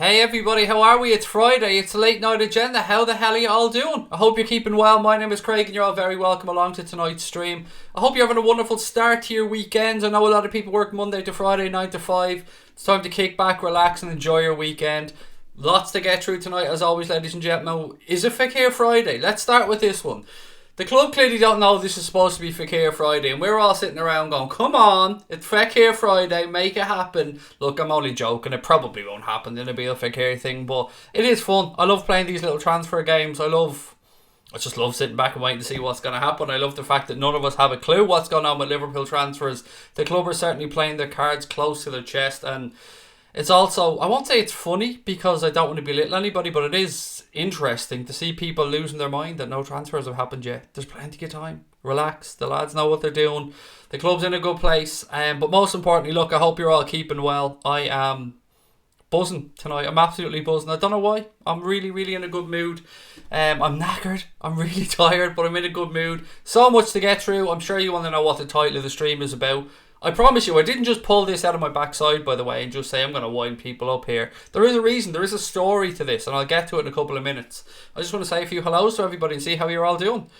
Hey everybody, how are we? It's Friday, it's the late night agenda. How the hell are you all doing? I hope you're keeping well. My name is Craig and you're all very welcome along to tonight's stream. I hope you're having a wonderful start to your weekends. I know a lot of people work Monday to Friday, 9 to 5. It's time to kick back, relax and enjoy your weekend. Lots to get through tonight as always, ladies and gentlemen. Is it Fekir Friday? Let's start with this one. The club clearly don't know this is supposed to be Fekir Friday, and we're all sitting around going, come on, it's Fekir Friday, make it happen. Look, I'm only joking, it probably won't happen, it'll be a Fekir thing, but it is fun. I love playing these little transfer games. I just love sitting back and waiting to see what's going to happen. I love the fact that none of us have a clue what's going on with Liverpool transfers. The club are certainly playing their cards close to their chest, and it's also, I won't say it's funny because I don't want to belittle anybody, but it is interesting to see people losing their mind that no transfers have happened yet. There's plenty of time. Relax. The lads know what they're doing. The club's in a good place. But most importantly, look, I hope you're all keeping well. I am buzzing tonight. I'm absolutely buzzing. I don't know why. I'm really, really in a good mood. I'm knackered. I'm really tired, but I'm in a good mood. So much to get through. I'm sure you want to know what the title of the stream is about. I promise you, I didn't just pull this out of my backside, by the way, and just say I'm going to wind people up here. There is a reason, there is a story to this, and I'll get to it in a couple of minutes. I just want to say a few hellos to everybody and see how you're all doing.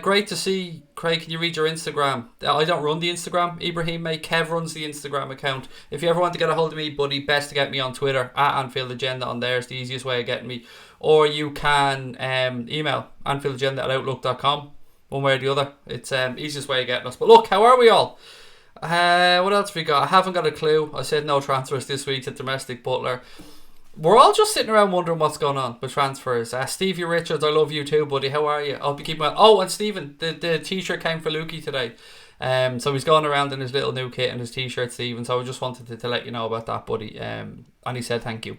Great to see. Craig, can you read your Instagram? I don't run the Instagram. Ibrahim, mate, Kev runs the Instagram account. If you ever want to get a hold of me, buddy, best to get me on Twitter, at Anfield Agenda on there. It's the easiest way of getting me. Or you can email anfieldagenda@outlook.com. One way or the other. It's easiest way of getting us. But look, how are we all? What else have we got? I haven't got a clue. I said no transfers this week to domestic butler. We're all just sitting around wondering what's going on with transfers. Stevie Richards, I love you too, buddy. How are you? I'll be keeping well. Oh, and Stephen, the t-shirt came for Lukey today. So he's going around in his little new kit and his t-shirt, Stephen. So I just wanted to let you know about that, buddy. And he said thank you.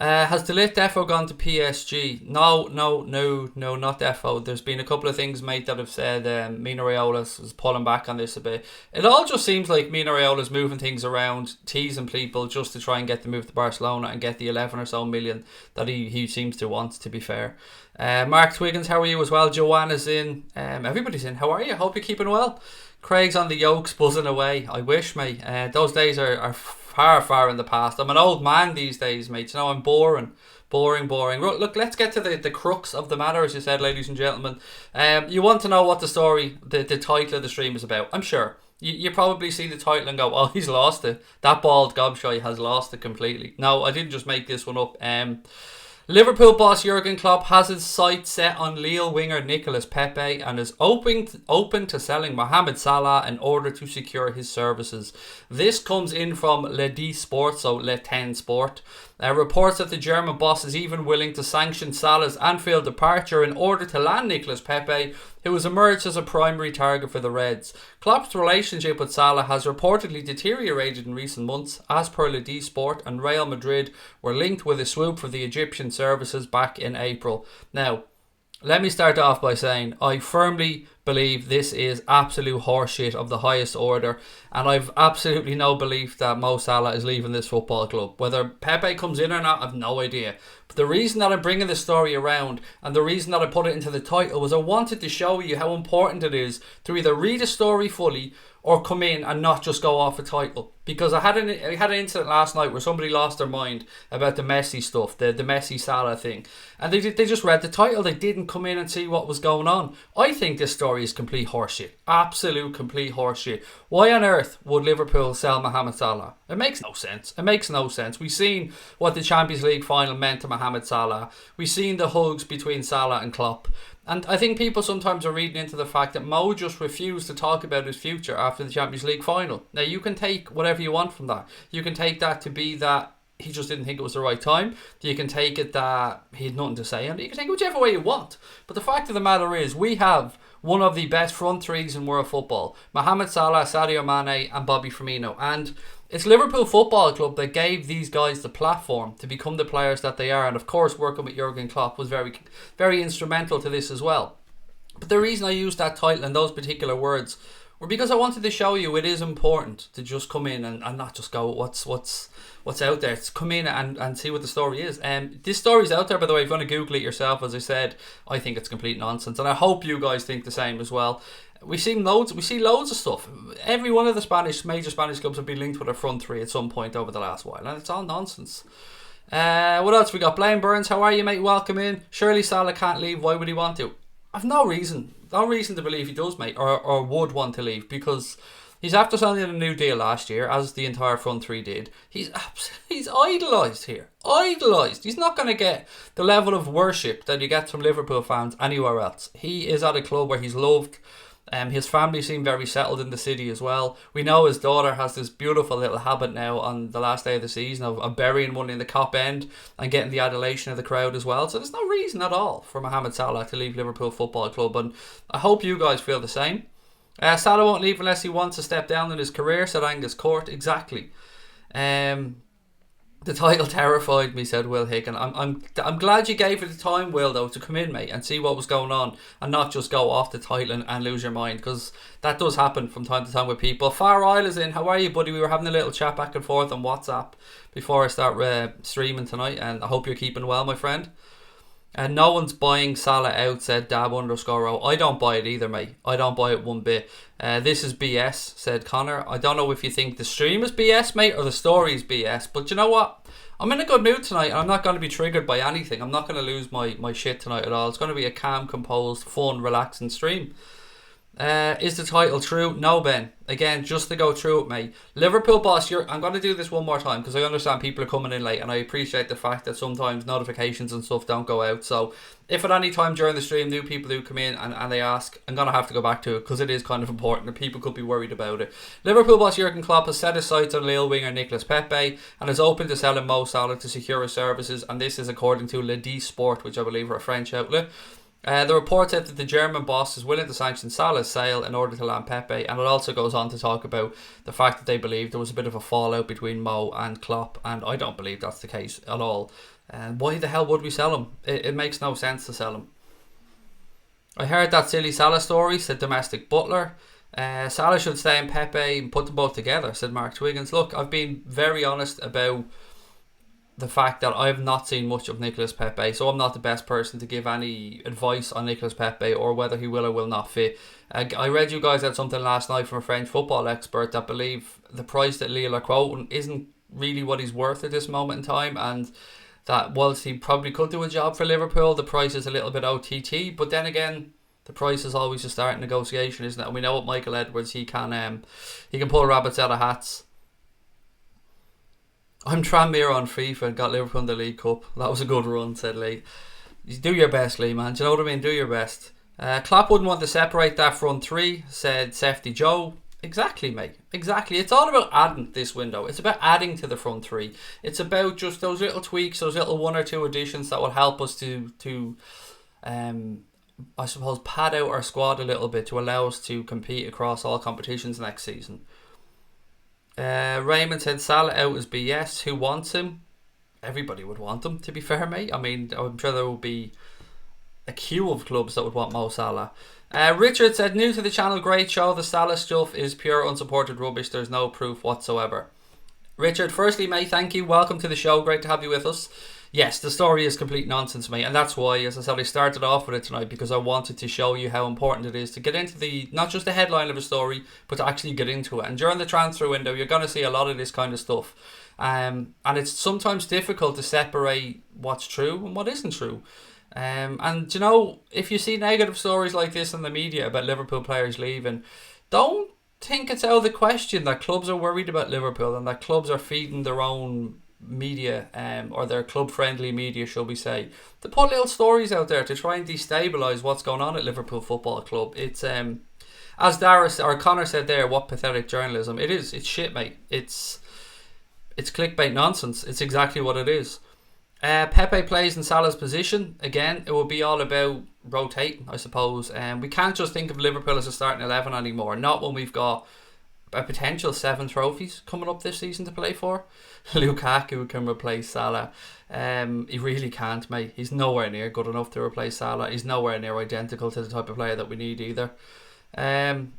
Has Ligt defo gone to PSG? No, not defo. There's been a couple of things, mate, that have said Mino Raiola is pulling back on this a bit. It all just seems like Mino Raiola's moving things around, teasing people just to try and get the move to Barcelona and get the 11 or so million that he seems to want, to be fair. Mark Twiggins, how are you as well? Joanna's in. Everybody's in. How are you? Hope you're keeping well. Craig's on the yokes, buzzing away. I wish, mate. Those days are far in the past. I'm an old man these days, mate. You know, I'm boring. Look, let's get to the crux of the matter, as you said, ladies and gentlemen. You want to know what the story, the title of the stream is about. I'm sure. You probably see the title and go, oh, he's lost it. That bald gobshite has lost it completely. No, I didn't just make this one up. Liverpool boss Jurgen Klopp has his sights set on Lille winger Nicolas Pepe and is open to selling Mohamed Salah in order to secure his services. This comes in from Le 10 Sport, so Le 10 Sport. Reports that the German boss is even willing to sanction Salah's Anfield departure in order to land Nicolas Pepe, who has emerged as a primary target for the Reds. Klopp's relationship with Salah has reportedly deteriorated in recent months, as per Le 10 Sport, and Real Madrid were linked with a swoop for the Egyptian services back in April. Now, let me start off by saying I firmly believe this is absolute horseshit of the highest order, and I've absolutely no belief that Mo Salah is leaving this football club. Whether Pepe comes in or not, I've no idea. But the reason that I'm bringing this story around, and the reason that I put it into the title, was I wanted to show you how important it is to either read a story fully or come in and not just go off a title. Because I had an incident last night where somebody lost their mind about the Messi stuff, the Messi Salah thing, and they just read the title. They didn't come in and see what was going on. I think this story is complete horseshit, absolute complete horseshit. Why on earth would Liverpool sell Mohamed Salah? It makes no sense. We've seen what the Champions League final meant to Mohamed Salah. We've seen the hugs between Salah and Klopp. And I think people sometimes are reading into the fact that Mo just refused to talk about his future after the Champions League final. Now, you can take whatever you want from that. You can take that to be that he just didn't think it was the right time. You can take it that he had nothing to say. And you can take it whichever way you want. But the fact of the matter is, we have one of the best front threes in world football. Mohamed Salah, Sadio Mane and Bobby Firmino. And it's Liverpool Football Club that gave these guys the platform to become the players that they are. And of course, working with Jurgen Klopp was very, very instrumental to this as well. But the reason I used that title and those particular words were because I wanted to show you it is important to just come in and not just go, what's out there. It's come in and see what the story is. This story's out there, by the way. If you want to Google it yourself, as I said, I think it's complete nonsense. And I hope you guys think the same as well. We see loads of stuff. Every one of the major Spanish clubs have been linked with a front three at some point over the last while, and it's all nonsense. What else we got? Blaine Burns, how are you, mate? Welcome in. Surely Salah can't leave. Why would he want to? I've no reason to believe he does, mate, or would want to leave, because he's after signing a new deal last year, as the entire front three did. He's idolised here. Idolised. He's not going to get the level of worship that you get from Liverpool fans anywhere else. He is at a club where he's loved. His family seem very settled in the city as well. We know his daughter has this beautiful little habit now on the last day of the season of burying one in the Kop end and getting the adulation of the crowd as well. So there's no reason at all for Mohamed Salah to leave Liverpool Football Club, and I hope you guys feel the same. Salah won't leave unless he wants to step down in his career, said Angus Court. Exactly. The title terrified me, said Will Hick, and I'm glad you gave it the time, Will, though, to come in, mate, and see what was going on, and not just go off the title and lose your mind, because that does happen from time to time with people. Far Isle is in. How are you, buddy? We were having a little chat back and forth on WhatsApp before I start streaming tonight, and I hope you're keeping well, my friend. And no one's buying Salah out, said Dab_O. I don't buy it either, mate. I don't buy it one bit. This is BS, said Connor. I don't know if you think the stream is BS, mate, or the story is BS. But you know what? I'm in a good mood tonight, and I'm not going to be triggered by anything. I'm not going to lose my shit tonight at all. It's going to be a calm, composed, fun, relaxing stream. Is the title true? No, Ben. Again, just to go through it, mate. Liverpool boss, I'm going to do this one more time because I understand people are coming in late, and I appreciate the fact that sometimes notifications and stuff don't go out. So if at any time during the stream new people do come in and they ask, I'm going to have to go back to it because it is kind of important and people could be worried about it. Liverpool boss Jurgen Klopp has set his sights on Lille winger Nicolas Pepe and is open to selling Mo Salah to secure his services, and this is according to Le 10 Sport, which I believe are a French outlet. The report said that the German boss is willing to sanction Salah's sale in order to land Pepe, and it also goes on to talk about the fact that they believe there was a bit of a fallout between Mo and Klopp, and I don't believe that's the case at all. And why the hell would we sell him? It makes no sense to sell him. I heard that silly Salah story, said Domestic Butler. Salah should stay in Pepe and put them both together, said Mark Twiggins. Look, I've been very honest about the fact that I've not seen much of Nicolas Pepe, so I'm not the best person to give any advice on Nicolas Pepe or whether he will or will not fit. I read you guys had something last night from a French football expert that believe the price that Lille are quoting isn't really what he's worth at this moment in time, and that whilst he probably could do a job for Liverpool, the price is a little bit OTT. But then again, the price is always a start negotiation, isn't it? And we know with Michael Edwards, he can pull rabbits out of hats. I'm Tranmere on FIFA and got Liverpool in the League Cup. That was a good run, said Lee. Do your best, Lee, man. Do you know what I mean? Do your best. Klopp wouldn't want to separate that front three, said Sefty Joe. Exactly, mate. Exactly. It's all about adding this window. It's about adding to the front three. It's about just those little tweaks, those little one or two additions that will help us to I suppose, pad out our squad a little bit to allow us to compete across all competitions next season. Raymond said Salah out is BS. Who wants him? Everybody would want him, to be fair, mate. I mean, I'm sure there will be a queue of clubs that would want Mo Salah. Richard said, new to the channel, great show. The Salah stuff is pure unsupported rubbish. There's no proof whatsoever. Richard, firstly, mate, thank you. Welcome to the show. Great to have you with us. Yes, the story is complete nonsense, mate, and that's why, as I said, I started off with it tonight because I wanted to show you how important it is to get into not just the headline of a story, but to actually get into it. And during the transfer window, you're going to see a lot of this kind of stuff, and it's sometimes difficult to separate what's true and what isn't true. And you know, if you see negative stories like this in the media about Liverpool players leaving, don't think it's out of the question that clubs are worried about Liverpool and that clubs are feeding their own media, or their club friendly media, shall we say, to put little stories out there to try and destabilise what's going on at Liverpool Football Club. It's as Darius or Connor said there, what pathetic journalism it is. It's shit, mate. It's clickbait nonsense. It's exactly what it is. Pepe plays in Salah's position. Again, it will be all about rotating, I suppose. We can't just think of Liverpool as a starting 11 anymore, not when we've got a potential 7 trophies coming up this season to play for. Lukaku can replace Salah. He really can't, mate. He's nowhere near good enough to replace Salah. He's nowhere near identical to the type of player that we need either. Guy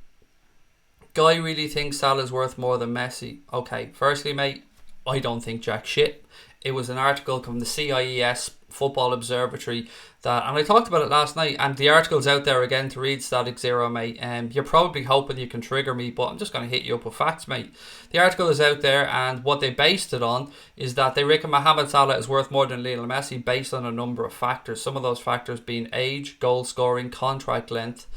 really thinks Salah's worth more than Messi. Okay, firstly, mate, I don't think jack shit. It was an article from the CIES Football Observatory that, and I talked about it last night, and the article's out there again to read, Static Zero, mate. You're probably hoping you can trigger me, but I'm just going to hit you up with facts, mate. The article is out there, and what they based it on is that they reckon Mohamed Salah is worth more than Lionel Messi based on a number of factors. Some of those factors being age, goal scoring, contract length,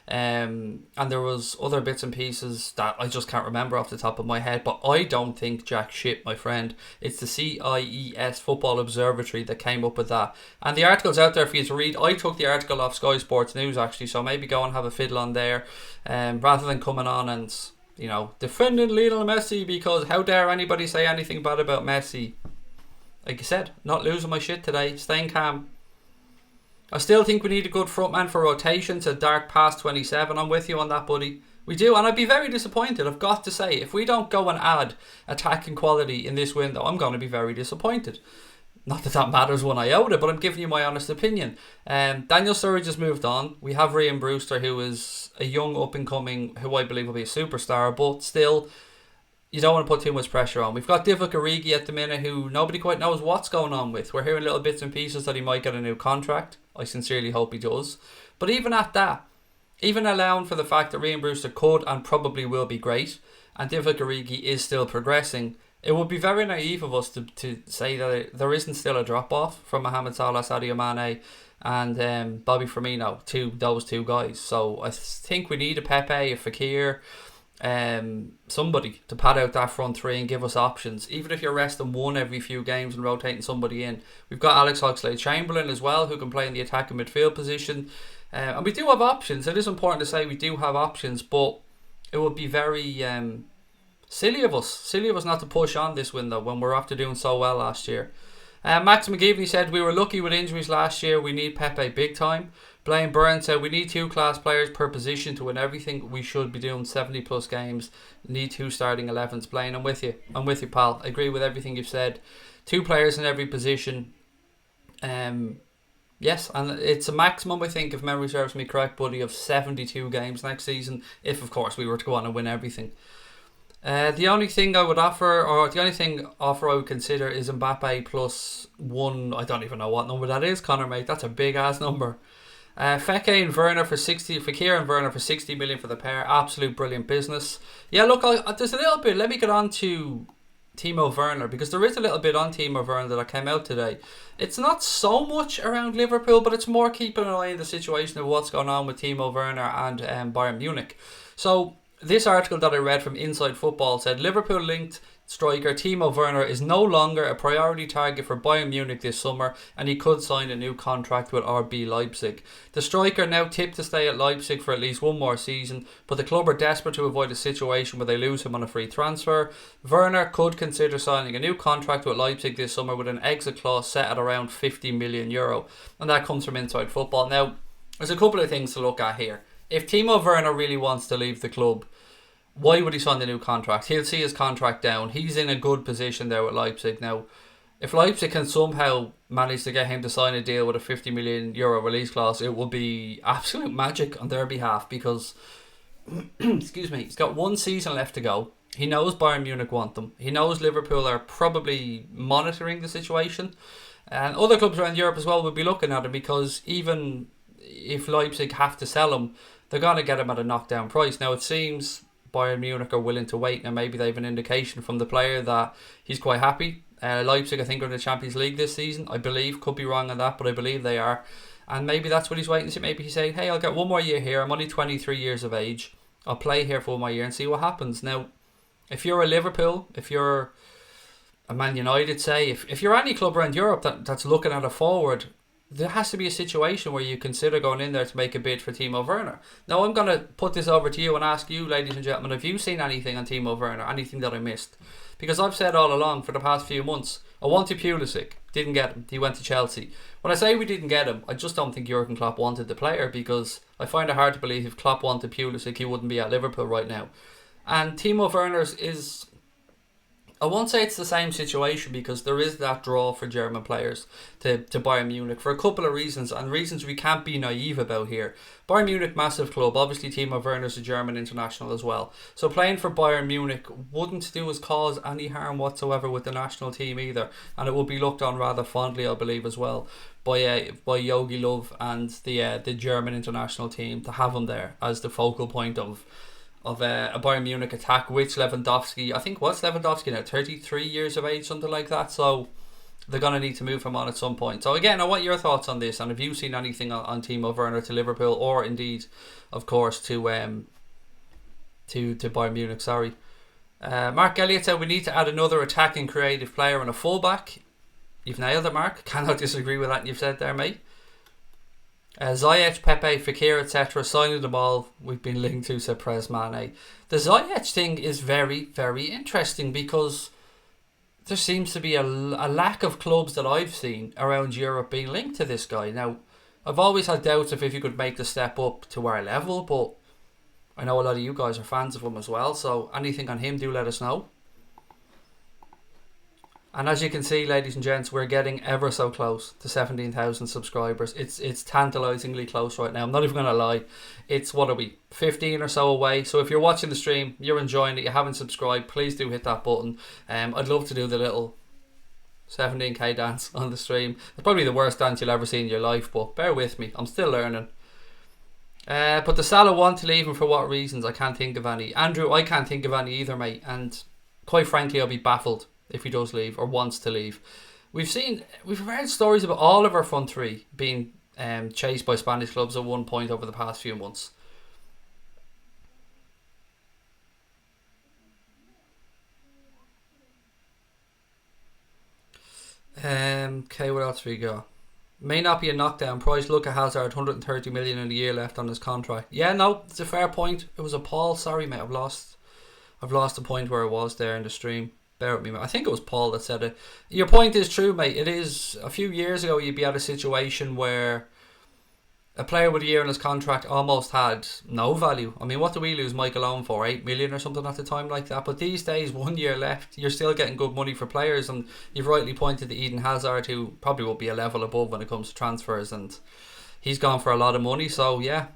and there was other bits and pieces that I just can't remember off the top of my head, but I don't think jack shit, my friend. It's the CIES Football Observatory that came up with that, and the article's out there for you to read. I took the article off Sky Sports News actually, so maybe go and have a fiddle on there, rather than coming on and, you know, defending Lionel Messi, because how dare anybody say anything bad about Messi. Like I said, not losing my shit today, staying calm. I still think we need a good frontman for rotation to dark past 27. I'm with you on that, buddy. We do, and I'd be very disappointed, I've got to say. If we don't go and add attacking quality in this window, I'm going to be very disappointed. Not that that matters one iota, but I'm giving you my honest opinion. Daniel Sturridge has moved on. We have Ryan Brewster, who is a young up-and-coming, who I believe will be a superstar, but still, you don't want to put too much pressure on. We've got Divock Origi at the minute, who nobody quite knows what's going on with. We're hearing little bits and pieces that he might get a new contract. I sincerely hope he does. But even at that, even allowing for the fact that Ryan Brewster could and probably will be great, and Divock Origi is still progressing, it would be very naive of us to say that there isn't still a drop-off from Mohamed Salah, Sadio Mane, and Bobby Firmino, those two guys. So I think we need a Pepe, a Fekir, somebody to pad out that front three and give us options, even if you're resting one every few games and rotating somebody in. We've got Alex Oxlade-Chamberlain as well, who can play in the attacking midfield position, and we do have options. It is important to say we do have options, but it would be very silly of us not to push on this window when we're after doing so well last year. Max McGeevney said we were lucky with injuries last year, we need Pepe big time. Blaine Byrne said we need 2 class players per position to win everything. We should be doing 70 plus games. Need 2 starting 11s. Blaine, I'm with you, pal. I agree with everything you've said. 2 players in every position. Yes, and it's a maximum, I think, if memory serves me correct, buddy, of 72 games next season, if of course we were to go on and win everything. The only thing I would offer, or the only thing offer I would consider, is Mbappe plus 1. I don't even know what number that is, Connor, mate. That's a big ass number. Fekir and Werner for 60 million for the pair. Absolute brilliant business. Yeah, look, there's a little bit. Let me get on to Timo Werner, because there is a little bit on Timo Werner that came out today. It's not so much around Liverpool, but it's more keeping an eye on the situation of what's going on with Timo Werner and Bayern Munich. So this article that I read from Inside Football said Liverpool linked striker Timo Werner is no longer a priority target for Bayern Munich this summer, and he could sign a new contract with RB Leipzig. The striker now tipped to stay at Leipzig for at least one more season, but the club are desperate to avoid a situation where they lose him on a free transfer. Werner could consider signing a new contract with Leipzig this summer with an exit clause set at around €50 million, and that comes from Inside Football. Now, there's a couple of things to look at here. If Timo Werner really wants to leave the club, why would he sign the new contract? He'll see his contract down. He's in a good position there with Leipzig. Now, if Leipzig can somehow manage to get him to sign a deal with a €50 million release clause, it will be absolute magic on their behalf, because excuse me, he's got 1 season left to go. He knows Bayern Munich want them. He knows Liverpool are probably monitoring the situation, and other clubs around Europe as well will be looking at him, because even if Leipzig have to sell him, they're going to get him at a knockdown price. Now, it seems Bayern Munich are willing to wait, and maybe they have an indication from the player that he's quite happy. Leipzig, I think, are in the Champions League this season, I believe. Could be wrong on that, but I believe they are. And maybe that's what he's waiting to see. Maybe he's saying, hey, I'll get 1 more year here. I'm only 23 years of age. I'll play here for 1 more year and see what happens. Now, if you're a Liverpool, if you're a Man United, say, if you're any club around Europe that's looking at a forward, there has to be a situation where you consider going in there to make a bid for Timo Werner. Now, I'm going to put this over to you and ask you, ladies and gentlemen, have you seen anything on Timo Werner, anything that I missed? Because I've said all along for the past few months, I wanted Pulisic, didn't get him, he went to Chelsea. When I say we didn't get him, I just don't think Jurgen Klopp wanted the player, because I find it hard to believe if Klopp wanted Pulisic, he wouldn't be at Liverpool right now. And Timo Werner is I won't say it's the same situation because there is that draw for German players to Bayern Munich for a couple of reasons, and reasons we can't be naive about here. Bayern Munich, massive club. Obviously, Timo Werner's a German international as well. So playing for Bayern Munich wouldn't do us cause any harm whatsoever with the national team either, and it would be looked on rather fondly, I believe, as well by Yogi Löw and the German international team to have him there as the focal point of a Bayern Munich attack, which Lewandowski, I think, what's Lewandowski now, 33 years of age, something like that, so they're going to need to move him on at some point. So again, I want your thoughts on this, and have you seen anything on Timo Werner to Liverpool, or indeed, of course, to Bayern Munich, sorry. Mark Elliott said we need to add another attacking creative player and a fullback. You've nailed it, Mark. Cannot disagree with that you've said there, mate. Ziyech, Pepe, Fekir, etc. Signing them all. We've been linked to, said Prez Mane. The Ziyech thing is very, very interesting because there seems to be a lack of clubs that I've seen around Europe being linked to this guy. Now, I've always had doubts if he could make the step up to our level, but I know a lot of you guys are fans of him as well, so anything on him, do let us know. And as you can see, ladies and gents, we're getting ever so close to 17,000 subscribers. It's tantalisingly close right now. I'm not even going to lie. It's, 15 or so away. So if you're watching the stream, you're enjoying it, you haven't subscribed, please do hit that button. I'd love to do the little 17k dance on the stream. It's probably the worst dance you'll ever see in your life, but bear with me. I'm still learning. But the Salah want to leave him for what reasons? I can't think of any. Andrew, I can't think of any either, mate. And quite frankly, I'll be baffled if he does leave or wants to leave. We've heard stories about all of our front three being chased by Spanish clubs at one point over the past few months. Okay, what else we got? May not be a knockdown price. Look at Hazard, 130 million in a year left on his contract. Yeah, no, it's a fair point. It was a Paul. Sorry, mate, I've lost the point where I was there in the stream. Bear with me, mate. I think it was Paul that said it. Your point is true, mate. It is, a few years ago, you'd be at a situation where a player with a year in his contract almost had no value. I mean, what do we lose Michael Owen for? 8 million or something at the time like that. But these days, 1 year left, you're still getting good money for players. And you've rightly pointed to Eden Hazard, who probably will be a level above when it comes to transfers. And he's gone for a lot of money. So, yeah,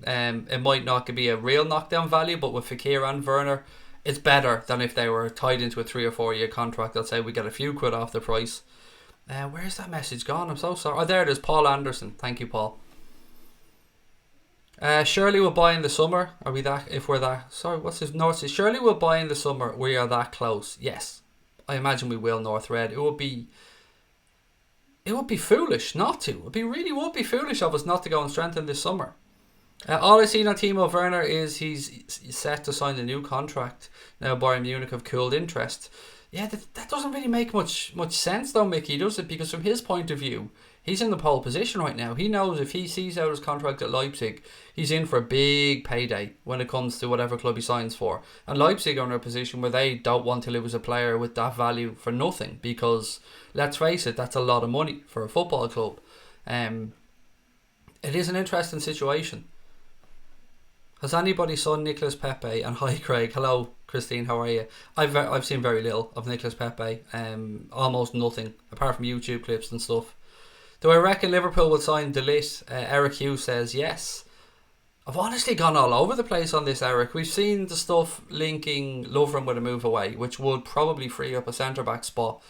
it might not be a real knockdown value. But with Fekir and Werner, it's better than if they were tied into a 3 or 4 year contract. I'll say we get a few quid off the price. Where's that message gone? I'm so sorry. Oh, there it is. Paul Anderson. Thank you, Paul. Surely we'll buy in the summer. Are we that? If we're that? Sorry, what's this? No, it says surely we'll buy in the summer. We are that close. Yes, I imagine we will. North Red. It would be foolish not to. Would be foolish of us not to go and strengthen this summer. All I've seen on Timo Werner is he's set to sign a new contract. Now Bayern Munich have cooled interest. Yeah, that doesn't really make much sense though, Mickey, does it? Because from his point of view, he's in the pole position right now. He knows if he sees out his contract at Leipzig, he's in for a big payday when it comes to whatever club he signs for. And Leipzig are in a position where they don't want to lose a player with that value for nothing, because let's face it, that's a lot of money for a football club. It is an interesting situation. Has anybody saw Nicolas Pepe? And hi Craig, hello Christine, how are you? I've seen very little of Nicolas Pepe, almost nothing apart from YouTube clips and stuff. Do I reckon Liverpool will sign Ligt? Eric Hughes says yes. I've honestly gone all over the place on this, Eric. We've seen the stuff linking Lovren with a move away, which would probably free up a centre back spot.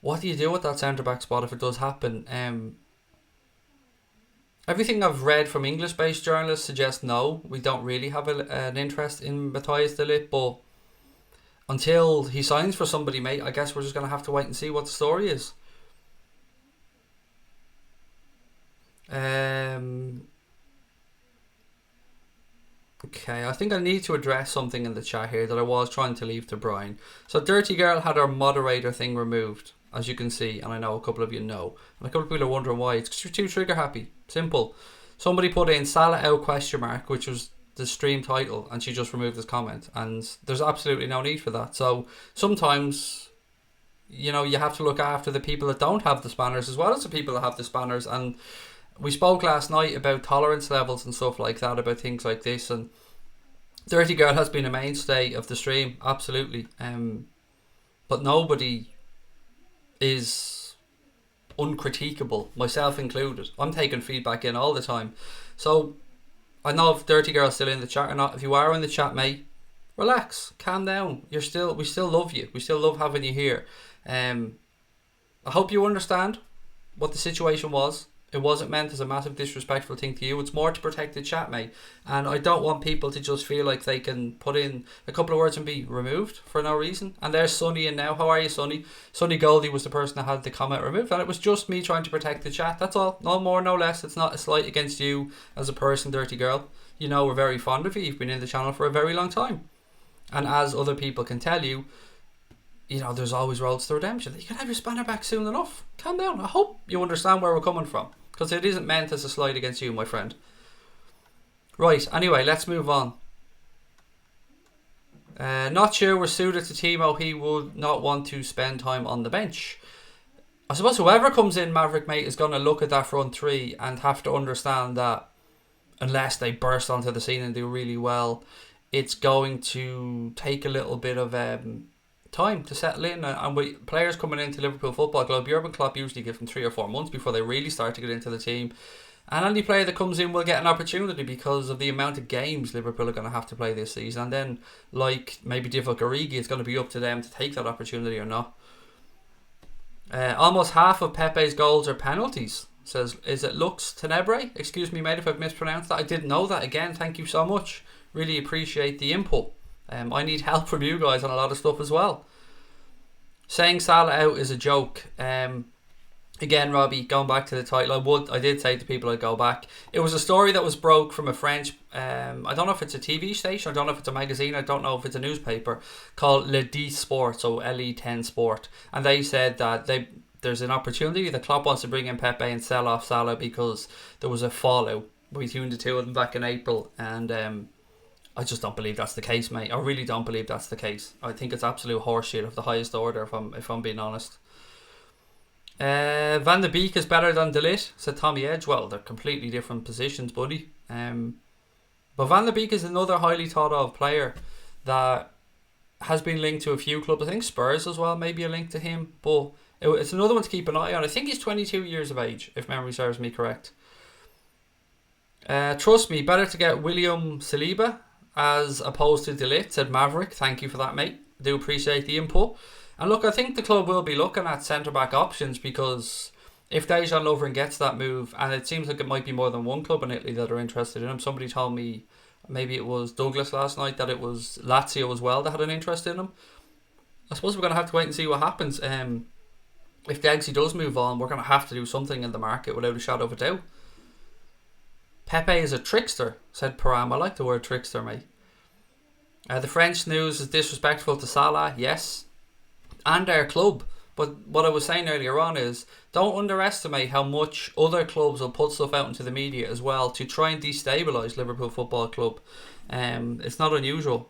What do you do with that centre back spot if it does happen? Everything I've read from English-based journalists suggests no, we don't really have an interest in Mathijs de Ligt, but until he signs for somebody, mate, I guess we're just going to have to wait and see what the story is. Okay, I think I need to address something in the chat here that I was trying to leave to Brian. So Dirty Girl had her moderator thing removed, as you can see, and I know a couple of you know. And a couple of people are wondering why. It's because you're too trigger happy. Simple. Somebody put in Salah out ? Which was the stream title, and she just removed this comment. And there's absolutely no need for that. So sometimes, you know, you have to look after the people that don't have the spanners as well as the people that have the spanners. And we spoke last night about tolerance levels and stuff like that, about things like this. And Dirty Girl has been a mainstay of the stream, absolutely. but nobody is uncritiquable, myself included. I'm taking feedback in all the time. So I know if Dirty Girl's still in the chat or not. If you are in the chat, mate, relax, calm down. We still love you. We still love having you here. I hope you understand what the situation was. It wasn't meant as a massive disrespectful thing to you. It's more to protect the chat, mate. And I don't want people to just feel like they can put in a couple of words and be removed for no reason. And there's Sonny in now. How are you, Sonny? Sonny Goldie was the person that had the comment removed. And it was just me trying to protect the chat. That's all. No more, no less. It's not a slight against you as a person, Dirty Girl. You know we're very fond of you. You've been in the channel for a very long time. And as other people can tell you, you know, there's always roads to redemption. You can have your spanner back soon enough. Calm down. I hope you understand where we're coming from. Because it isn't meant as a slight against you, my friend. Right, anyway, let's move on. Not sure we're suited to Timo. He would not want to spend time on the bench. I suppose whoever comes in, Maverick, mate, is going to look at that front three and have to understand that unless they burst onto the scene and do really well, it's going to take a little bit of time to settle in. And with players coming into Liverpool Football Club, Jurgen Klopp usually give them 3 or 4 months before they really start to get into the team. And any player that comes in will get an opportunity because of the amount of games Liverpool are going to have to play this season. And then, like maybe Divock, Origi, it's going to be up to them to take that opportunity or not. Almost half of Pepe's goals are penalties. Says, is it Lux Tenebre? Excuse me, mate, if I've mispronounced that. I didn't know that. Again, thank you so much. Really appreciate the input. I need help from you guys on a lot of stuff as well. Saying Salah out is a joke. Again, Robbie, going back to the title, I did say to people I'd go back. It was a story that was broke from a French, I don't know if it's a TV station, I don't know if it's a magazine, I don't know if it's a newspaper, called Le 10 Sport, so LE10 Sport. And they said that there's an opportunity that Klopp wants to bring in Pepe and sell off Salah because there was a fallout between the two of them back in April. And I just don't believe that's the case, mate. I really don't believe that's the case. I think it's absolute horseshit of the highest order, if I'm being honest. Van de Beek is better than De Ligt, said Tommy Edge. Well, they're completely different positions, buddy. But Van de Beek is another highly thought of player that has been linked to a few clubs. I think Spurs as well, maybe a link to him. But it's another one to keep an eye on. I think he's 22 years of age, if memory serves me correct. Trust me, better to get William Saliba as opposed to De Ligt, said Maverick. Thank you for that, mate. I do appreciate the input. And look, I think the club will be looking at centre-back options because if Dejan Lovren gets that move, and it seems like it might be more than one club in Italy that are interested in him. Somebody told me, maybe it was Douglas last night, that it was Lazio as well that had an interest in him. I suppose we're going to have to wait and see what happens. If Degsy does move on, we're going to have to do something in the market without a shadow of a doubt. Pepe is a trickster, said Param. I like the word trickster, mate. The French news is disrespectful to Salah, yes, and our club. But what I was saying earlier on is, don't underestimate how much other clubs will put stuff out into the media as well to try and destabilise Liverpool Football Club. It's not unusual.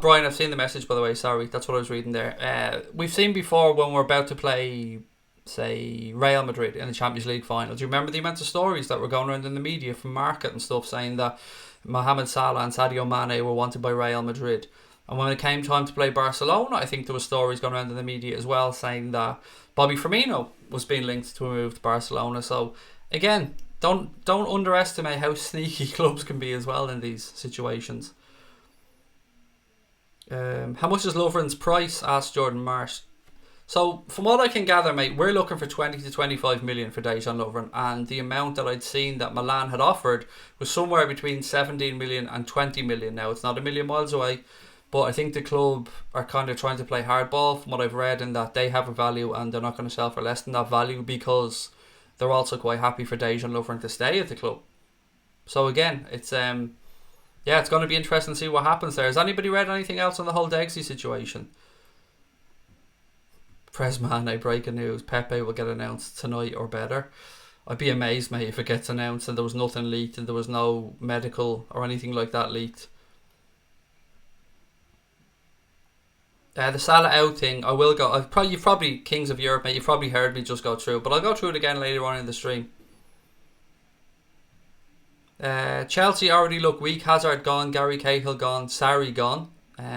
Brian, I've seen the message, by the way. Sorry, that's what I was reading there. We've seen before when we're about to play, say, Real Madrid in the Champions League final. Do you remember the amount of stories that were going around in the media from market and stuff saying that Mohamed Salah and Sadio Mane were wanted by Real Madrid? And when it came time to play Barcelona, I think there were stories going around in the media as well saying that Bobby Firmino was being linked to a move to Barcelona. So again, don't underestimate how sneaky clubs can be as well in these situations. How much is Lovren's price? Asked Jordan Marsh. So from what I can gather, mate, we're looking for 20 to 25 million for Dejan Lovren, and the amount that I'd seen that Milan had offered was somewhere between 17 million and 20 million. Now it's not a million miles away, but I think the club are kind of trying to play hardball from what I've read, in that they have a value and they're not going to sell for less than that value because they're also quite happy for Dejan Lovren to stay at the club. So again, it's yeah, it's going to be interesting to see what happens there. Has anybody read anything else on the whole Degsy situation? Presmane, breaking news. Pepe will get announced tonight or better. I'd be amazed, mate, if it gets announced and there was nothing leaked and there was no medical or anything like that leaked. The Salah out thing, I will go. You've probably, Kings of Europe, mate, you've probably heard me just go through, but I'll go through it again later on in the stream. Chelsea already look weak. Hazard gone, Gary Cahill gone, Sarri gone.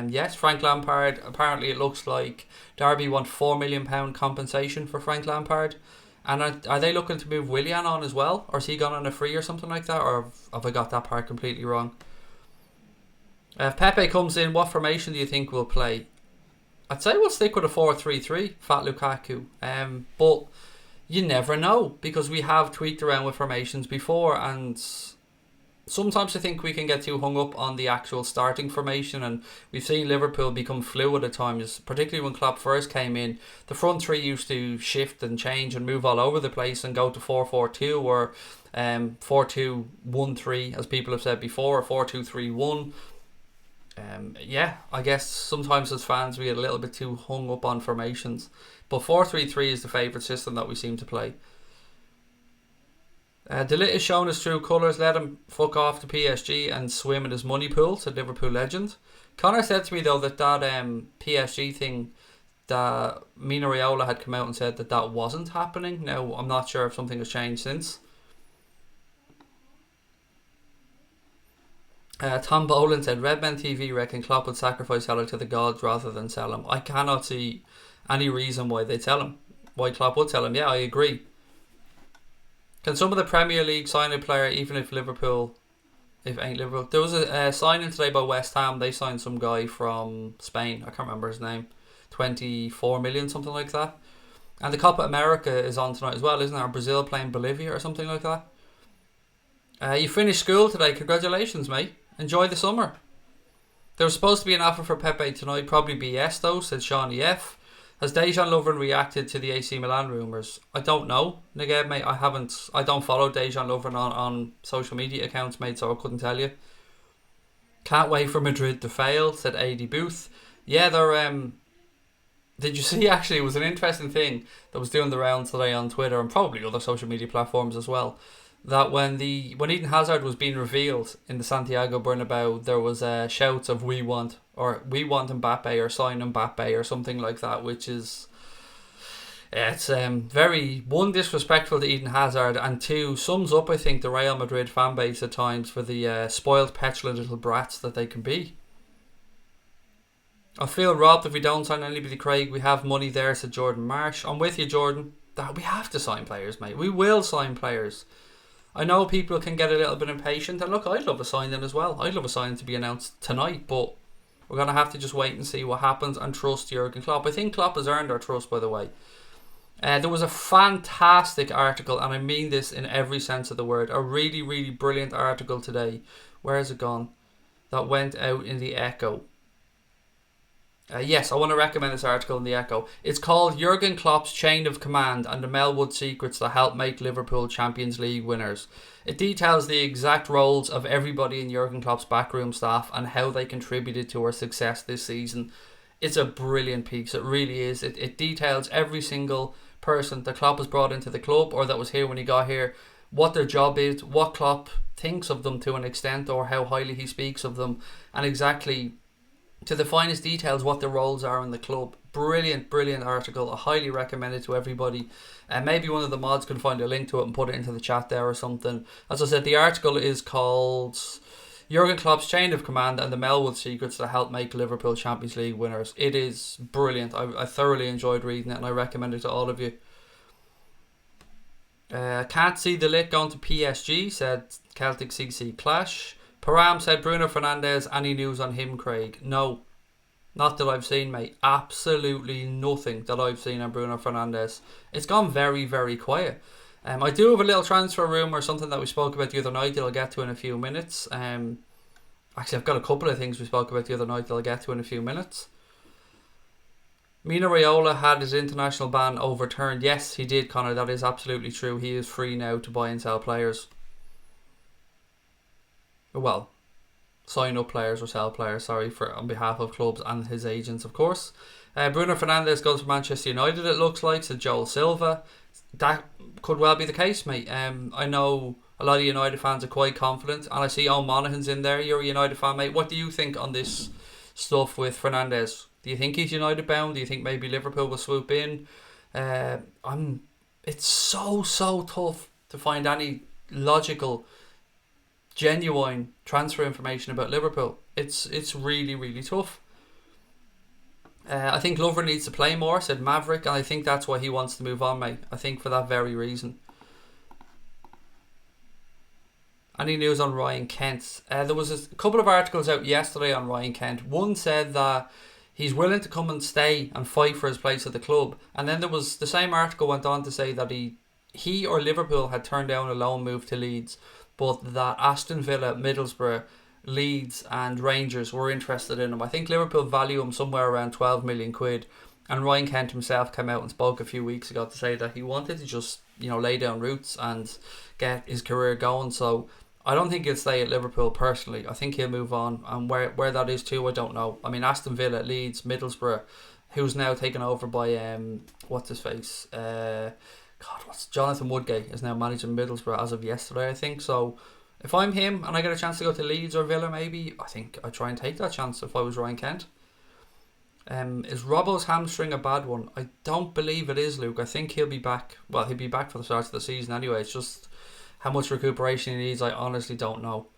Yes, Frank Lampard. Apparently, it looks like Derby want £4 million compensation for Frank Lampard. And are they looking to move Willian on as well? Or is he gone on a free or something like that? Or have I got that part completely wrong? If Pepe comes in, what formation do you think we'll play? I'd say we'll stick with a 4-3-3, Fat Lukaku. But you never know, because we have tweaked around with formations before, and sometimes I think we can get too hung up on the actual starting formation, and we've seen Liverpool become fluid at times, particularly when Klopp first came in. The front three used to shift and change and move all over the place and go to 4-4-2 or 4-2-1-3, as people have said before, or 4-2-3-1. Yeah, I guess sometimes as fans we get a little bit too hung up on formations. But 4-3-3 is the favourite system that we seem to play. De Ligt has shown his true colours. Let him fuck off to PSG and swim in his money pool, said Liverpool legend. Connor said to me though that PSG thing, that Mino Raiola had come out and said that wasn't happening. Now, I'm not sure if something has changed since. Tom Boland said Redmen TV reckon Klopp would sacrifice Salah to the gods rather than sell him. I cannot see any reason why they'd sell him. Why Klopp would sell him. Yeah, I agree. Can some of the Premier League sign a player even if Liverpool, if ain't Liverpool? There was a signing today by West Ham. They signed some guy from Spain. I can't remember his name. 24 million, something like that. And the Copa America is on tonight as well, isn't there? Brazil playing Bolivia or something like that. You finished school today. Congratulations, mate. Enjoy the summer. There was supposed to be an offer for Pepe tonight. Probably BS though, said Shawnee F. Has Dejan Lovren reacted to the AC Milan rumours? I don't know. Again, mate, I don't follow Dejan Lovren on social media accounts, mate, so I couldn't tell you. Can't wait for Madrid to fail, said AD Booth. Yeah, they're did you see actually it was an interesting thing that was doing the rounds today on Twitter and probably other social media platforms as well. That when Eden Hazard was being revealed in the Santiago Bernabeu, there was shouts of we want Mbappe or sign Mbappe or something like that, which is it's very, one, disrespectful to Eden Hazard, and two, sums up I think the Real Madrid fan base at times for the spoiled petulant little brats that they can be. I feel robbed if we don't sign anybody, Craig. We have money there, said Jordan Marsh. I'm with you, Jordan. That we have to sign players, mate. We will sign players. I know people can get a little bit impatient, and look, I'd love a signing as well. I'd love a signing to be announced tonight, but we're going to have to just wait and see what happens and trust Jurgen Klopp. I think Klopp has earned our trust, by the way. There was a fantastic article, and I mean this in every sense of the word, a really, really brilliant article today. Where has it gone? That went out in the Echo. Yes, I want to recommend this article in the Echo. It's called Jurgen Klopp's Chain of Command and the Melwood Secrets that help make Liverpool Champions League winners. It details the exact roles of everybody in Jurgen Klopp's backroom staff and how they contributed to our success this season. It's a brilliant piece, it really is. It details every single person that Klopp has brought into the club or that was here when he got here, what their job is, what Klopp thinks of them to an extent or how highly he speaks of them, and exactly to the finest details what the roles are in the club. Brilliant, brilliant article. I highly recommend it to everybody. And maybe one of the mods can find a link to it and put it into the chat there or something. As I said, the article is called Jurgen Klopp's Chain of Command and the Melwood Secrets that help make Liverpool Champions League winners. It is brilliant. I thoroughly enjoyed reading it and I recommend it to all of you. Can't see the Ligt going to PSG, said Celtic CC Clash. Param said Bruno Fernandes, any news on him, Craig? No, not that I've seen, mate. Absolutely nothing that I've seen on Bruno Fernandes. It's gone very, very quiet. I do have a little transfer rumour, something that we spoke about the other night that I'll get to in a few minutes. Actually, I've got a couple of things we spoke about the other night that I'll get to in a few minutes. Mino Raiola had his international ban overturned. Yes, he did, Connor. That is absolutely true. He is free now to buy and sell players. Well, sign up players or sell players, sorry, for on behalf of clubs and his agents, of course. Bruno Fernandes goes for Manchester United, it looks like, said Joel Silva. That could well be the case, mate. I know a lot of United fans are quite confident, and I see Owen Monaghan's in there. You're a United fan, mate. What do you think on this stuff with Fernandes? Do you think he's United bound? Do you think maybe Liverpool will swoop in? It's so tough to find any logical genuine transfer information about Liverpool. It's really, really tough. I think Lover needs to play more, said Maverick, and I think that's why he wants to move on, mate. I think for that very reason. Any news on Ryan Kent? There was a couple of articles out yesterday on Ryan Kent. One said that he's willing to come and stay and fight for his place at the club. And then there was the same article went on to say that he or Liverpool had turned down a loan move to Leeds, but that Aston Villa, Middlesbrough, Leeds and Rangers were interested in him. I think Liverpool value him somewhere around 12 million quid. And Ryan Kent himself came out and spoke a few weeks ago to say that he wanted to just, lay down roots and get his career going. So I don't think he'll stay at Liverpool personally. I think he'll move on. And where that is too, I don't know. I mean, Aston Villa, Leeds, Middlesbrough, who's now taken over by, what's his face? Jonathan Woodgate is now managing Middlesbrough as of yesterday, I think. So if I'm him and I get a chance to go to Leeds or Villa maybe, I think I'd try and take that chance if I was Ryan Kent. Is Robbo's hamstring a bad one? I don't believe it is, Luke. I think he'll be back. Well, he'll be back for the start of the season anyway. It's just how much recuperation he needs, I honestly don't know.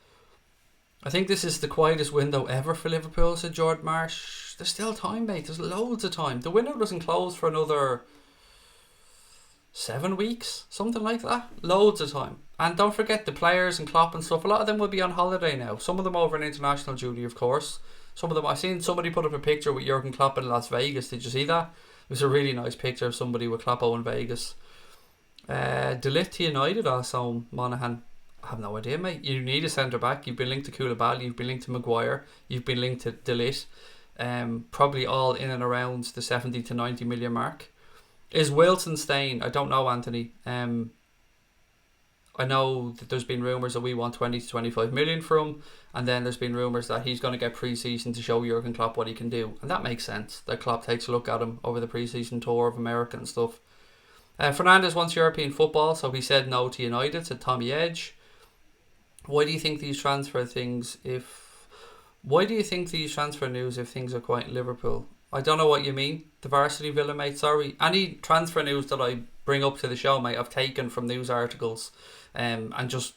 I think this is the quietest window ever for Liverpool, said George Marsh. There's still time, mate. There's loads of time. The window doesn't close for another 7 weeks, something like that. Loads of time. And don't forget the players and Klopp and stuff. A lot of them will be on holiday now. Some of them over in international duty, of course. Some of them, I've seen somebody put up a picture with Jurgen Klopp in Las Vegas. Did you see that? It was a really nice picture of somebody with Kloppo in Vegas. Ligt to United also, Monaghan. I have no idea, mate. You need a centre back. You've been linked to Koulibaly. You've been linked to Maguire. You've been linked to Ligt. Probably all in and around the 70 to 90 million mark. Is Wilson staying? I don't know, Anthony. I know that there's been rumours that we want 20 to 25 million for him, and then there's been rumours that he's going to get pre-season to show Jurgen Klopp what he can do, and that makes sense, that Klopp takes a look at him over the pre-season tour of America and stuff. Fernandes wants European football, so he said no to United, said Tommy Edge. Why do you think these transfer news if things are quiet in Liverpool? I don't know what you mean. The varsity Villa, mate, sorry. Any transfer news that I bring up to the show, mate, I've taken from news articles and just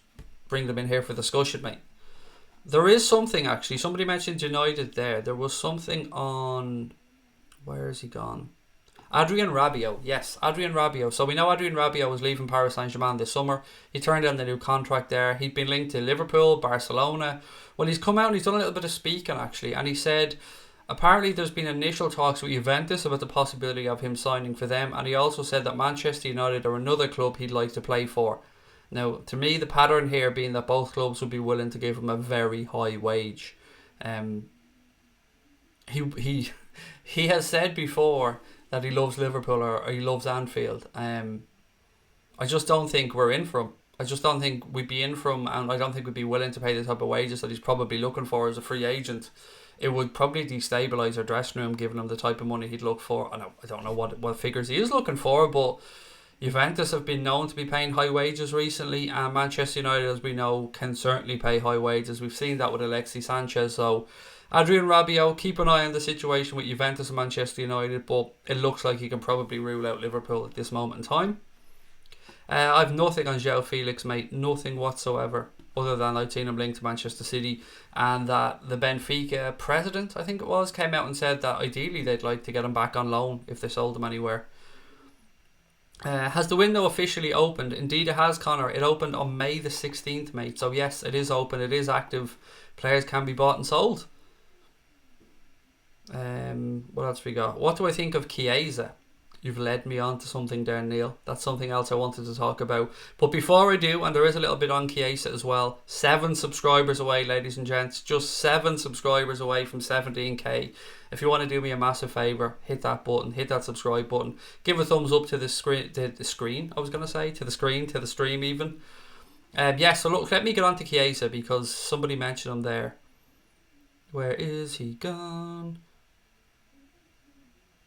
bring them in here for discussion, mate. There is something, actually. Somebody mentioned United there. There was something on... Where is he gone? Adrien Rabiot. Yes, Adrien Rabiot. So we know Adrien Rabiot was leaving Paris Saint-Germain this summer. He turned down the new contract there. He'd been linked to Liverpool, Barcelona. Well, he's come out and he's done a little bit of speaking, actually. And he said... Apparently there's been initial talks with Juventus about the possibility of him signing for them, and he also said that Manchester United are another club he'd like to play for. Now, to me, the pattern here being that both clubs would be willing to give him a very high wage. He has said before that he loves Liverpool or he loves Anfield. I just don't think we're in for him. I just don't think we'd be in for him, and I don't think we'd be willing to pay the type of wages that he's probably looking for as a free agent. It would probably destabilise our dressing room, giving him the type of money he'd look for. I don't know what figures he is looking for, but Juventus have been known to be paying high wages recently, and Manchester United, as we know, can certainly pay high wages. We've seen that with Alexis Sanchez. So Adrien Rabiot, keep an eye on the situation with Juventus and Manchester United, but it looks like he can probably rule out Liverpool at this moment in time. I've nothing on João Felix, mate. Nothing whatsoever. Other than I'd seen him linked to Manchester City, and that the Benfica president, I think it was, came out and said that ideally they'd like to get him back on loan if they sold him anywhere. Has the window officially opened? Indeed it has, Connor. It opened on May the 16th, mate. So yes, it is open. It is active. Players can be bought and sold. What else we got? What do I think of Chiesa? You've led me on to something there, Neil. That's something else I wanted to talk about. But before I do, and there is a little bit on Chiesa as well, 7 subscribers away, ladies and gents. Just 7 subscribers away from 17k. If you want to do me a massive favour, hit that button, hit that subscribe button. Give a thumbs up to the screen, to the stream even. So look, let me get on to Chiesa because somebody mentioned him there. Where is he gone?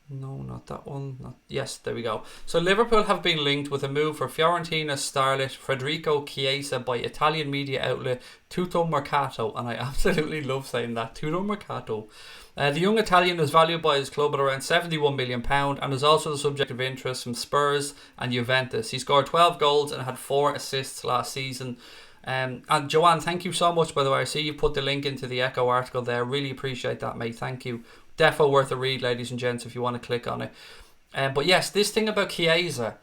No, not that one. Yes, there we go. So Liverpool have been linked with a move for Fiorentina starlet Federico Chiesa by Italian media outlet Tutto Mercato, and I absolutely love saying that, Tutto Mercato. The young Italian is valued by his club at around £71 million and is also the subject of interest from Spurs and Juventus. He scored 12 goals and had 4 assists last season. And Joanne, thank you so much, by the way. I see you put the link into the Echo article there. Really appreciate that, mate. Thank you. Defo worth a read, ladies and gents, if you want to click on it. But yes, this thing about Chiesa,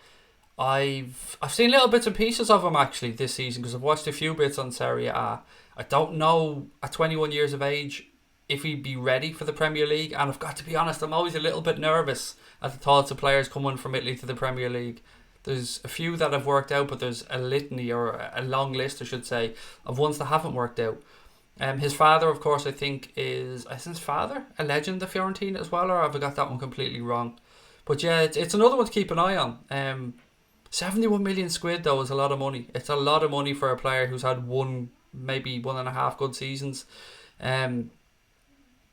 I've seen little bits and pieces of him actually this season, because I've watched a few bits on Serie A. I don't know at 21 years of age if he'd be ready for the Premier League, and I've got to be honest, I'm always a little bit nervous at the thoughts of players coming from Italy to the Premier League. There's a few that have worked out, but there's a litany, or a long list I should say, of ones that haven't worked out. His father, of course, I think is his father a legend of Fiorentina as well, or have I got that one completely wrong? But yeah, it's another one to keep an eye on. 71 million squid though is a lot of money. It's a lot of money for a player who's had maybe 1.5 good seasons.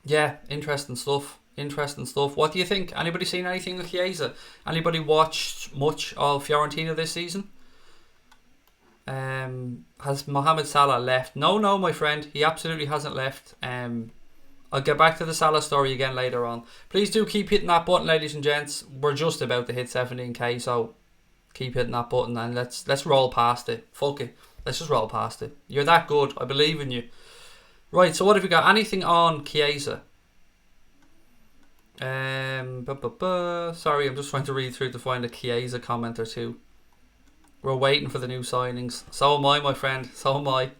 Yeah, interesting stuff. What do you think? Anybody seen anything with Chiesa? Anybody watched much of Fiorentina this season? Has Mohamed Salah left? No, my friend, he absolutely hasn't left. I'll get back to the Salah story again later on. Please do keep hitting that button, ladies and gents. We're just about to hit 17k, so keep hitting that button and let's roll past it. Fuck it, let's just roll past it. You're that good, I believe in you. Right, so what have we got? Anything on Chiesa? Sorry, I'm just trying to read through to find a Chiesa comment or two. We're waiting for the new signings. So am I, my friend. So am I.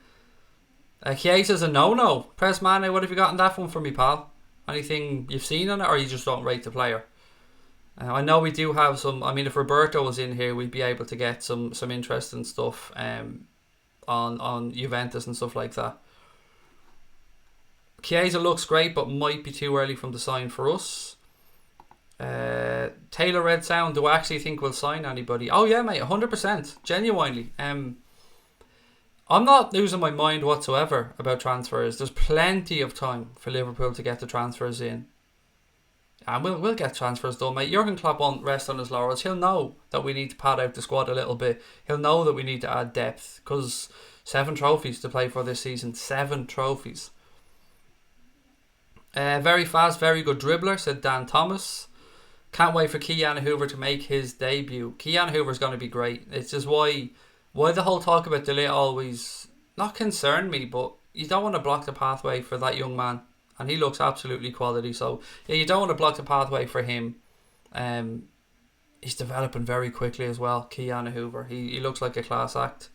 Chiesa's a no-no. Press Mane, what have you got on that one for me, pal? Anything you've seen on it, or you just don't rate the player? I know we do have some. I mean, if Roberto was in here, we'd be able to get some interesting stuff on Juventus and stuff like that. Chiesa looks great, but might be too early from the sign for us. Taylor Red Sound, do I actually think we'll sign anybody? Oh yeah, mate, 100%. Genuinely. I'm not losing my mind whatsoever about transfers. There's plenty of time for Liverpool to get the transfers in. And we'll get transfers done, mate. Jurgen Klopp won't rest on his laurels. He'll know that we need to pad out the squad a little bit. He'll know that we need to add depth, because 7 trophies to play for this season. 7 trophies. Very fast, very good dribbler, said Dan Thomas. Can't wait for Keanu Hoover to make his debut. Keanu Hoover's going to be great. It's just why the whole talk about De Ligt always not concerned me, but you don't want to block the pathway for that young man. And he looks absolutely quality. So, yeah, you don't want to block the pathway for him. He's developing very quickly as well, Keanu Hoover. He looks like a class act.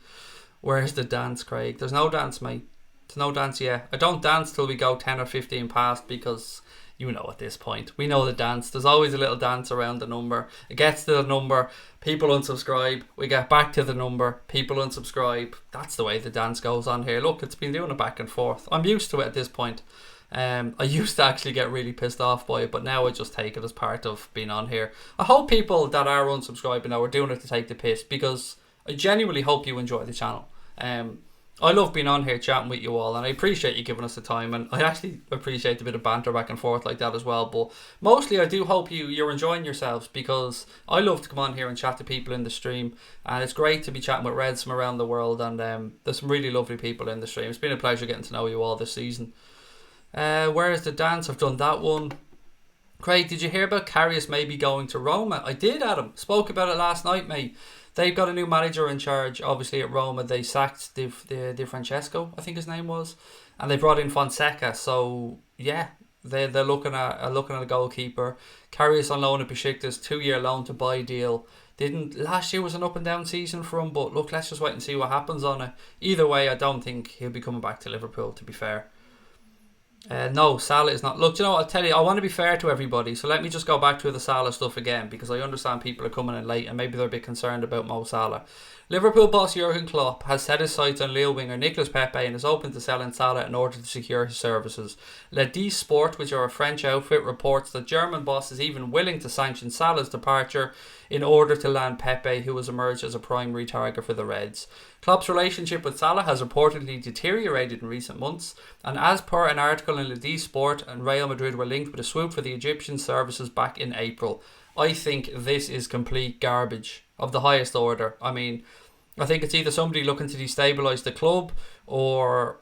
Where's the dance, Craig? There's no dance, mate. There's no dance yet. I don't dance till we go 10 or 15 past, because you know at this point, we know the dance. There's always a little dance around the number. It gets to the number, people unsubscribe. We get back to the number, people unsubscribe. That's the way the dance goes on here. Look, it's been doing it back and forth. I'm used to it at this point. I used to actually get really pissed off by it, but now I just take it as part of being on here. I hope people that are unsubscribing now are doing it to take the piss, because I genuinely hope you enjoy the channel. I love being on here chatting with you all, and I appreciate you giving us the time, and I actually appreciate a bit of banter back and forth like that as well. But mostly I do hope you're enjoying yourselves, because I love to come on here and chat to people in the stream, and it's great to be chatting with Reds from around the world, and there's some really lovely people in the stream. It's been a pleasure getting to know you all this season. Where is the dance? I've done that one. Craig, did you hear about Karius maybe going to Roma? I did, Adam. Spoke about it last night, mate. They've got a new manager in charge, obviously, at Roma. They sacked Di Francesco, I think his name was, and they brought in Fonseca. So yeah, they're looking at a goalkeeper. Karius on loan at Besiktas, 2-year loan to buy deal. Last year was an up and down season for him, but look, let's just wait and see what happens on it. Either way, I don't think he'll be coming back to Liverpool, to be fair. No, Salah is not. Look, you know, I'll tell you, I want to be fair to everybody, so let me just go back to the Salah stuff again, because I understand people are coming in late and maybe they're a bit concerned about Mo Salah. Liverpool boss Jurgen Klopp has set his sights on Lille winger Nicolas Pepe and is open to selling Salah in order to secure his services. Le 10 Sport, which are a French outfit, reports that German boss is even willing to sanction Salah's departure in order to land Pepe, who has emerged as a primary target for the Reds. Klopp's relationship with Salah has reportedly deteriorated in recent months, and as per an article in Le 10 Sport, and Real Madrid were linked with a swoop for the Egyptian services back in April. I think this is complete garbage of the highest order. I mean, I think it's either somebody looking to destabilise the club, or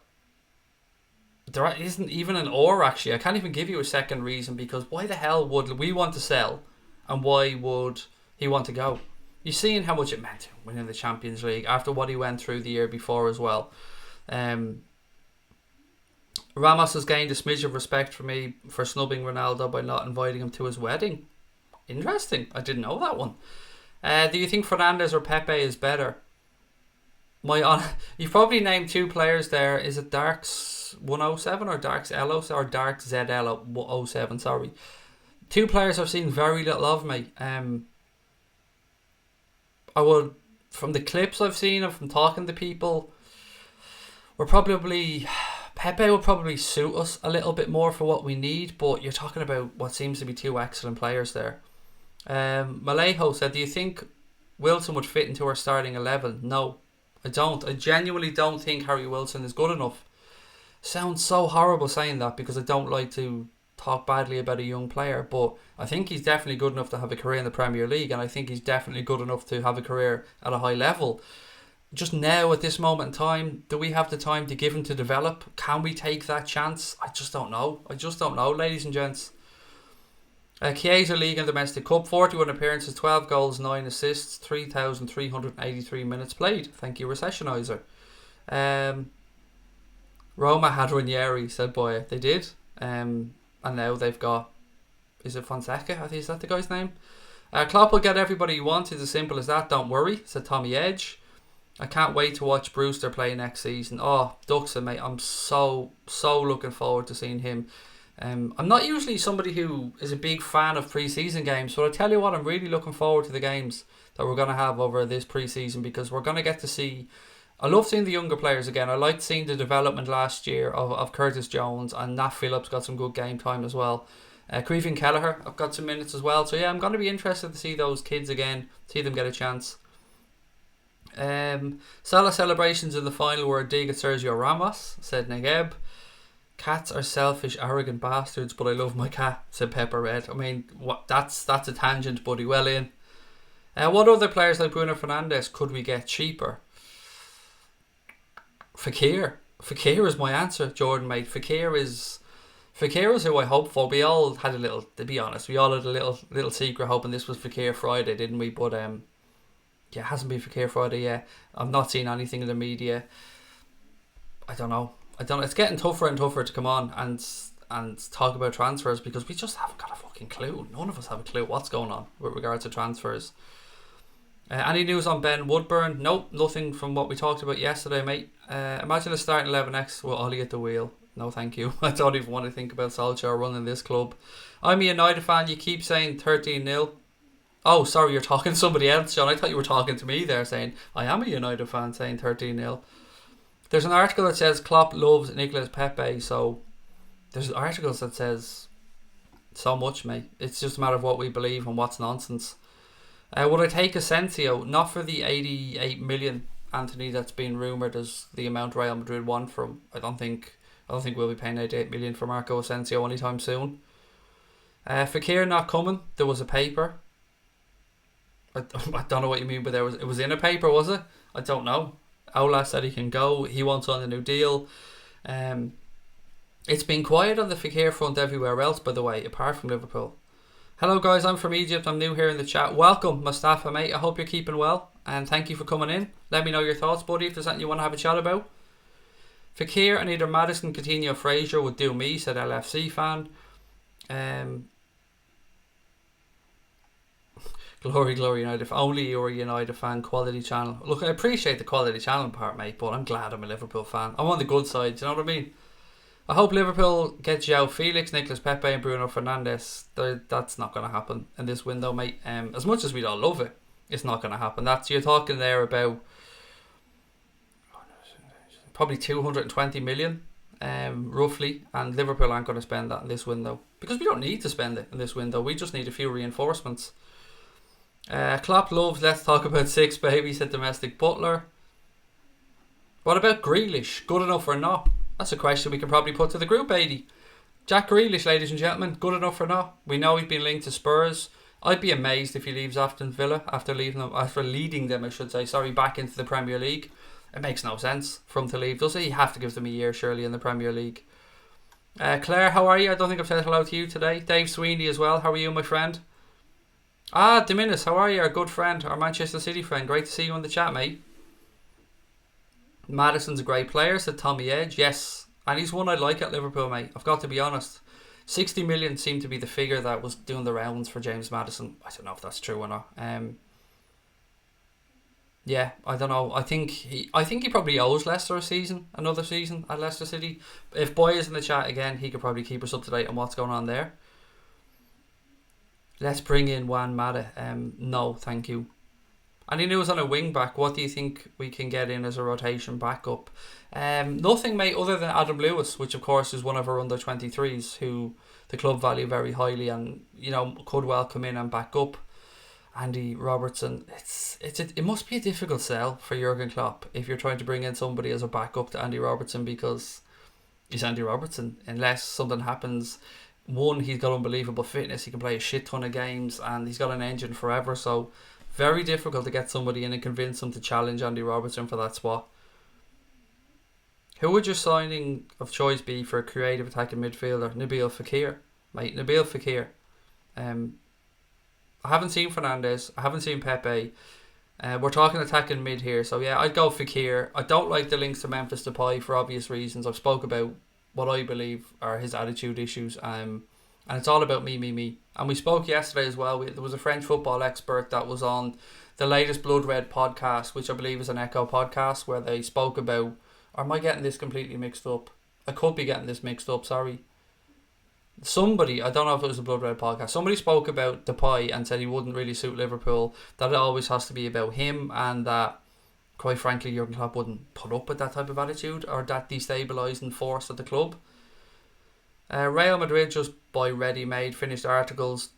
there isn't even an or actually. I can't even give you a second reason, because why the hell would we want to sell and why would he want to go? You've seen how much it meant to him winning the Champions League after what he went through the year before as well. Ramos has gained a smidge of respect for me for snubbing Ronaldo by not inviting him to his wedding. Interesting. I didn't know that one. Do you think Fernandes or Pepe is better? You've probably named two players there. Is it Darks 107 or Darks LO or Darks ZL 07? Sorry. Two players I've seen very little of, mate. I would, from the clips I've seen and from talking to people, Pepe will probably suit us a little bit more for what we need, but you're talking about what seems to be two excellent players there. Malejo said, do you think Wilson would fit into our starting 11? No, I don't. I genuinely don't think Harry Wilson is good enough. Sounds so horrible saying that because I don't like to talk badly about a young player, but I think he's definitely good enough to have a career in the Premier League, and I think he's definitely good enough to have a career at a high level. Just now, at this moment in time, do we have the time to give him to develop? Can we take that chance? I just don't know, ladies and gents. Chiesa League and Domestic Cup, 41 appearances, 12 goals, 9 assists, 3,383 minutes played. Thank you, Recessionizer. Roma had Ranieri, said Boya. They did. And now they've got, is it Fonseca? I think is that the guy's name? Klopp will get everybody he wants. It's as simple as that. Don't worry, said Tommy Edge. I can't wait to watch Brewster play next season. Oh, Duxon, mate. I'm so looking forward to seeing him. I'm not usually somebody who is a big fan of pre-season games, but I tell you what, I'm really looking forward to the games that we're going to have over this pre-season, because we're going to get to see, I love seeing the younger players again. I liked seeing the development last year of Curtis Jones, and Nat Phillips got some good game time as well. Creevin Kelleher, I've got some minutes as well. So yeah, I'm going to be interested to see those kids again, see them get a chance. Salah celebrations in the final were a dig at Sergio Ramos, said Negeb. Cats are selfish, arrogant bastards, but I love my cat, said Pepper Red. I mean, that's a tangent, buddy. Well in. What other players like Bruno Fernandes could we get cheaper? Fekir is my answer, Jordan, mate. Fekir is who I hope for. We all had a little, to be honest, we all had a little secret hoping this was FekirFriday, didn't we? But yeah, it hasn't been FekirFriday yet. I've not seen anything in the media. I don't know. It's getting tougher and tougher to come on and talk about transfers, because we just haven't got a fucking clue. None of us have a clue what's going on with regards to transfers. Any news on Ben Woodburn? Nope, nothing from what we talked about yesterday, mate. Imagine a starting 11x with Ollie at the wheel. No, thank you. I don't even want to think about Solskjaer running this club. I'm a United fan. You keep saying 13-0. Oh, sorry, you're talking to somebody else, John. I thought you were talking to me there, saying I am a United fan, saying 13-0. There's an article that says Klopp loves Nicolas Pepe, so there's articles that says so much, mate. It's just a matter of what we believe and what's nonsense. Would I take Asensio? Not for the 88 million, Anthony, that's been rumoured as the amount Real Madrid want from. I don't think we'll be paying 88 million for Marco Asensio anytime soon. Fekir not coming. There was a paper. I don't know what you mean, but it was in a paper, was it? I don't know. Ola said he can go. He wants on a new deal. It's been quiet on the Fekir front everywhere else, by the way, apart from Liverpool. Hello guys, I'm from Egypt. I'm new here in the chat. Welcome, Mustafa, mate. I hope you're keeping well, and thank you for coming in. Let me know your thoughts, buddy, if there's something you want to have a chat about. Fekir and either Maddison, Coutinho, Fraser would do me, said LFC fan. Glory United. If only you were a United fan. Quality channel. Look, I appreciate the quality channel part, mate, but I'm glad I'm a Liverpool fan. I'm on the good side, do you know what I mean? I hope Liverpool get João Felix, Nicolas Pepe and Bruno Fernandes. That's not going to happen in this window, mate. As much as we don't love it, it's not going to happen. You're talking there about probably 220 million, roughly, and Liverpool aren't going to spend that in this window, because we don't need to spend it in this window. We just need a few reinforcements. Klopp loves let's talk about six, baby, said Domestic Butler. What about Grealish? Good enough or not? That's a question we can probably put to the group, 80. Jack Grealish, ladies and gentlemen, good enough or not? We know he's been linked to Spurs. I'd be amazed if he leaves Aston Villa after leading them, back into the Premier League. It makes no sense for him to leave, does it? You have to give them a year, surely, in the Premier League. Claire, how are you? I don't think I've said hello to you today. Dave Sweeney as well. How are you, my friend? Dominus, how are you? Our good friend, our Manchester City friend. Great to see you on the chat, mate. Maddison's a great player, said Tommy Edge. Yes, and he's one I like at Liverpool, mate. I've got to be honest. 60 million seemed to be the figure that was doing the rounds for James Maddison. I don't know if that's true or not. Yeah, I don't know. I think he probably owes Leicester another season at Leicester City. If Boy is in the chat again, he could probably keep us up to date on what's going on there. Let's bring in Juan Mata. No, thank you. And he knew it was on a wing back. What do you think we can get in as a rotation backup? Nothing, mate, other than Adam Lewis, which of course is one of our under 23s who the club value very highly and could well come in and back up. Andy Robertson. It must be a difficult sell for Jurgen Klopp if you're trying to bring in somebody as a backup to Andy Robertson, because he's Andy Robertson. Unless something happens, one, he's got unbelievable fitness. He can play a shit ton of games and he's got an engine forever. So very difficult to get somebody in and convince them to challenge Andy Robertson for that spot. Who would your signing of choice be for a creative attacking midfielder? Nabil Fekir, mate. Nabil Fekir. I haven't seen Fernandes. I haven't seen Pepe. We're talking attacking mid here, so yeah, I'd go Fekir. I don't like the links to Memphis Depay for obvious reasons. I've spoke about what I believe are his attitude issues, and it's all about me. And we spoke yesterday as well. There was a French football expert that was on the latest Blood Red podcast, which I believe is an Echo podcast, where they spoke about, or am I getting this completely mixed up? I could be getting this mixed up, sorry. Somebody, I don't know if it was a Blood Red podcast, somebody spoke about Depay and said he wouldn't really suit Liverpool, that it always has to be about him, and that quite frankly Jurgen Klopp wouldn't put up with that type of attitude or that destabilising force at the club. Real Madrid just by ready-made finished articles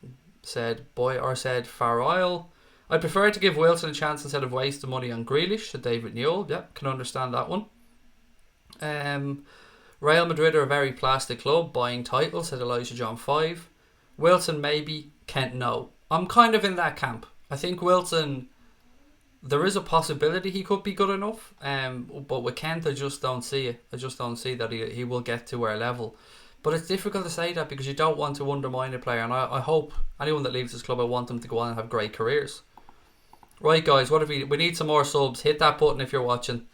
said Far Isle. I prefer to give Wilson a chance instead of wasting money on Grealish, said David Newell. Yeah, can understand that one. Real Madrid are a very plastic club, buying titles, said Elijah John 5. Wilson maybe, Kent no. I'm kind of in that camp. I think Wilson, there is a possibility he could be good enough, but with Kent I just don't see it. I just don't see that he will get to our level. But it's difficult to say that because you don't want to undermine a player, and I hope anyone that leaves this club, I want them to go on and have great careers. Right guys, what if we need some more subs. Hit that button if you're watching.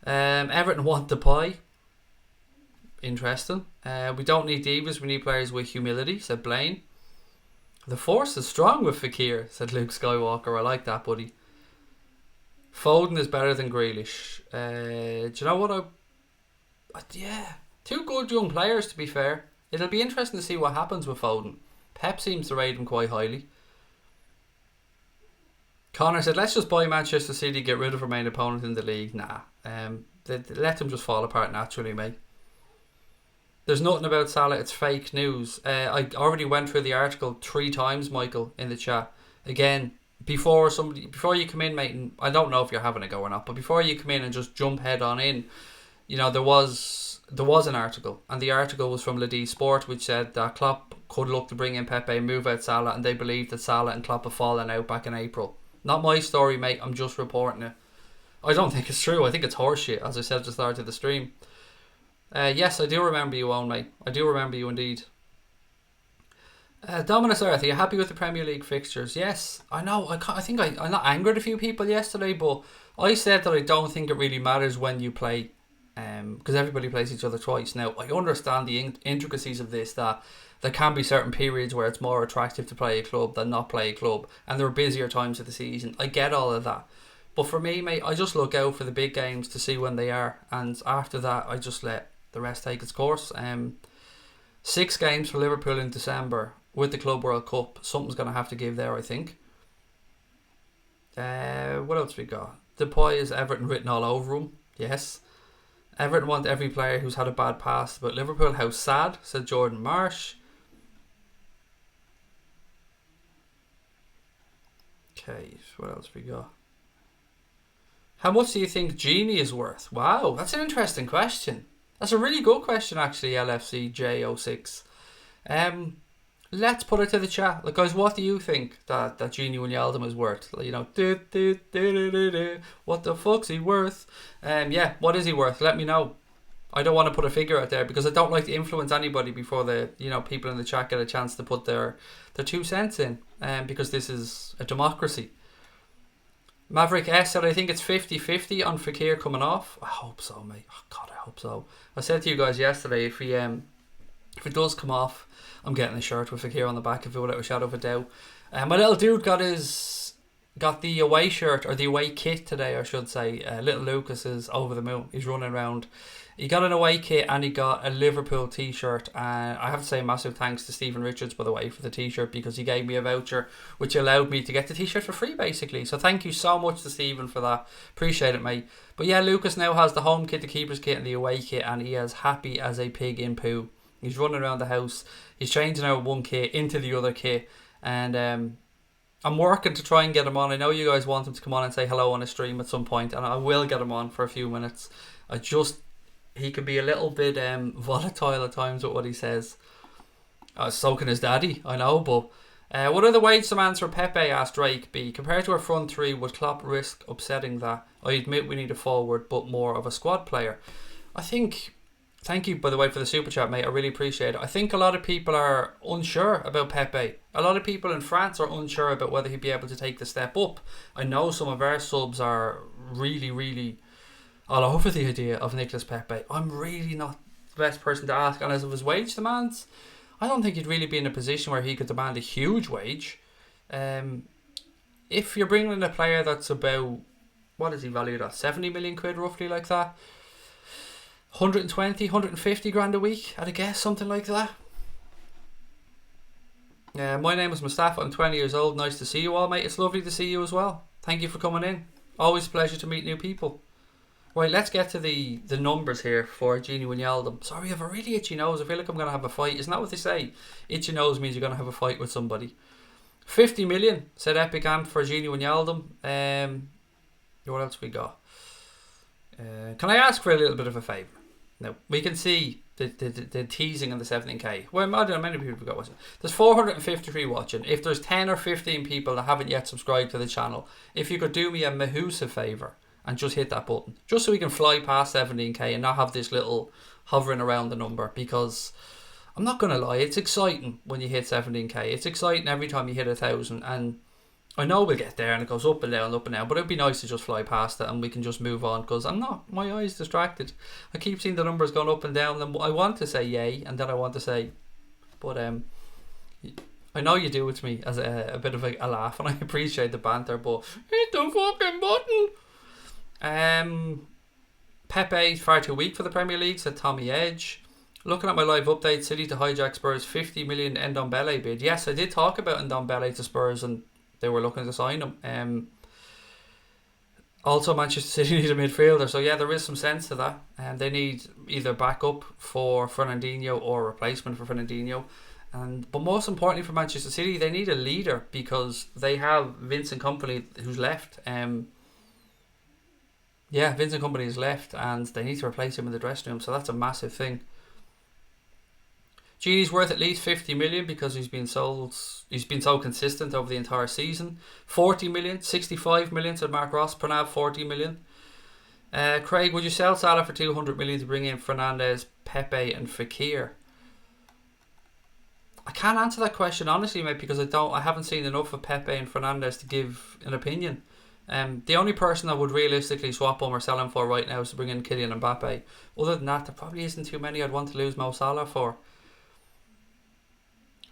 Everton want Depay. Interesting. We don't need divas, we need players with humility, said Blaine. The force is strong with Fekir, said Luke Skywalker. I like that, buddy. Foden is better than Grealish. Do you know what yeah, two good young players, to be fair. It'll be interesting to see what happens with Foden. Pep seems to rate him quite highly. Connor said, let's just buy Manchester City, get rid of our main opponent in the league. Nah. Let them just fall apart naturally, mate. There's nothing about Salah, it's fake news. I already went through the article 3 times, Michael, in the chat. Again, before you come in, mate, and I don't know if you're having a go or not, but before you come in and just jump head on in, there was an article, and the article was from Lady Sport, which said that Klopp could look to bring in Pepe, move out Salah, and they believe that Salah and Klopp have fallen out back in April. Not my story, mate, I'm just reporting it. I don't think it's true, I think it's horseshit, as I said at the start of the stream. Yes, I do remember you, Owen, mate. I do remember you indeed. Dominus Earth, are you happy with the Premier League fixtures? Yes, I know. I think I not angered a few people yesterday, but I said that I don't think it really matters when you play, because everybody plays each other twice. Now, I understand the intricacies of this, that there can be certain periods where it's more attractive to play a club than not play a club, and there are busier times of the season. I get all of that. But for me, mate, I just look out for the big games to see when they are, and after that, I just let the rest take its course. 6 games for Liverpool in December with the Club World Cup. Something's going to have to give there, I think. What else we got? Depay is Everton written all over him. Yes. Everton want every player who's had a bad past, but Liverpool, how sad, said Jordan Marsh. Okay, what else we got? How much do you think Genie is worth? Wow, that's an interesting question. That's a really good question, actually, LFC J06. Let's put it to the chat. Like, guys, what do you think that Genie Wijnaldum is worth? What the fuck's he worth? Yeah, what is he worth? Let me know. I don't want to put a figure out there because I don't like to influence anybody before the people in the chat get a chance to put their 2 cents in, because this is a democracy. Maverick S said, I think it's 50-50 on Fekir coming off. I hope so, mate. Oh God, I hope so. I said to you guys yesterday, if it does come off, I'm getting a shirt with Fekir on the back of it without a shadow of a doubt. My little dude got the away shirt, or the away kit today, I should say. Little Lucas is over the moon. He's running around. He got an away kit and he got a Liverpool t-shirt. And I have to say massive thanks to Stephen Richards, by the way, for the t-shirt, because he gave me a voucher which allowed me to get the t-shirt for free, basically. So thank you so much to Stephen for that. Appreciate it, mate. But yeah, Lucas now has the home kit, the keeper's kit and the away kit, and he is happy as a pig in poo. He's running around the house. He's changing out one kit into the other kit. And I'm working to try and get him on. I know you guys want him to come on and say hello on a stream at some point, and I will get him on for a few minutes. He can be a little bit volatile at times with what he says. So can his daddy, I know, but what are the wage demands for Pepe, asked Drake B. Compared to our front three, would Klopp risk upsetting that? I admit we need a forward, but more of a squad player. Thank you, by the way, for the super chat, mate. I really appreciate it. I think a lot of people are unsure about Pepe. A lot of people in France are unsure about whether he'd be able to take the step up. I know some of our subs are really, really all over the idea of Nicolas Pepe. I'm really not the best person to ask. And as of his wage demands, I don't think he'd really be in a position where he could demand a huge wage. If you're bringing in a player that's about, what is he valued at? 70 million quid, roughly, like that. 120, 150 grand a week, I'd guess, something like that. My name is Mustafa. I'm 20 years old. Nice to see you all, mate. It's lovely to see you as well. Thank you for coming in. Always a pleasure to meet new people. Right, let's get to the numbers here for Gini Wijnaldum. Sorry, I have a really itchy nose. I feel like I'm going to have a fight. Isn't that what they say? Itchy nose means you're going to have a fight with somebody. 50 million, said Epic Amp for Gini Wijnaldum. What else we got? Can I ask for a little bit of a favour? No, we can see the teasing on the 17k. Well, I don't know, many people have got watching. There's 453 watching. If there's 10 or 15 people that haven't yet subscribed to the channel, if you could do me a massive favour and just hit that button, just so we can fly past 17k and not have this little hovering around the number, because I'm not going to lie, it's exciting when you hit 17k. It's exciting every time you hit 1,000, and I know we'll get there and it goes up and down, but it'd be nice to just fly past it and we can just move on, because my eye's distracted. I keep seeing the numbers going up and down, and I want to say yay, and then I want to say, but I know you do it to me as a bit of a laugh, and I appreciate the banter, but hit the fucking button. Pepe far too weak for the Premier League, said Tommy Edge. Looking at my live update, City to hijack Spurs 50 million Ndombele bid. Yes, I did talk about Ndombele to Spurs, and they were looking to sign him. Also, Manchester City need a midfielder, so yeah, there is some sense to that. And they need either backup for Fernandinho or replacement for Fernandinho. But most importantly for Manchester City, they need a leader, because they have Vincent Kompany who's left. Vincent Kompany is left, and they need to replace him in the dressing room, so that's a massive thing. Gini's worth at least 50 million because he's been so consistent over the entire season. 40 million, 65 million, said Mark Ross. Pranav, 40 million. Craig, would you sell Salah for 200 million to bring in Fernandes, Pepe and Fekir? I can't answer that question honestly, mate, because I haven't seen enough of Pepe and Fernandes to give an opinion. The only person I would realistically swap them or sell him for right now is to bring in Kylian Mbappe. Other than that, there probably isn't too many I'd want to lose Mo Salah for.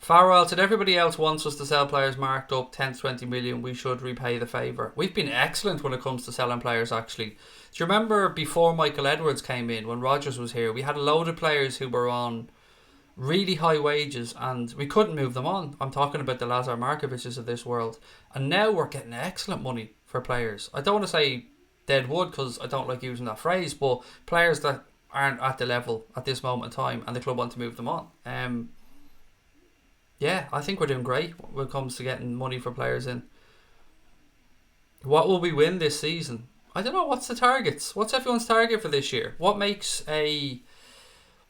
Farrell said, everybody else wants us to sell players marked up 10 to 20 million. We should repay the favour. We've been excellent when it comes to selling players, actually. Do you remember before Michael Edwards came in, when Rodgers was here, we had a load of players who were on really high wages and we couldn't move them on. I'm talking about the Lazar Markoviches of this world. And now we're getting excellent money for players. I don't want to say dead wood because I don't like using that phrase, but players that aren't at the level at this moment in time and the club want to move them on. Yeah, I think we're doing great when it comes to getting money for players in. What will we win this season? I don't know. What's the targets? What's everyone's target for this year? What makes a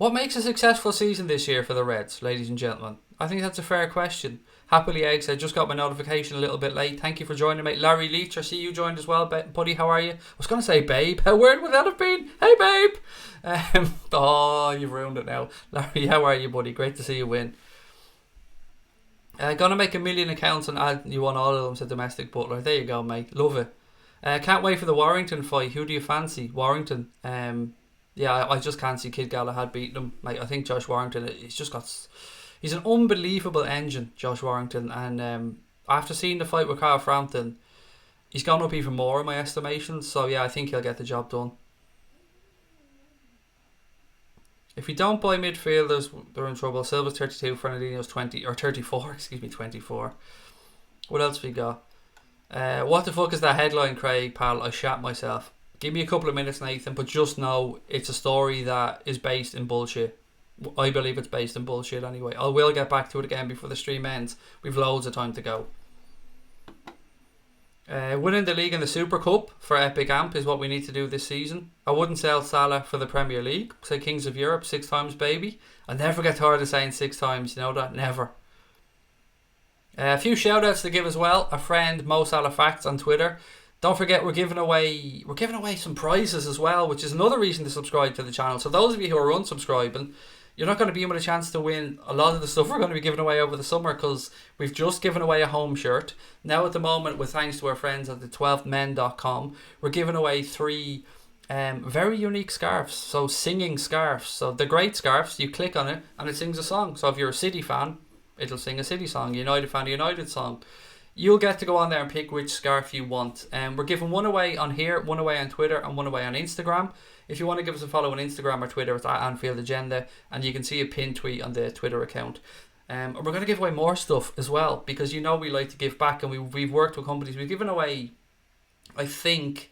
successful season this year for the Reds, ladies and gentlemen? I think that's a fair question. Happily Eggs, I just got my notification a little bit late. Thank you for joining, mate. Larry Leach, I see you joined as well. Buddy, how are you? I was going to say babe. How weird would that have been? Hey, babe. Oh, you've ruined it now. Larry, how are you, buddy? Great to see you win. Gonna make 1 million accounts and add you on all of them, said Domestic Butler. There you go, mate. Love it. Can't wait for the Warrington fight. Who do you fancy? Warrington. Yeah, I just can't see Kid Galahad beating him, mate. I think Josh Warrington, he's an unbelievable engine, Josh Warrington. And after seeing the fight with Carl Frampton, he's gone up even more in my estimation. So yeah, I think he'll get the job done. If we don't buy midfielders, they're in trouble. Silva's 32, Fernandinho's 20, or 34, excuse me, 24. What else we got? What the fuck is that headline, Craig, pal? I shat myself. Give me a couple of minutes, Nathan, but just know it's a story that is based in bullshit. I believe it's based in bullshit anyway. I will get back to it again before the stream ends. We've loads of time to go. Winning the league and the Super Cup for Epic Amp is what we need to do this season. I wouldn't sell Salah for the Premier League. Say Kings of Europe 6 times, baby. I never get tired of saying 6 times. You know that? Never. A few shout outs to give as well. A friend, Mo Salah Facts on Twitter. Don't forget we're giving away some prizes as well, which is another reason to subscribe to the channel. So those of you who are unsubscribing, you're not going to be able a chance to win a lot of the stuff we're going to be giving away over the summer, because we've just given away a home shirt. Now at the moment, with thanks to our friends at the 12men.com, we're giving away 3 very unique scarves. So singing scarves. So they're great scarves. You click on it and it sings a song. So if you're a City fan, it'll sing a City song. United fan, a United song. You'll get to go on there and pick which scarf you want. We're giving one away on here, one away on Twitter, and one away on Instagram. If you want to give us a follow on Instagram or Twitter, it's at Anfield Agenda, and you can see a pinned tweet on the Twitter account. And we're going to give away more stuff as well, because you know we like to give back, and we've worked with companies. We've given away, I think,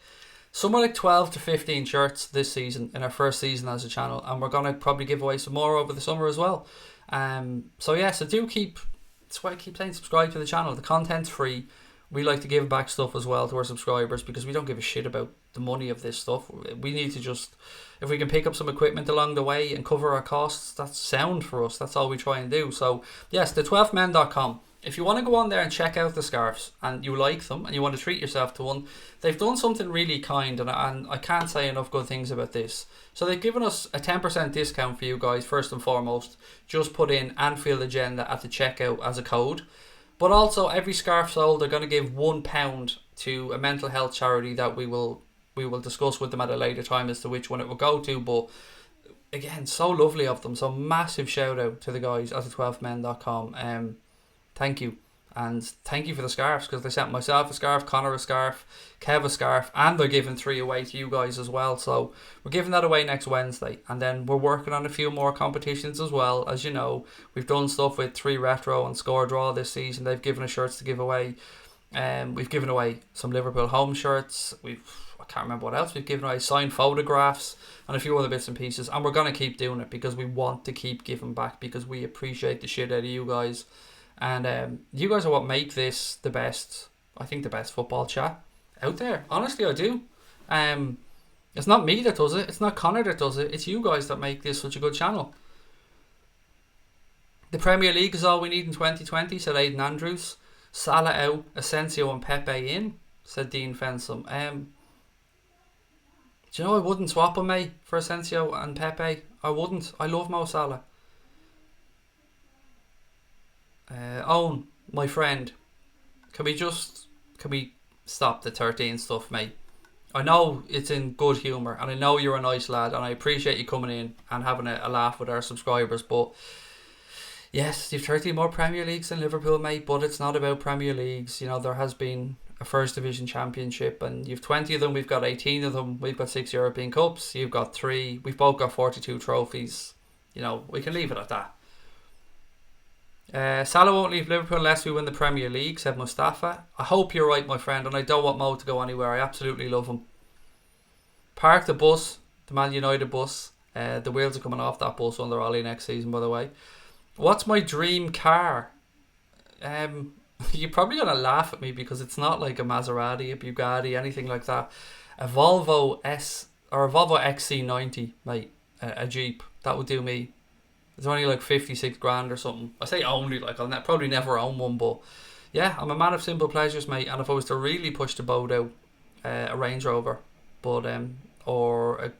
somewhere like 12 to 15 shirts this season in our first season as a channel, and we're going to probably give away some more over the summer as well. So yeah, so do keep... That's why I keep saying subscribe to the channel. The content's free. We like to give back stuff as well to our subscribers, because we don't give a shit about the money of this stuff. We need to just, if we can pick up some equipment along the way and cover our costs, that's sound for us. That's all we try and do. So yes, the 12men.com. If you want to go on there and check out the scarves and you like them and you want to treat yourself to one, they've done something really kind, and I can't say enough good things about this. So they've given us a 10% discount for you guys, first and foremost. Just put in Anfield Agenda at the checkout as a code. But also, every scarf sold, they're going to give £1 to a mental health charity that we will discuss with them at a later time as to which one it will go to. But again, so lovely of them. So massive shout out to the guys at the 12men.com. Thank you. And thank you for the scarves, because they sent myself a scarf, Connor a scarf, Kev a scarf, and they're giving 3 away to you guys as well. So we're giving that away next Wednesday, and then we're working on a few more competitions as well. As you know, we've done stuff with 3 Retro and Score Draw this season. They've given us shirts to give away. We've given away some Liverpool home shirts. I can't remember what else we've given away, signed photographs and a few other bits and pieces, and we're going to keep doing it because we want to keep giving back, because we appreciate the shit out of you guys. And you guys are what make this the best, I think the best football chat out there. Honestly, I do. It's not me that does it. It's not Connor that does it. It's you guys that make this such a good channel. The Premier League is all we need in 2020, said Aidan Andrews. Salah out, Asensio and Pepe in, said Dean Fensom. Do you know I wouldn't swap him, mate, for Asensio and Pepe? I wouldn't. I love Mo Salah. Owen, my friend, can we stop the 13 stuff, mate? I know it's in good humour, and I know you're a nice lad, and I appreciate you coming in and having a laugh with our subscribers, but yes, you've 30 more Premier Leagues than Liverpool, mate, but it's not about Premier Leagues. You know, there has been a First Division Championship, and you've 20 of them, we've got 18 of them, we've got 6 European Cups, you've got 3, we've both got 42 trophies. You know, we can leave it at that. Salah won't leave Liverpool unless we win the Premier League, said Mustafa. I hope you're right, my friend, and I don't want Mo to go anywhere. I absolutely love him. Park the bus, the Man United bus. The wheels are coming off that bus under Ollie next season, by the way. What's my dream car? You're probably going to laugh at me because it's not like a Maserati, a Bugatti, anything like that. A Volvo S or a Volvo XC90, mate. A Jeep. That would do me. It's only like 56 grand or something. I say only, like I'll probably never own one, but yeah, I'm a man of simple pleasures, mate. And if I was to really push the boat out, a Range Rover, but or a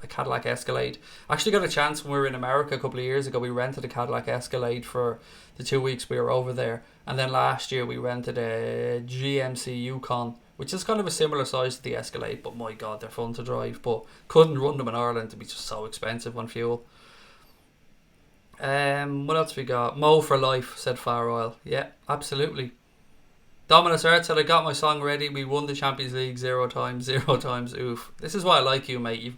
Cadillac Escalade. I actually got a chance when we were in America a couple of years ago. We rented a Cadillac Escalade for the 2 weeks we were over there, and then last year we rented a GMC Yukon, which is kind of a similar size to the Escalade, but my god, they're fun to drive. But couldn't run them in Ireland to be just so expensive on fuel. What else we got? Mo for life, said Far Oil. Yeah, absolutely. Dominus Earth said, I got my song ready. We won the Champions League 0 times, 0 times. Oof. This is why I like you, mate.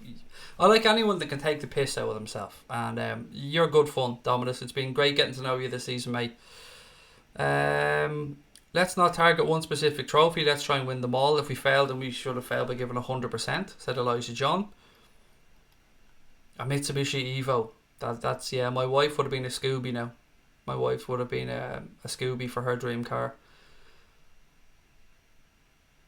I like anyone that can take the piss out of themselves. And you're good fun, Dominus. It's been great getting to know you this season, mate. Let's not target one specific trophy. Let's try and win them all. If we fail, then we should have failed by giving 100%, said Elijah John. A Mitsubishi Evo. That's yeah, my wife would have been a Scooby now. My wife would have been a Scooby for her dream car.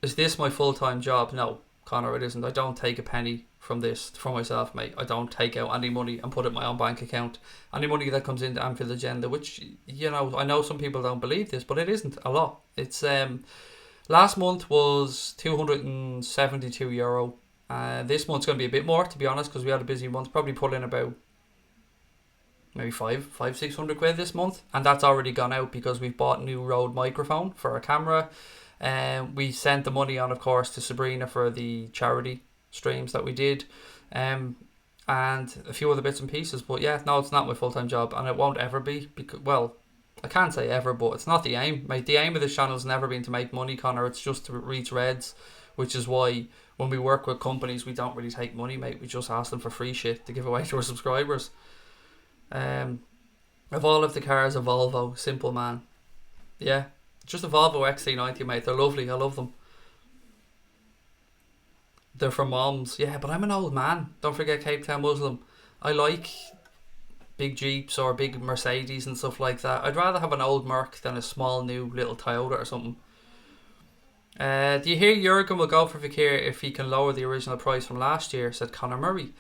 Is this my full-time job? No, Connor, it isn't. I don't take a penny from this for myself, mate. I don't take out any money and put it in my own bank account. Any money that comes into Anfield Agenda, which, you know, I know some people don't believe this, but it isn't a lot. It's last month was €272. This month's going to be a bit more, to be honest, because we had a busy month. Probably put in about maybe 600 quid this month, and that's already gone out because we've bought a new Rode microphone for our camera. We sent the money on, of course, to Sabrina for the charity streams that we did, and a few other bits and pieces. But yeah, no, it's not my full-time job, and it won't ever be, because, well, I can't say ever, but it's not the aim, mate. The aim of this channel has never been to make money, Connor. It's just to reach Reds, which is why when we work with companies, we don't really take money, mate. We just ask them for free shit to give away to our subscribers. Of all of the cars, a Volvo, simple man. Yeah, just a Volvo XC90, mate. They're lovely. I love them. They're for moms. Yeah, but I'm an old man. Don't forget Cape Town Muslim. I like big Jeeps or big Mercedes and stuff like that. I'd rather have an old Merc than a small new little Toyota or something. Do you hear Jurgen will go for Fekir if he can lower the original price from last year, said Conor Murray.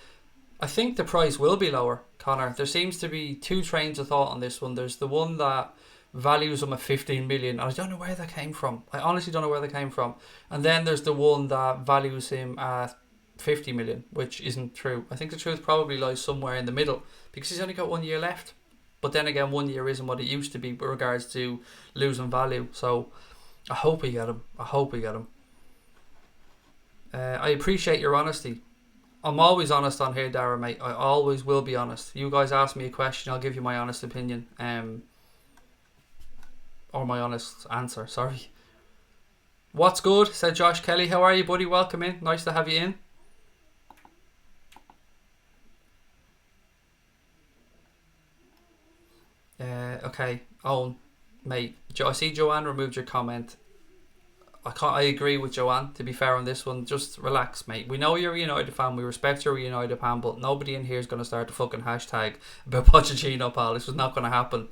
I think the price will be lower, Connor. There seems to be two trains of thought on this one. There's the one that values him at 15 million, and I don't know where that came from. I honestly don't know where that came from. And then there's the one that values him at 50 million, which isn't true. I think the truth probably lies somewhere in the middle, because he's only got 1 year left. But then again, 1 year isn't what it used to be with regards to losing value. So I hope we get him. I appreciate your honesty. I'm always honest on here, Dara, mate. I always will be honest. You guys ask me a question, I'll give you my honest opinion. Or my honest answer, sorry. What's good, said Josh Kelly. How are you, buddy? Welcome in. Nice to have you in. Okay. Owen, mate. I see Joanne removed your comment. I agree with Joanne, to be fair on this one. Just relax, mate. We know you're a United fan. We respect you're a United fan, but nobody in here is going to start a fucking hashtag about Pochettino, pal. This was not going to happen.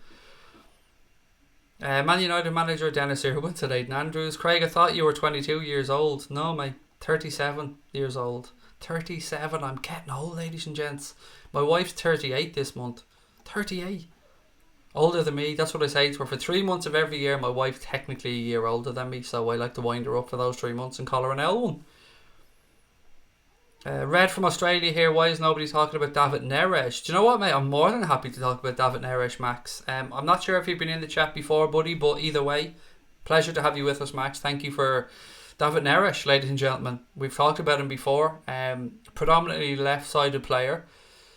Man United manager Dennis Irwin said Aidan Andrews. Craig, I thought you were 22 years old. No, mate. 37 years old. 37. I'm getting old, ladies and gents. My wife's 38 this month. 38. Older than me. That's what I say to her. For 3 months of every year, my wife's technically a year older than me, so I like to wind her up for those 3 months and call her an L1. Red from Australia here. Why is nobody talking about David Neres? Do you know what, mate? I'm more than happy to talk about David Neres, Max. I'm not sure if you've been in the chat before, buddy, but either way, pleasure to have you with us, Max. Thank you for David Neres, ladies and gentlemen. We've talked about him before. Predominantly left-sided player.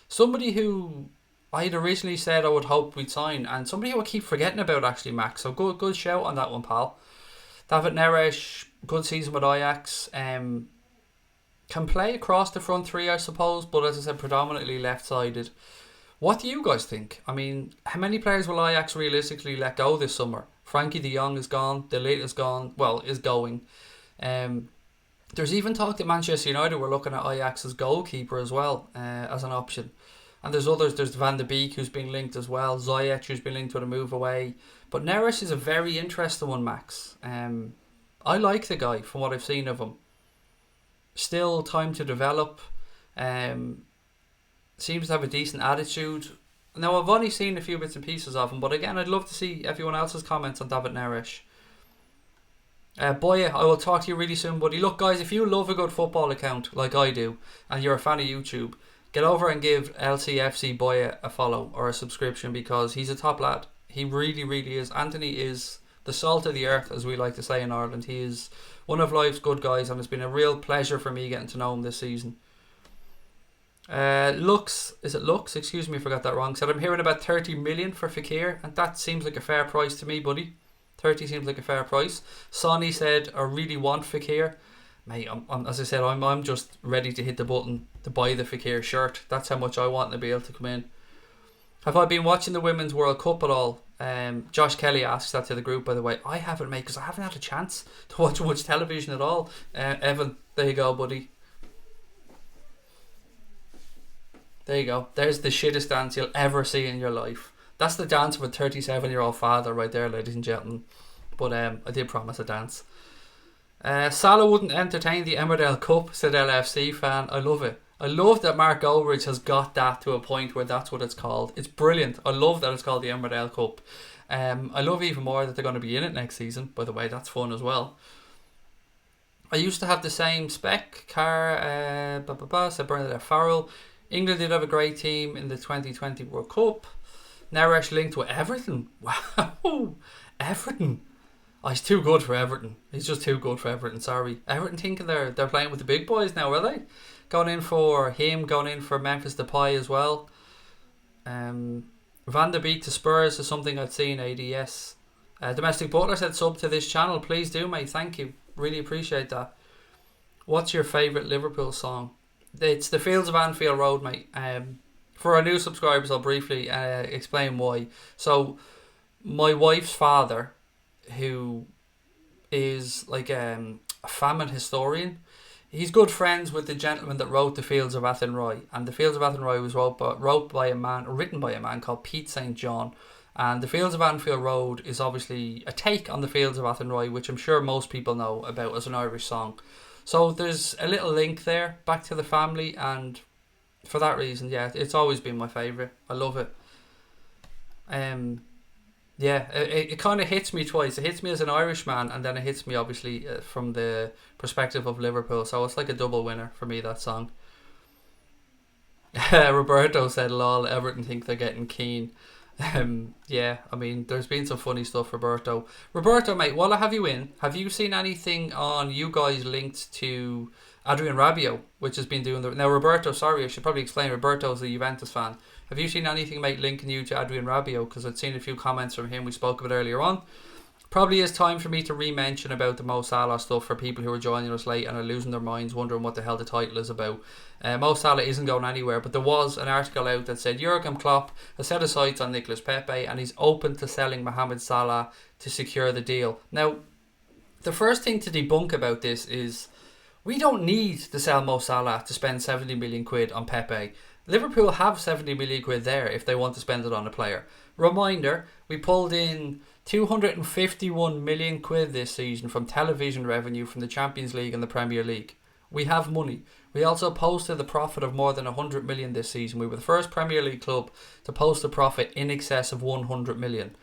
Somebody who I had originally said I would hope we'd sign, and somebody who I keep forgetting about, actually, Max. So good shout on that one, pal. David Neres, good season with Ajax. Can play across the front three, I suppose, but as I said, predominantly left-sided. What do you guys think? I mean, how many players will Ajax realistically let go this summer? Frankie de Jong is gone. De Ligt is gone. Well, is going. There's even talk that Manchester United were looking at Ajax's goalkeeper as well, as an option. And there's others. There's Van de Beek, who's been linked as well. Ziyech, who's been linked with a move away. But Neres is a very interesting one, Max. I like the guy from what I've seen of him. Still time to develop. Seems to have a decent attitude. Now, I've only seen a few bits and pieces of him, but again, I'd love to see everyone else's comments on David Neres. Boya, I will talk to you really soon, buddy. Look, guys, if you love a good football account like I do, and you're a fan of YouTube, get over and give LCFC Boya a follow or a subscription, because he's a top lad. He really, really is. Anthony is the salt of the earth, as we like to say in Ireland. He is one of life's good guys, and it's been a real pleasure for me getting to know him this season. Lux, is it Lux? Excuse me if I got that wrong. Said, I'm hearing about 30 million for Fekir, and that seems like a fair price to me, buddy. 30 seems like a fair price. Sonny said, I really want Fekir. Mate, as I said, I'm just ready to hit the button to buy the Fekir shirt. That's how much I want Nabil to come in. Have I been watching the Women's World Cup at all? Josh Kelly asks that to the group, by the way. I haven't, mate, because I haven't had a chance to watch much television at all. Evan, there you go, buddy. There you go. There's the shittest dance you'll ever see in your life. That's the dance of a 37-year-old father right there, ladies and gentlemen. But I did promise a dance. Salah wouldn't entertain the Emmerdale Cup, said LFC fan. I love it. I love that Mark Goldridge has got that to a point where that's what it's called. It's brilliant. I love that it's called the Emmerdale Cup. I love even more that they're going to be in it next season. By the way, that's fun as well. I used to have the same spec car. Said Bernadette Farrell. England did have a great team in the 2020 World Cup. Neres linked with Everton. Wow, Everton. Oh, he's too good for Everton. He's just too good for Everton. Sorry, Everton thinking they're playing with the big boys now, are they? Going in for him. Going in for Memphis Depay as well. Van der Beek to Spurs is something I've seen. ADS. Domestic Butler said sub to this channel. Please do, mate. Thank you. Really appreciate that. What's your favourite Liverpool song? It's The Fields of Anfield Road, mate. For our new subscribers, I'll briefly explain why. So, my wife's father, who is like a famine historian, he's good friends with the gentleman that wrote The Fields of Athenry. And The Fields of Athenry was written by a man called Pete St. John. And The Fields of Anfield Road is obviously a take on The Fields of Athenry, which I'm sure most people know about as an Irish song. So there's a little link there back to the family, and for that reason, yeah, it's always been my favourite. I love it. It kind of hits me twice. It hits me as an Irishman, and then it hits me obviously from the perspective of Liverpool. So it's like a double winner for me, that song. Roberto said, lol, Everton think they're getting keen. Yeah, I mean, there's been some funny stuff, Roberto. Roberto, mate, while I have you in, have you seen anything on you guys linked to Adrian Rabiot, which has been doing now, Roberto, sorry, I should probably explain, Roberto's a Juventus fan. Have you seen anything, mate, linking you to Adrian Rabiot? Because I'd seen a few comments from him we spoke about earlier on. Probably is time for me to re-mention about the Mo Salah stuff for people who are joining us late and are losing their minds, wondering what the hell the title is about. Mo Salah isn't going anywhere, but there was an article out that said Jurgen Klopp has set his sights on Nicolas Pepe and he's open to selling Mohamed Salah to secure the deal. Now, the first thing to debunk about this is we don't need to sell Mo Salah to spend 70 million quid on Pepe. Liverpool have 70 million quid there if they want to spend it on a player. Reminder, we pulled in 251 million quid this season from television revenue from the Champions League and the Premier League. We have money. We also posted a profit of more than 100 million this season. We were the first Premier League club to post a profit in excess of 100 million.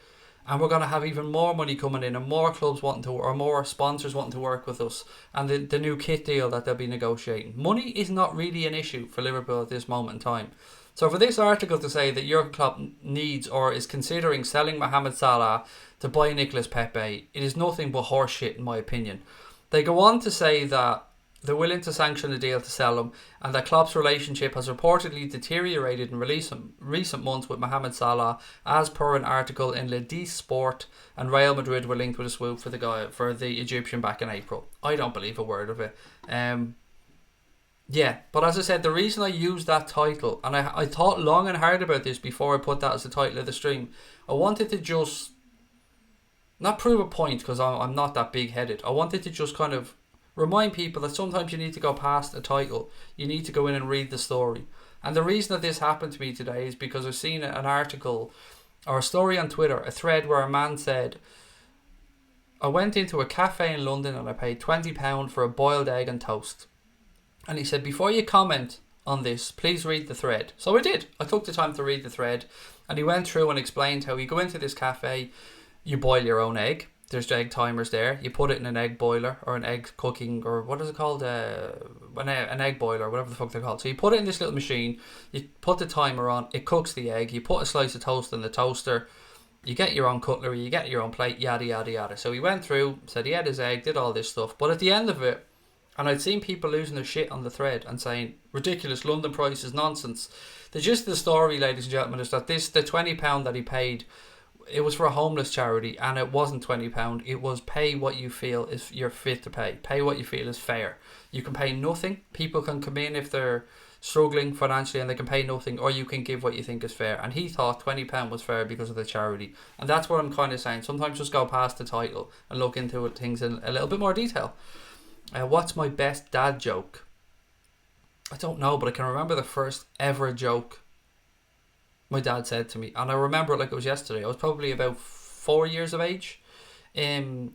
And we're going to have even more money coming in and more clubs wanting to, or more sponsors wanting to work with us, and the new kit deal that they'll be negotiating. Money is not really an issue for Liverpool at this moment in time. So for this article to say that Jurgen Klopp needs or is considering selling Mohamed Salah to buy Nicolas Pepe, it is nothing but horseshit in my opinion. They go on to say that they're willing to sanction the deal to sell him, and that Klopp's relationship has reportedly deteriorated in recent months with Mohamed Salah, as per an article in Le 10 Sport, and Real Madrid were linked with a swoop for the Egyptian back in April. I don't believe a word of it. Yeah, but as I said, the reason I used that title, and I thought long and hard about this before I put that as the title of the stream, I wanted to just not prove a point, because I'm not that big-headed. I wanted to just kind of remind people that sometimes you need to go past a title. You need to go in and read the story. And the reason that this happened to me today is because I've seen an article or a story on Twitter, a thread where a man said, I went into a cafe in London and I paid £20 for a boiled egg and toast. And he said, before you comment on this. Please read the thread. So I did. I took the time to read the thread, and he went through and explained how you go into this cafe, you boil your own egg. There's egg timers there. You put it in an egg boiler or an egg cooking, or what is it called? An egg boiler, whatever the fuck they're called. So you put it in this little machine. You put the timer on. It cooks the egg. You put a slice of toast in the toaster. You get your own cutlery. You get your own plate. Yada yada yada. So he went through, said he had his egg, did all this stuff. But at the end of it, and I'd seen people losing their shit on the thread and saying ridiculous London prices, nonsense. The gist of the story, ladies and gentlemen, is that the £20 that he paid, it was for a homeless charity, and it wasn't £20. It was pay what you feel is you're fit to pay. Pay what you feel is fair. You can pay nothing. People can come in if they're struggling financially and they can pay nothing, or you can give what you think is fair. And he thought £20 was fair because of the charity. And that's what I'm kind of saying. Sometimes just go past the title and look into things in a little bit more detail. What's my best dad joke? I don't know, but I can remember the first ever joke my dad said to me, and I remember it like it was yesterday. I was probably about 4 years of age,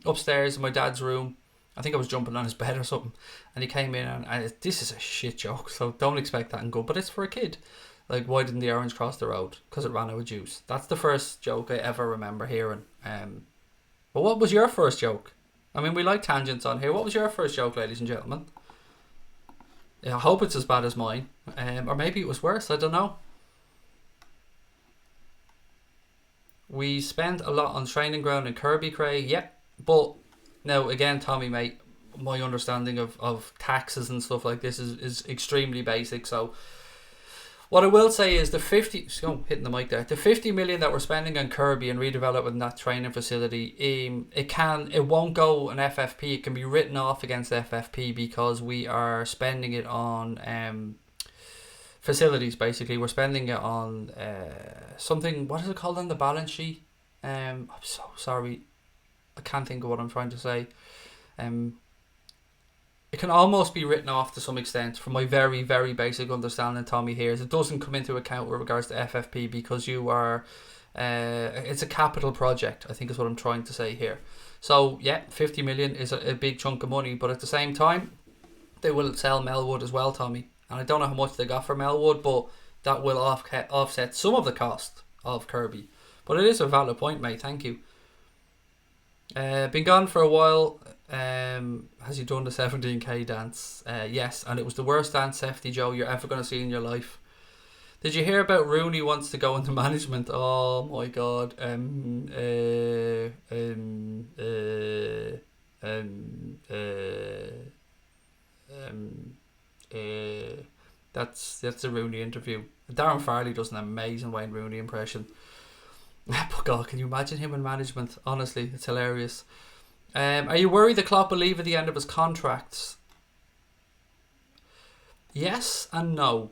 upstairs in my dad's room. I think I was jumping on his bed or something, and he came in, and this is a shit joke, so don't expect that and go, but it's for a kid. Like, why didn't the orange cross the road? Because it ran out of juice. That's the first joke I ever remember hearing. But what was your first joke? I mean, we like tangents on here. What was your first joke, ladies and gentlemen? Yeah, I hope it's as bad as mine, or maybe it was worse. I don't know. We spend a lot on training ground in Kirby Cray, yeah. But now again, Tommy, mate, my understanding of taxes and stuff like this is extremely basic. So what I will say is the 50 million that we're spending on Kirby and redeveloping that training facility, it won't go on FFP. It can be written off against FFP because we are spending it on facilities. Basically, we're spending it on something. What is it called on the balance sheet? I'm so sorry, I can't think of what I'm trying to say. It can almost be written off to some extent, from my very, very basic understanding, Tommy, here. It doesn't come into account with regards to FFP because you are, it's a capital project, I think is what I'm trying to say here. So yeah, 50 million is a big chunk of money, but at the same time, they will sell Melwood as well, Tommy. And I don't know how much they got for Melwood, but that will offset some of the cost of Kirby. But it is a valid point, mate. Thank you. Been gone for a while. Has he done the 17k dance? Yes, and it was the worst dance, Hefty Joe, you're ever going to see in your life. Did you hear about Rooney wants to go into management? Oh my god. That's a Rooney interview. Darren Farley does an amazing Wayne Rooney impression. But God, can you imagine him in management? Honestly, it's hilarious. Are you worried that Klopp will leave at the end of his contracts? Yes and no.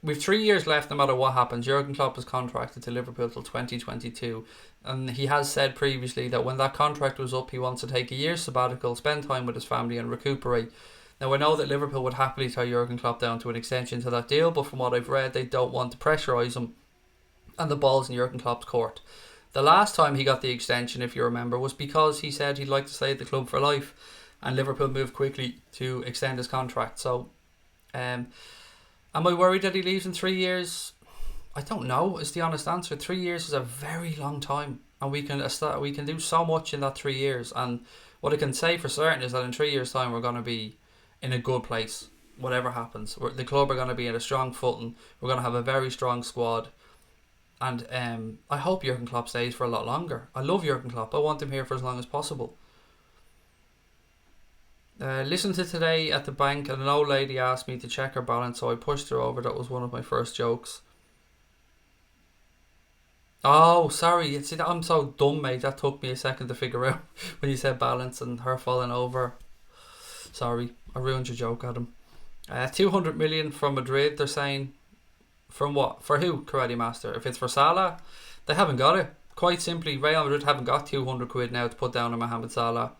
We've 3 years left no matter what happens. Jurgen Klopp is contracted to Liverpool till 2022, and he has said previously that when that contract was up, he wants to take a year's sabbatical, spend time with his family and recuperate. Now, I know that Liverpool would happily tie Jurgen Klopp down to an extension to that deal, but from what I've read, they don't want to pressurise him, and the ball's in Jurgen Klopp's court. The last time he got the extension, if you remember, was because he said he'd like to stay at the club for life, and Liverpool moved quickly to extend his contract. So, am I worried that he leaves in 3 years? I don't know, is the honest answer. 3 years is a very long time, and we can do so much in that 3 years. And what I can say for certain is that in 3 years' time, we're going to be in a good place, whatever happens. The club are going to be in a strong footing. We're going to have a very strong squad. And I hope Jurgen Klopp stays for a lot longer. I love Jurgen Klopp. I want him here for as long as possible. Listen to today at the bank, and an old lady asked me to check her balance, so I pushed her over. That was one of my first jokes. Oh, sorry. See, I'm so dumb, mate. That took me a second to figure out when you said balance and her falling over. Sorry, I ruined your joke, Adam. 200 million from Madrid, they're saying. From what? For who, Karate Master? If it's for Salah, they haven't got it. Quite simply, Real Madrid haven't got 200 quid now to put down on Mohamed Salah.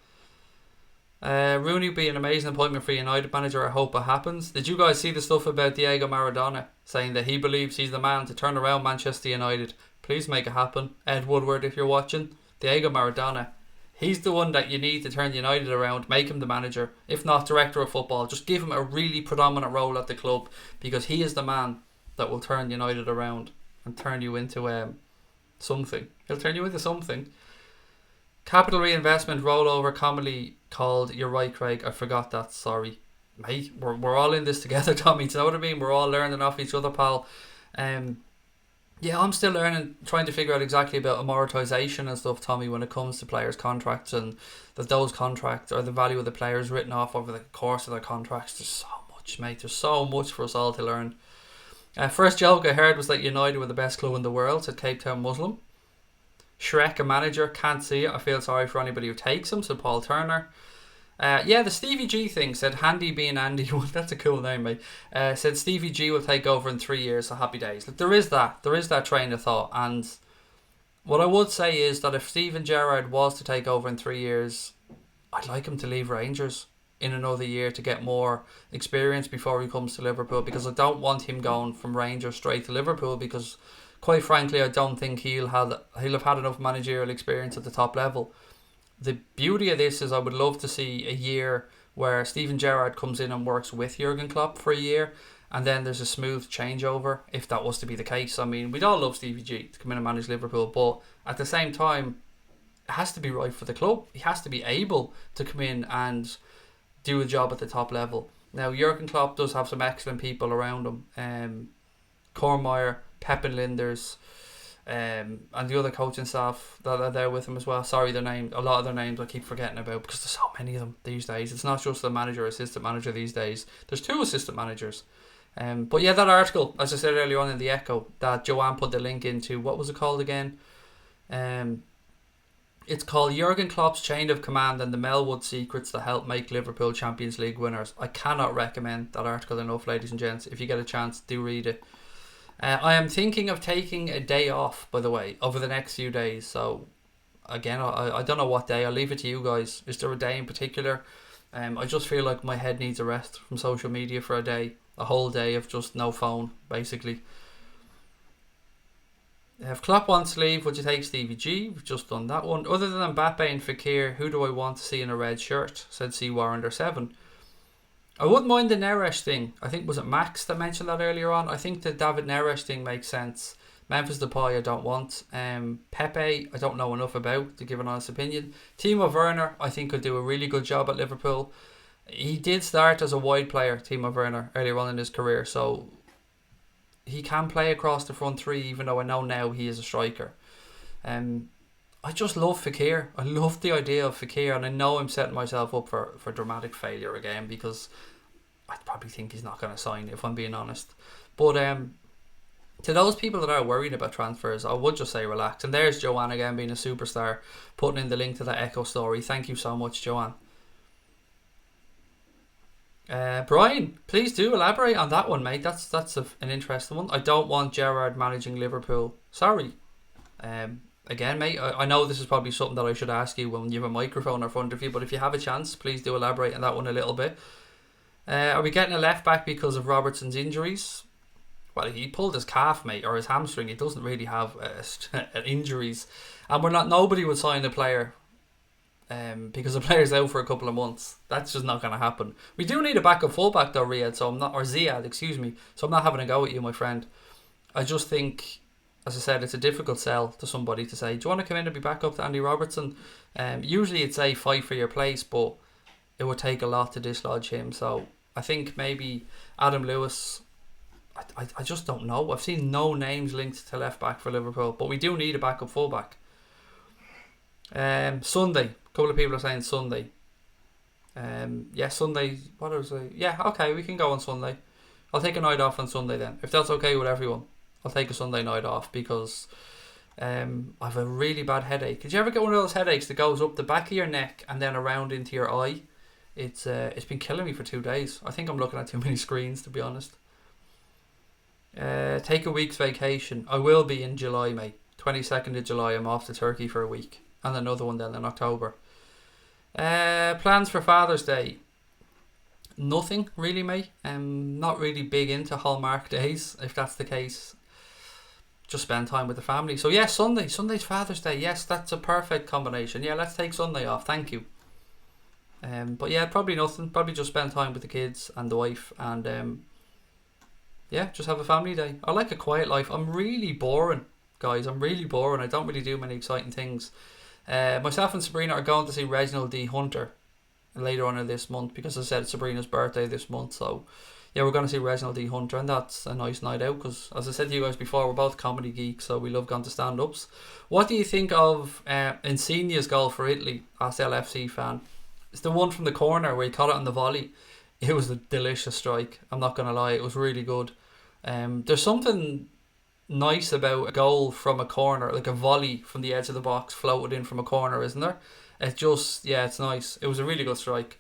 Rooney would be an amazing appointment for United manager. I hope it happens. Did you guys see the stuff about Diego Maradona saying that he believes he's the man to turn around Manchester United? Please make it happen. Ed Woodward, if you're watching. Diego Maradona, He's the one that you need to turn United around, make him the manager, if not director of football. Just give him a really predominant role at the club, because he is the man that will turn United around and turn you into something. He'll turn you into something. Capital reinvestment rollover, commonly called. You're right, Craig. I forgot that. Sorry, mate. We're all in this together, Tommy. Do you know what I mean? We're all learning off each other, pal. Yeah, I'm still learning, trying to figure out exactly about amortization and stuff, Tommy, when it comes to players' contracts, and that those contracts or the value of the players written off over the course of their contracts. There's so much, mate. There's so much for us all to learn. First joke I heard was that United were the best club in the world, said Cape Town Muslim. Shrek, a manager, can't see it. I feel sorry for anybody who takes him, said Paul Turner. Yeah, the Stevie G thing, said Handy being Andy. That's a cool name, mate. Said Stevie G will take over in 3 years, so happy days. Look, there is that train of thought. And what I would say is that if Steven Gerrard was to take over in 3 years, I'd like him to leave Rangers in another year to get more experience before he comes to Liverpool, because I don't want him going from Rangers straight to Liverpool, because quite frankly I don't think he'll have had enough managerial experience at the top level. The beauty of this is I would love to see a year where Steven Gerrard comes in and works with Jurgen Klopp for a year, and then there's a smooth changeover, if that was to be the case. I mean, we'd all love Stevie G to come in and manage Liverpool, but at the same time, it has to be right for the club. He has to be able to come in and do a job at the top level. Now, Jurgen Klopp does have some excellent people around him. Kormeyer, Pepe Linders, and the other coaching staff that are there with him as well. Sorry, a lot of their names I keep forgetting about, because there's so many of them these days. It's not just the manager, assistant manager these days. There's 2 assistant managers. But yeah, that article, as I said earlier on in the Echo, that Joanne put the link into, what was it called again? It's called Jurgen Klopp's Chain of Command and the Melwood Secrets that help make Liverpool Champions League winners. I cannot recommend that article enough, ladies and gents. If you get a chance, do read it. I am thinking of taking a day off, by the way, over the next few days. So, again, I don't know what day. I'll leave it to you guys. Is there a day in particular? I just feel like my head needs a rest from social media for a day. A whole day of just no phone, basically. If Klopp wants to leave, would you take Stevie G? We've just done that one. Other than Mbappe and Fekir, who do I want to see in a red shirt? Said C. Warrender 7. I wouldn't mind the Neres thing. I think, was it Max that mentioned that earlier on? I think the David Neres thing makes sense. Memphis Depay I don't want. Pepe I don't know enough about to give an honest opinion. Timo Werner I think could do a really good job at Liverpool. He did start as a wide player, Timo Werner, earlier on in his career, so he can play across the front 3, even though I know now he is a striker. I just love Fekir. I love the idea of Fekir, and I know I'm setting myself up for dramatic failure again, because I probably think he's not going to sign, if I'm being honest. But to those people that are worried about transfers, I would just say relax. And there's Joanne again, being a superstar, putting in the link to that Echo story. Thank you so much, Joanne. Brian, please do elaborate on that one, mate. That's an interesting one. I don't want Gerrard managing Liverpool. Sorry. Again, mate, I know this is probably something that I should ask you when you have a microphone in front of you, but if you have a chance, please do elaborate on that one a little bit. Are we getting a left back because of Robertson's injuries? Well, he pulled his calf, mate, or his hamstring. He doesn't really have injuries, and nobody would sign a player because the player's out for a couple of months. That's just not going to happen. We do need a backup fullback though, Ziyad, excuse me. So I'm not having a go at you, my friend. I just think, as I said, it's a difficult sell to somebody to say, do you want to come in and be backup to Andy Robertson? Usually it's a fight for your place, but it would take a lot to dislodge him. So I think maybe Adam Lewis. I just don't know. I've seen no names linked to left back for Liverpool, but we do need a backup fullback. Sunday. A couple of people are saying Sunday. Yeah, Sunday. What was I? Yeah, okay, we can go on Sunday. I'll take a night off on Sunday then, if that's okay with everyone. I'll take a Sunday night off because I have a really bad headache. Did you ever get one of those headaches that goes up the back of your neck and then around into your eye? It's been killing me for 2 days. I think I'm looking at too many screens, to be honest. Take a week's vacation. I will be in July, mate. 22nd of July, I'm off to Turkey for a week. And another one then in October. Plans for Father's Day. Nothing really, mate. Not really big into Hallmark days, if that's the case. just spend time with the family. So yeah, Sunday's Father's Day. Yes, that's a perfect combination. Yeah, let's take Sunday off. Thank you. But yeah, probably nothing. Probably just spend time with the kids and the wife, and yeah, just have a family day. I like a quiet life. I'm really boring, guys. I'm really boring. I don't really do many exciting things. Myself and Sabrina are going to see Reginald D. Hunter later on in this month, because I said it's Sabrina's birthday this month. So yeah, we're going to see Reginald D. Hunter, and that's a nice night out because, as I said to you guys before, we're both comedy geeks, so we love going to stand-ups. What do you think of Insignia's goal for Italy as LFC fan? It's the one from the corner where he caught it on the volley. It was a delicious strike. I'm not going to lie, it was really good. There's something nice about a goal from a corner, like a volley from the edge of the box floated in from a corner, isn't there? It just, yeah, it's nice. It was a really good strike.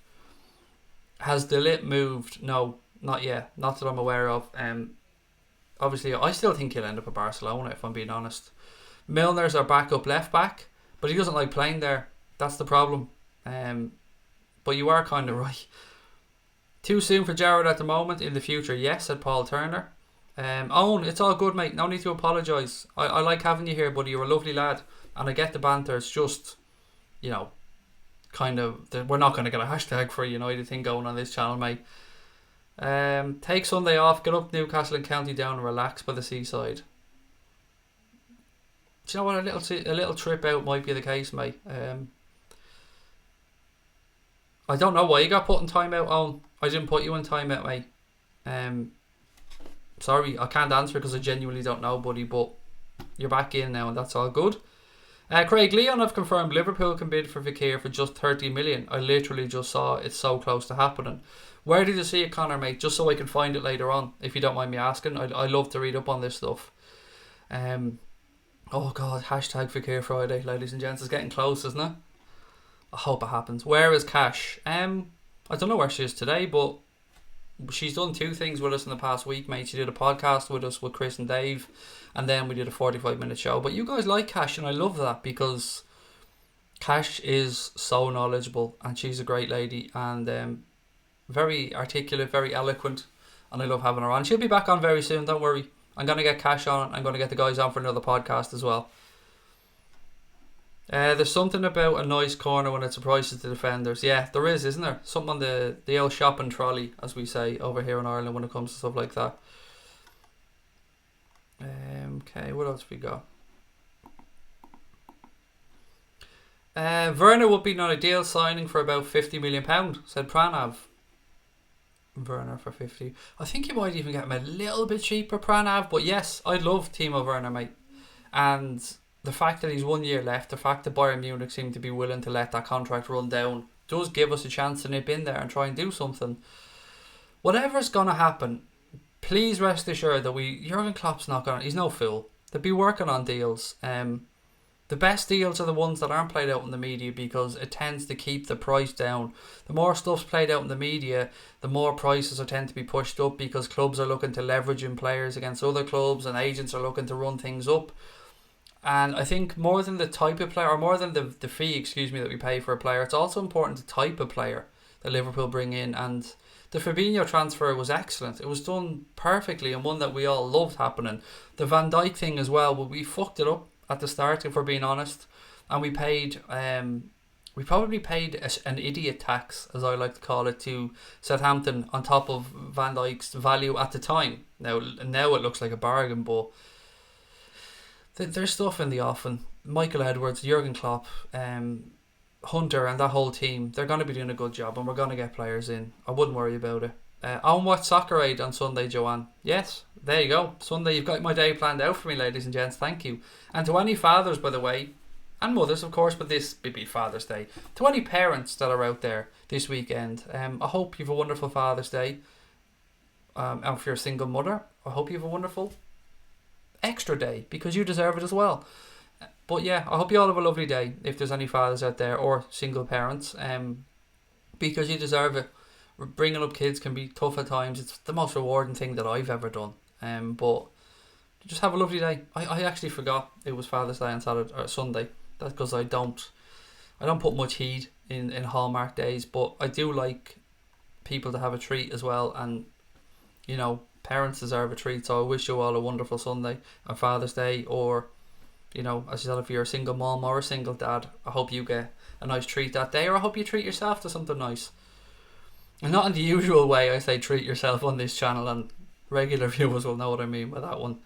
Has De Ligt moved? No, not yet. Not that I'm aware of. Obviously, I still think he'll end up at Barcelona, if I'm being honest. Milner's our backup left back, but he doesn't like playing there. That's the problem. But you are kind of right. Too soon for Jared at the moment. In the future, yes, said Paul Turner. Owen, it's all good, mate. No need to apologise. I like having you here, buddy. You're a lovely lad, and I get the banter. It's just, you know, kind of, we're not going to get a hashtag for a United thing going on this channel, mate. Take Sunday off, get up Newcastle and County Down and relax by the seaside. Do you know what, a little trip out might be the case, mate. I don't know why you got put in time out, Owen. I didn't put you in time out, mate. Sorry, I can't answer because I genuinely don't know, buddy, but you're back in now and that's all good. Craig Leon have confirmed Liverpool can bid for Fekir for just 30 million. I literally just saw it's so close to happening. Where did you see it, Connor, mate? Just so I can find it later on, if you don't mind me asking. I love to read up on this stuff. Oh God, hashtag FekirFriday, ladies and gents. It's getting close, isn't it? I hope it happens. Where is Cash? I don't know where she is today, but she's done two things with us in the past week, mate. She did a podcast with us with Chris and Dave, and then we did a 45-minute show. But you guys like Cash, and I love that because Cash is so knowledgeable, and she's a great lady, and very articulate, very eloquent, and I love having her on. She'll be back on very soon, don't worry. I'm going to get Cash on. I'm going to get the guys on for another podcast as well. There's something about a nice corner when it surprises the defenders. Yeah, there is, isn't there? Something on the old shopping trolley, as we say over here in Ireland when it comes to stuff like that. Okay, what else we got? Werner would be an ideal signing for about £50 million, said Pranav. Werner for 50. I think you might even get him a little bit cheaper, Pranav, but yes, I'd love Timo Werner, mate. And the fact that he's 1 year left, the fact that Bayern Munich seem to be willing to let that contract run down, does give us a chance to nip in there and try and do something. Whatever's going to happen, please rest assured that Jurgen Klopp's not going to, he's no fool. They'll be working on deals. The best deals are the ones that aren't played out in the media because it tends to keep the price down. The more stuff's played out in the media, the more prices are tend to be pushed up because clubs are looking to leverage in players against other clubs and agents are looking to run things up. And I think more than the type of player, or more than the fee, that we pay for a player, it's also important the type of player that Liverpool bring in. And the Fabinho transfer was excellent. It was done perfectly and one that we all loved happening. The Van Dijk thing as well, we fucked it up at the start, if we're being honest. And we paid, we probably paid an idiot tax, as I like to call it, to Southampton on top of Van Dijk's value at the time. Now it looks like a bargain, but there's stuff in the offing. Michael Edwards, Jurgen Klopp, Hunter and that whole team, they're going to be doing a good job and we're going to get players in. I wouldn't worry about it. On what Soccer Aid on Sunday, Joanne? Yes, there you go. Sunday, you've got my day planned out for me, ladies and gents. Thank you. And to any fathers, by the way, and mothers, of course, but this would be Father's Day. To any parents that are out there this weekend, I hope you have a wonderful Father's Day. And for your single mother, I hope you have a wonderful extra day because you deserve it as well. But yeah, I hope you all have a lovely day if there's any fathers out there or single parents, because you deserve it. Bringing up kids can be tough at times. It's the most rewarding thing that I've ever done. But just have a lovely day. I actually forgot it was Father's Day on Saturday or Sunday. That's because I don't put much heed in Hallmark days, but I do like people to have a treat as well, and Parents deserve a treat, so I wish you all a wonderful Sunday on Father's Day, or, you know, as you said, if you're a single mom or a single dad, I hope you get a nice treat that day, or I hope you treat yourself to something nice. And not in the usual way I say treat yourself on this channel, and regular viewers will know what I mean by that one.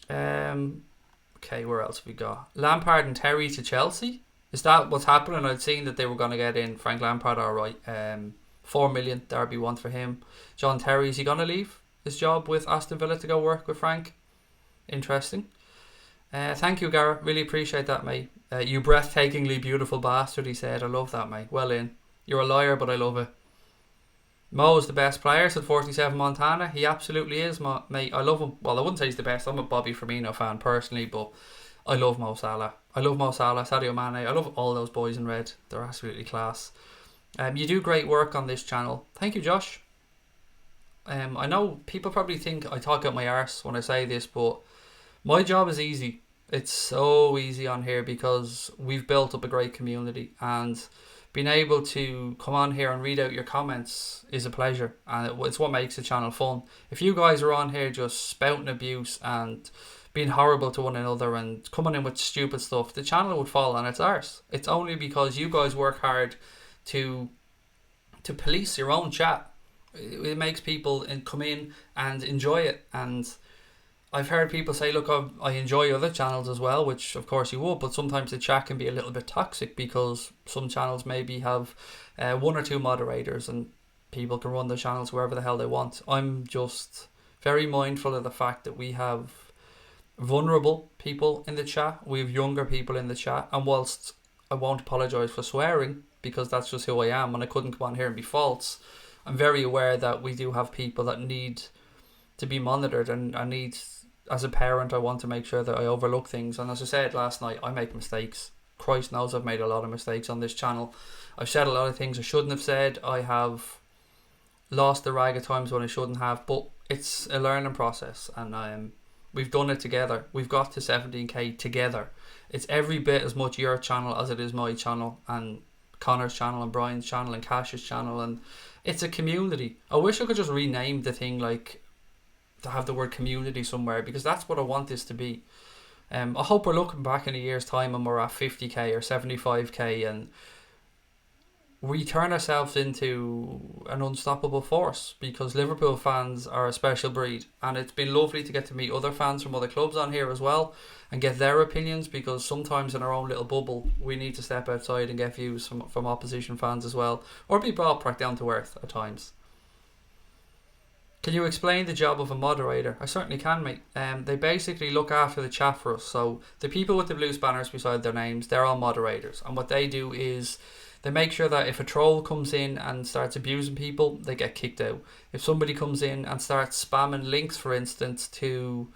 Okay, where else have we got? Lampard and Terry to Chelsea. Is that what's happening? I'd seen that they were going to get in Frank Lampard, alright. 4 million, Derby want for him. John Terry, is he going to leave his job with Aston Villa to go work with Frank? Interesting. Thank you, Gareth. Really appreciate that, mate. You breathtakingly beautiful bastard, he said. I love that, mate. Well in. You're a liar, but I love it. Mo is the best player, said 47 Montana. He absolutely is, mate. I love him. Well, I wouldn't say he's the best. I'm a Bobby Firmino fan personally, but I love Mo Salah. I love Mo Salah, Sadio Mane. I love all those boys in red. They're absolutely class. You do great work on this channel. Thank you, Josh. I know people probably think I talk out my arse when I say this, but my job is easy. It's so easy on here because we've built up a great community, and being able to come on here and read out your comments is a pleasure, and it's what makes the channel fun. If you guys are on here just spouting abuse and being horrible to one another and coming in with stupid stuff, the channel would fall on its arse. It's only because you guys work hard to police your own chat. It makes people come in and enjoy it. And I've heard people say, look, I enjoy other channels as well, which of course you would, but sometimes the chat can be a little bit toxic because some channels maybe have 1 or 2 moderators and people can run their channels wherever the hell they want. I'm just very mindful of the fact that we have vulnerable people in the chat, we have younger people in the chat, and whilst I won't apologise for swearing because that's just who I am and I couldn't come on here and be false, I'm very aware that we do have people that need to be monitored, and I need, as a parent, I want to make sure that I overlook things. And as I said last night, I make mistakes. Christ knows I've made a lot of mistakes on this channel. I've said a lot of things I shouldn't have said. I have lost the rag at times when I shouldn't have, but it's a learning process, and we've done it together. We've got to 17k together. It's every bit as much your channel as it is my channel, and Connor's channel, and Brian's channel, and Cash's channel, and it's a community. I wish I could just rename the thing, like, to have the word community somewhere, because that's what I want this to be. I hope we're looking back in a year's time and we're at 50k or 75k and we turn ourselves into an unstoppable force, because Liverpool fans are a special breed, and it's been lovely to get to meet other fans from other clubs on here as well and get their opinions, because sometimes in our own little bubble we need to step outside and get views from opposition fans as well, or be brought back down to earth at times. Can you explain the job of a moderator? I certainly can, mate. They basically look after the chat for us. So the people with the blue banners beside their names, they're all moderators, and what they do is they make sure that if a troll comes in and starts abusing people, they get kicked out. If somebody comes in and starts spamming links, for instance, to,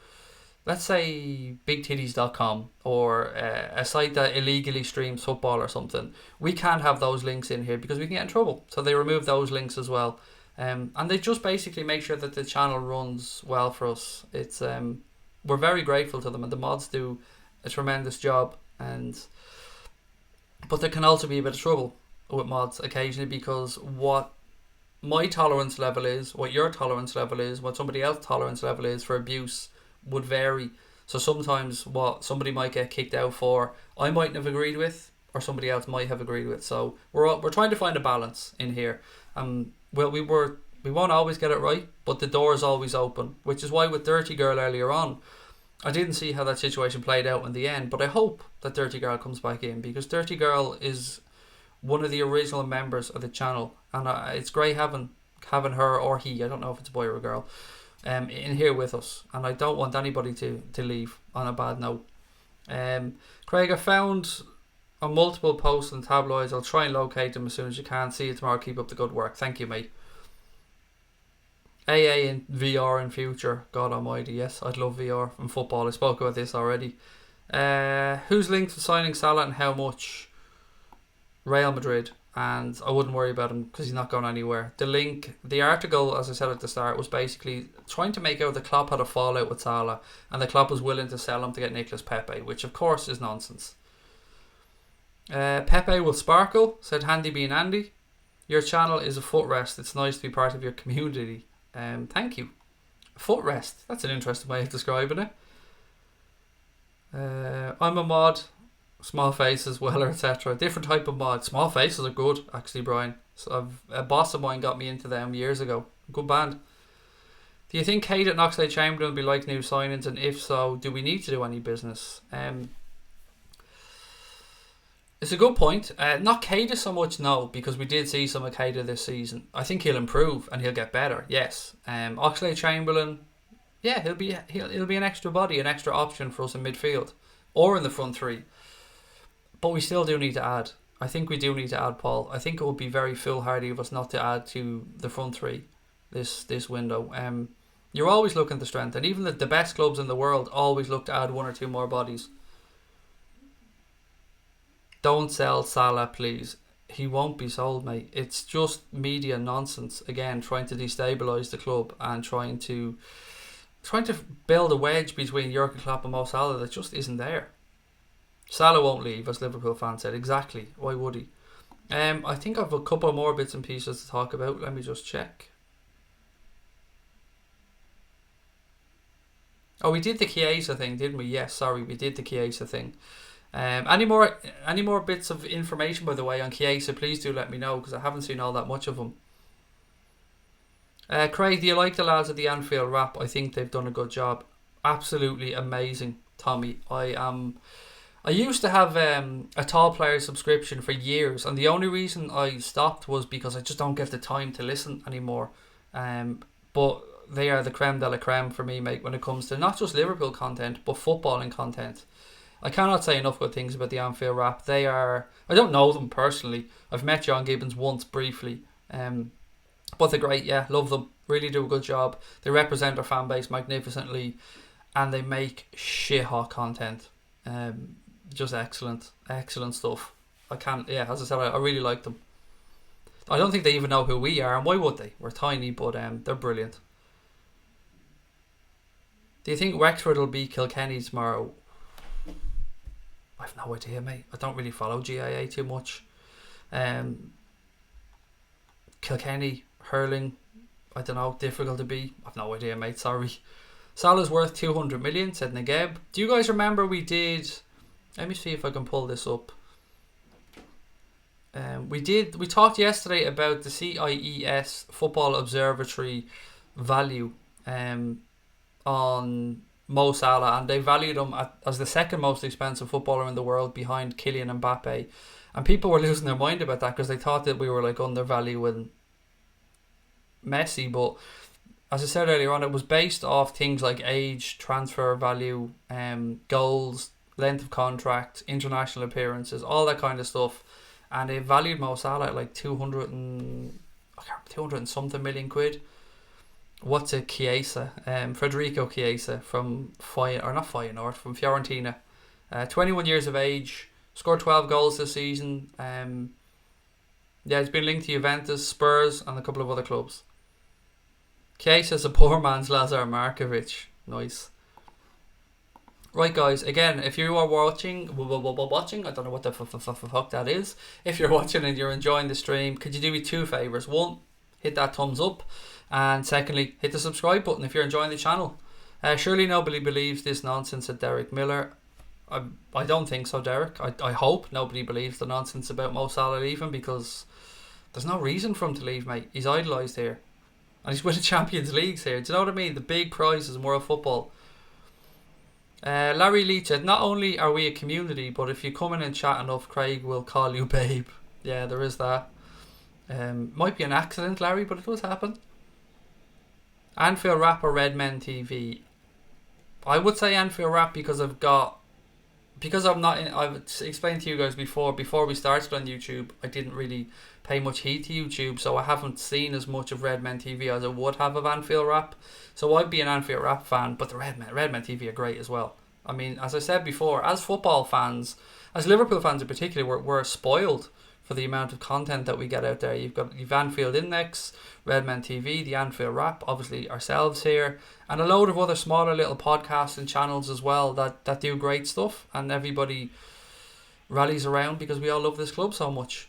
let's say, bigtitties.com or a site that illegally streams football or something, we can't have those links in here because we can get in trouble. So they remove those links as well. And they just basically make sure that the channel runs well for us. It's we're very grateful to them, and the mods do a tremendous job. But there can also be a bit of trouble with mods occasionally, because what my tolerance level is, what your tolerance level is, what somebody else's tolerance level is for abuse would vary. So sometimes what somebody might get kicked out for, I mightn't have agreed with, or somebody else might have agreed with. So we're trying to find a balance in here. Well, we won't always get it right, but the door is always open, which is why with Dirty Girl earlier on, I didn't see how that situation played out in the end, but I hope that Dirty Girl comes back in, because Dirty Girl is one of the original members of the channel, and it's great having her, or he, I don't know if it's a boy or a girl, in here with us, and I don't want anybody to leave on a bad note. Craig, I found on multiple posts and tabloids. I'll try and locate them as soon as you can. See you tomorrow. Keep up the good work. Thank you, mate. AA in VR in future. God almighty, yes, I'd love VR and football. I spoke about this already. Who's linked to signing Salah and how much? Real Madrid, and I wouldn't worry about him because he's not going anywhere. The article, as I said at the start, was basically trying to make out that Klopp had a fallout with Salah and the Klopp was willing to sell him to get Nicolas Pepe, which of course is nonsense. Pepe will sparkle, said Handy being Andy. Your channel is a footrest. It's nice to be part of your community. Thank you. Footrest. That's an interesting way of describing it. I'm a mod. Small faces, Weller, etc. Different type of mod. Small faces are good, actually, Brian. So a boss of mine got me into them years ago. Good band. Do you think Kate at Oxlade Chamberlain will be like new signings? And if so, do we need to do any business? It's a good point. Not Keita so much, no, because we did see some of Keita this season. I think he'll improve and he'll get better. Yes. Oxlade Chamberlain, yeah, he'll be an extra body, an extra option for us in midfield or in the front three. But we still do need to add. I think we do need to add, Paul. I think it would be very foolhardy of us not to add to the front three this window. You're always looking to strengthen. Even the best clubs in the world always look to add one or two more bodies. Don't sell Salah, please. He won't be sold, mate. It's just media nonsense. Again, trying to destabilise the club and trying to build a wedge between Jurgen Klopp and Mo Salah that just isn't there. Salah won't leave, as Liverpool fans said. Exactly. Why would he? I think I've a couple more bits and pieces to talk about. Let me just check. Oh, we did the Chiesa thing, didn't we? Yes, sorry, we did the Chiesa thing. Any more bits of information, by the way, on Chiesa, please do let me know, because I haven't seen all that much of them. Craig, do you like the lads at the Anfield Wrap? I think they've done a good job. Absolutely amazing, Tommy. I used to have a Tall Player subscription for years, and the only reason I stopped was because I just don't get the time to listen anymore. But they are the creme de la creme for me, mate, when it comes to not just Liverpool content, but footballing content. I cannot say enough good things about the Anfield Wrap. They are... I don't know them personally. I've met John Gibbons once briefly. But they're great, yeah. Love them. Really do a good job. They represent their fan base magnificently. And they make shit-hot content. Just excellent. Excellent stuff. As I said, I really like them. I don't think they even know who we are. And why would they? We're tiny, but they're brilliant. Do you think Wexford will beat Kilkenny tomorrow? I've no idea, mate. I don't really follow GIA too much. Kilkenny, hurling, I don't know, difficult to beat. I've no idea, mate, sorry. Salah's worth 200 million, said Nageb. Do you guys remember we did... Let me see if I can pull this up. We talked yesterday about the CIES Football Observatory value on Mo Salah, and they valued him as the second most expensive footballer in the world behind Kylian Mbappe, and people were losing their mind about that because they thought that we were like undervaluing Messi. But as I said earlier on, it was based off things like age, transfer value, goals, length of contract, international appearances, all that kind of stuff, and they valued Mo Salah at like 200 and something million quid. What's a Chiesa? Federico Chiesa from from Fiorentina. 21 years of age, scored 12 goals this season. He's been linked to Juventus, Spurs, and a couple of other clubs. Chiesa's a poor man's Lazar Markovic. Nice. Right, guys, again, if you are watching, I don't know what the fuck that is. If you're watching and you're enjoying the stream, could you do me two favours? One, hit that thumbs up. And secondly, hit the subscribe button if you're enjoying the channel. Surely nobody believes this nonsense at Derek Miller. I don't think so, Derek. I hope nobody believes the nonsense about Mo Salah leaving, because there's no reason for him to leave, mate. He's idolised here. And he's winning Champions Leagues here. Do you know what I mean? The big prizes in world football. Larry Leach said, not only are we a community, but if you come in and chat enough, Craig will call you babe. Yeah, there is that. Might be an accident, Larry, but it does happen. Anfield Wrap or Redmen TV? I would say Anfield Wrap because I've explained to you guys before we started on YouTube, I didn't really pay much heed to YouTube, so I haven't seen as much of Redmen TV as I would have of Anfield Wrap. So I'd be an Anfield Wrap fan, but the Redmen TV are great as well. I mean, as I said before, as football fans, as Liverpool fans in particular, we're spoiled for the amount of content that we get out there. You've Anfield Index, Redmen TV, the Anfield Wrap, obviously ourselves here, and a load of other smaller little podcasts and channels as well that do great stuff, and everybody rallies around because we all love this club so much.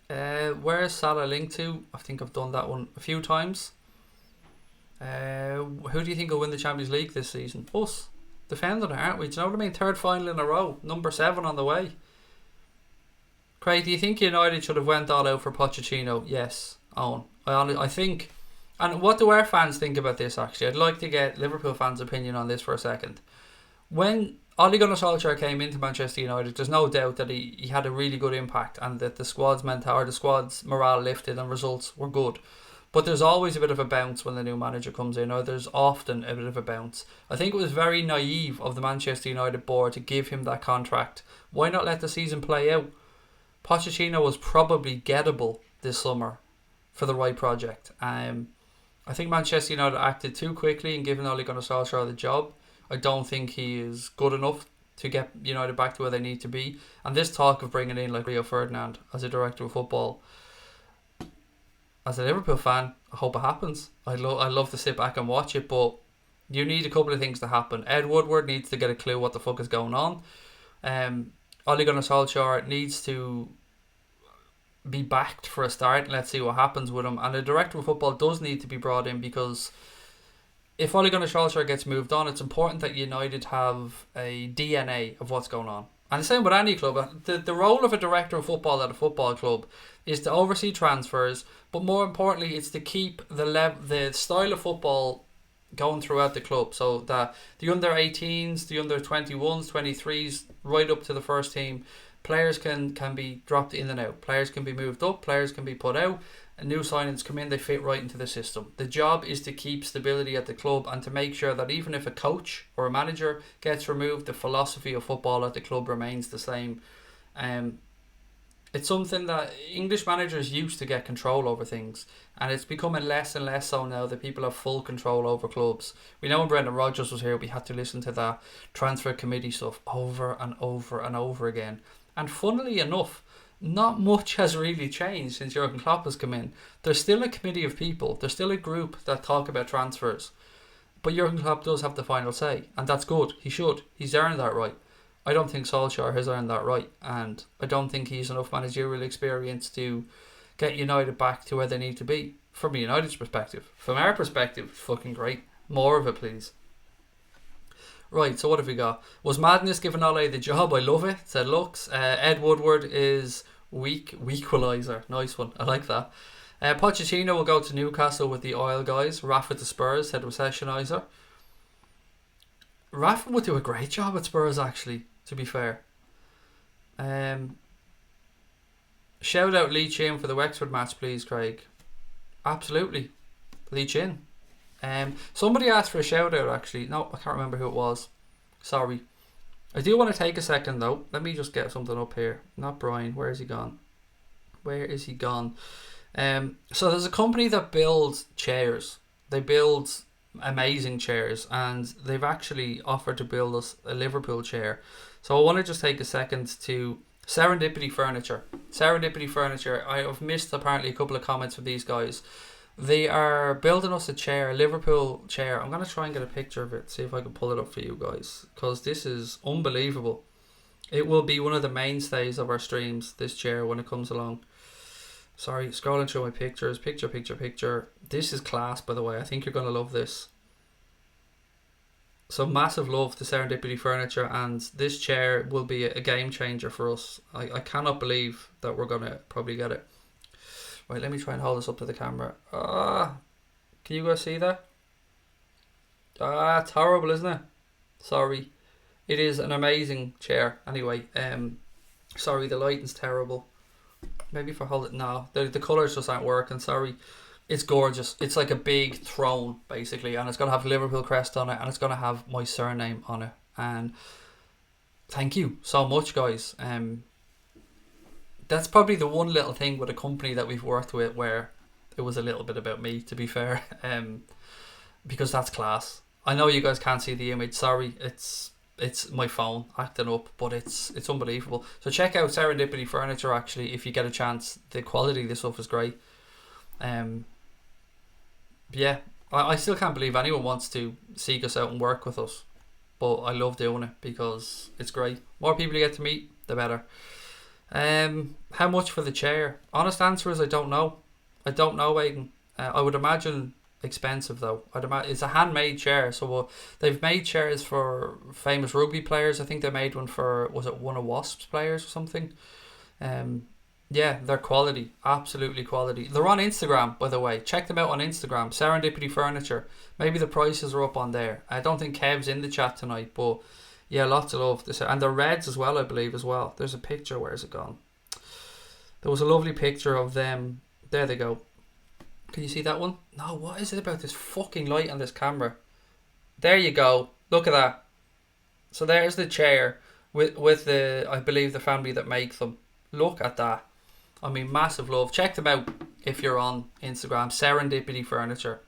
Where is Salah linked to? I think I've done that one a few times. Who do you think will win the Champions League this season? Us. Defending it, aren't we? Do you know what I mean? Third final in a row. Number 7 on the way. Craig, do you think United should have went all out for Pochettino? Yes. Owen. I think... And what do our fans think about this, actually? I'd like to get Liverpool fans' opinion on this for a second. When Ole Gunnar Solskjaer came into Manchester United, there's no doubt that he had a really good impact and that the squad's morale lifted and results were good. But there's always a bit of a bounce when the new manager comes in, or there's often a bit of a bounce. I think it was very naive of the Manchester United board to give him that contract. Why not let the season play out? Pochettino was probably gettable this summer for the right project. I think Manchester United acted too quickly in giving Ole Gunnar Solskjaer the job. I don't think he is good enough to get United back to where they need to be. And this talk of bringing in like Rio Ferdinand as a director of football, as a Liverpool fan, I hope it happens. I love to sit back and watch it, but you need a couple of things to happen. Ed Woodward needs to get a clue what the fuck is going on. Ole Gunnar Solskjaer needs to be backed for a start, and let's see what happens with him. And the director of football does need to be brought in, because if Ole Gunnar Solskjaer gets moved on, it's important that United have a DNA of what's going on. And the same with any club. The role of a director of football at a football club is to oversee transfers, but more importantly, it's to keep the style of football going throughout the club, so that the under 18s, the under 21s, 23s, right up to the first team, players can be dropped in and out. Players can be moved up, players can be put out, and new signings come in, they fit right into the system. The job is to keep stability at the club and to make sure that even if a coach or a manager gets removed, the philosophy of football at the club remains the same. It's something that English managers used to get control over things, and it's becoming less and less so now that people have full control over clubs. We know when Brendan Rodgers was here, we had to listen to that transfer committee stuff over and over and over again. And funnily enough, not much has really changed since Jurgen Klopp has come in. There's still a committee of people. There's still a group that talk about transfers. But Jurgen Klopp does have the final say. And that's good. He should. He's earned that right. I don't think Solskjaer has earned that right. And I don't think he's enough managerial experience to get United back to where they need to be. From United's perspective. From our perspective, it's fucking great. More of it, please. Right, so what have we got? Was Madness giving Ole the job? I love it. Said Lux. Ed Woodward is weak-equaliser. Nice one. I like that. Pochettino will go to Newcastle with the oil guys. Rafa to Spurs, said Recessioniser. Rafa would do a great job at Spurs, actually, to be fair. Shout out Lee Chin for the Wexford match, please, Craig. Absolutely. Lee Chin. Somebody asked for a shout out, actually. No, I can't remember who it was. Sorry. I do want to take a second though. Let me just get something up here. Not Brian. Where is he gone? So there's a company that builds chairs. They build amazing chairs, and they've actually offered to build us a Liverpool chair. So I want to just take a second to Serendipity Furniture. Serendipity Furniture. I have missed apparently a couple of comments from these guys. They are building us a chair, a Liverpool chair. I'm going to try and get a picture of it, see if I can pull it up for you guys, because this is unbelievable. It will be one of the mainstays of our streams, this chair, when it comes along. Sorry, scrolling through my pictures. Picture. This is class, by the way. I think you're going to love this. So massive love to Serendipity Furniture, and this chair will be a game changer for us. I cannot believe that we're going to probably get it. Right, let me try and hold this up to the camera. Can you guys see that? It's horrible, isn't it? Sorry. It is an amazing chair. Anyway, sorry, the lighting's terrible. Maybe if I hold it, no, the colours just aren't working, sorry. It's gorgeous. It's like a big throne, basically, and it's going to have Liverpool crest on it, and it's going to have my surname on it. And thank you so much, guys. That's probably the one little thing with a company that we've worked with where it was a little bit about me, to be fair, because that's class. I know you guys can't see the image. Sorry, it's my phone acting up, but it's unbelievable. So check out Serendipity Furniture, actually, if you get a chance. The quality of this stuff is great. Yeah, I still can't believe anyone wants to seek us out and work with us, but I love doing it because it's great. More people you get to meet, the better. How much for the chair? Honest answer is I don't know. Aidan. I would imagine expensive though. I'd imagine it's a handmade chair. So they've made chairs for famous rugby players. I think they made one for, was it one of Wasps players or something? Yeah, they're quality, absolutely quality. They're on Instagram, by the way. Check them out on Instagram. Serendipity Furniture. Maybe the prices are up on there. I don't think Kev's in the chat tonight, but yeah, lots of love. And they're reds as well, I believe, as well. There's a picture. Where's it gone? There was a lovely picture of them. There they go. Can you see that one? No, what is it about this fucking light on this camera? There you go. Look at that. So there's the chair with the, I believe, the family that make them. Look at that. I mean, massive love. Check them out if you're on Instagram. Serendipity Furniture.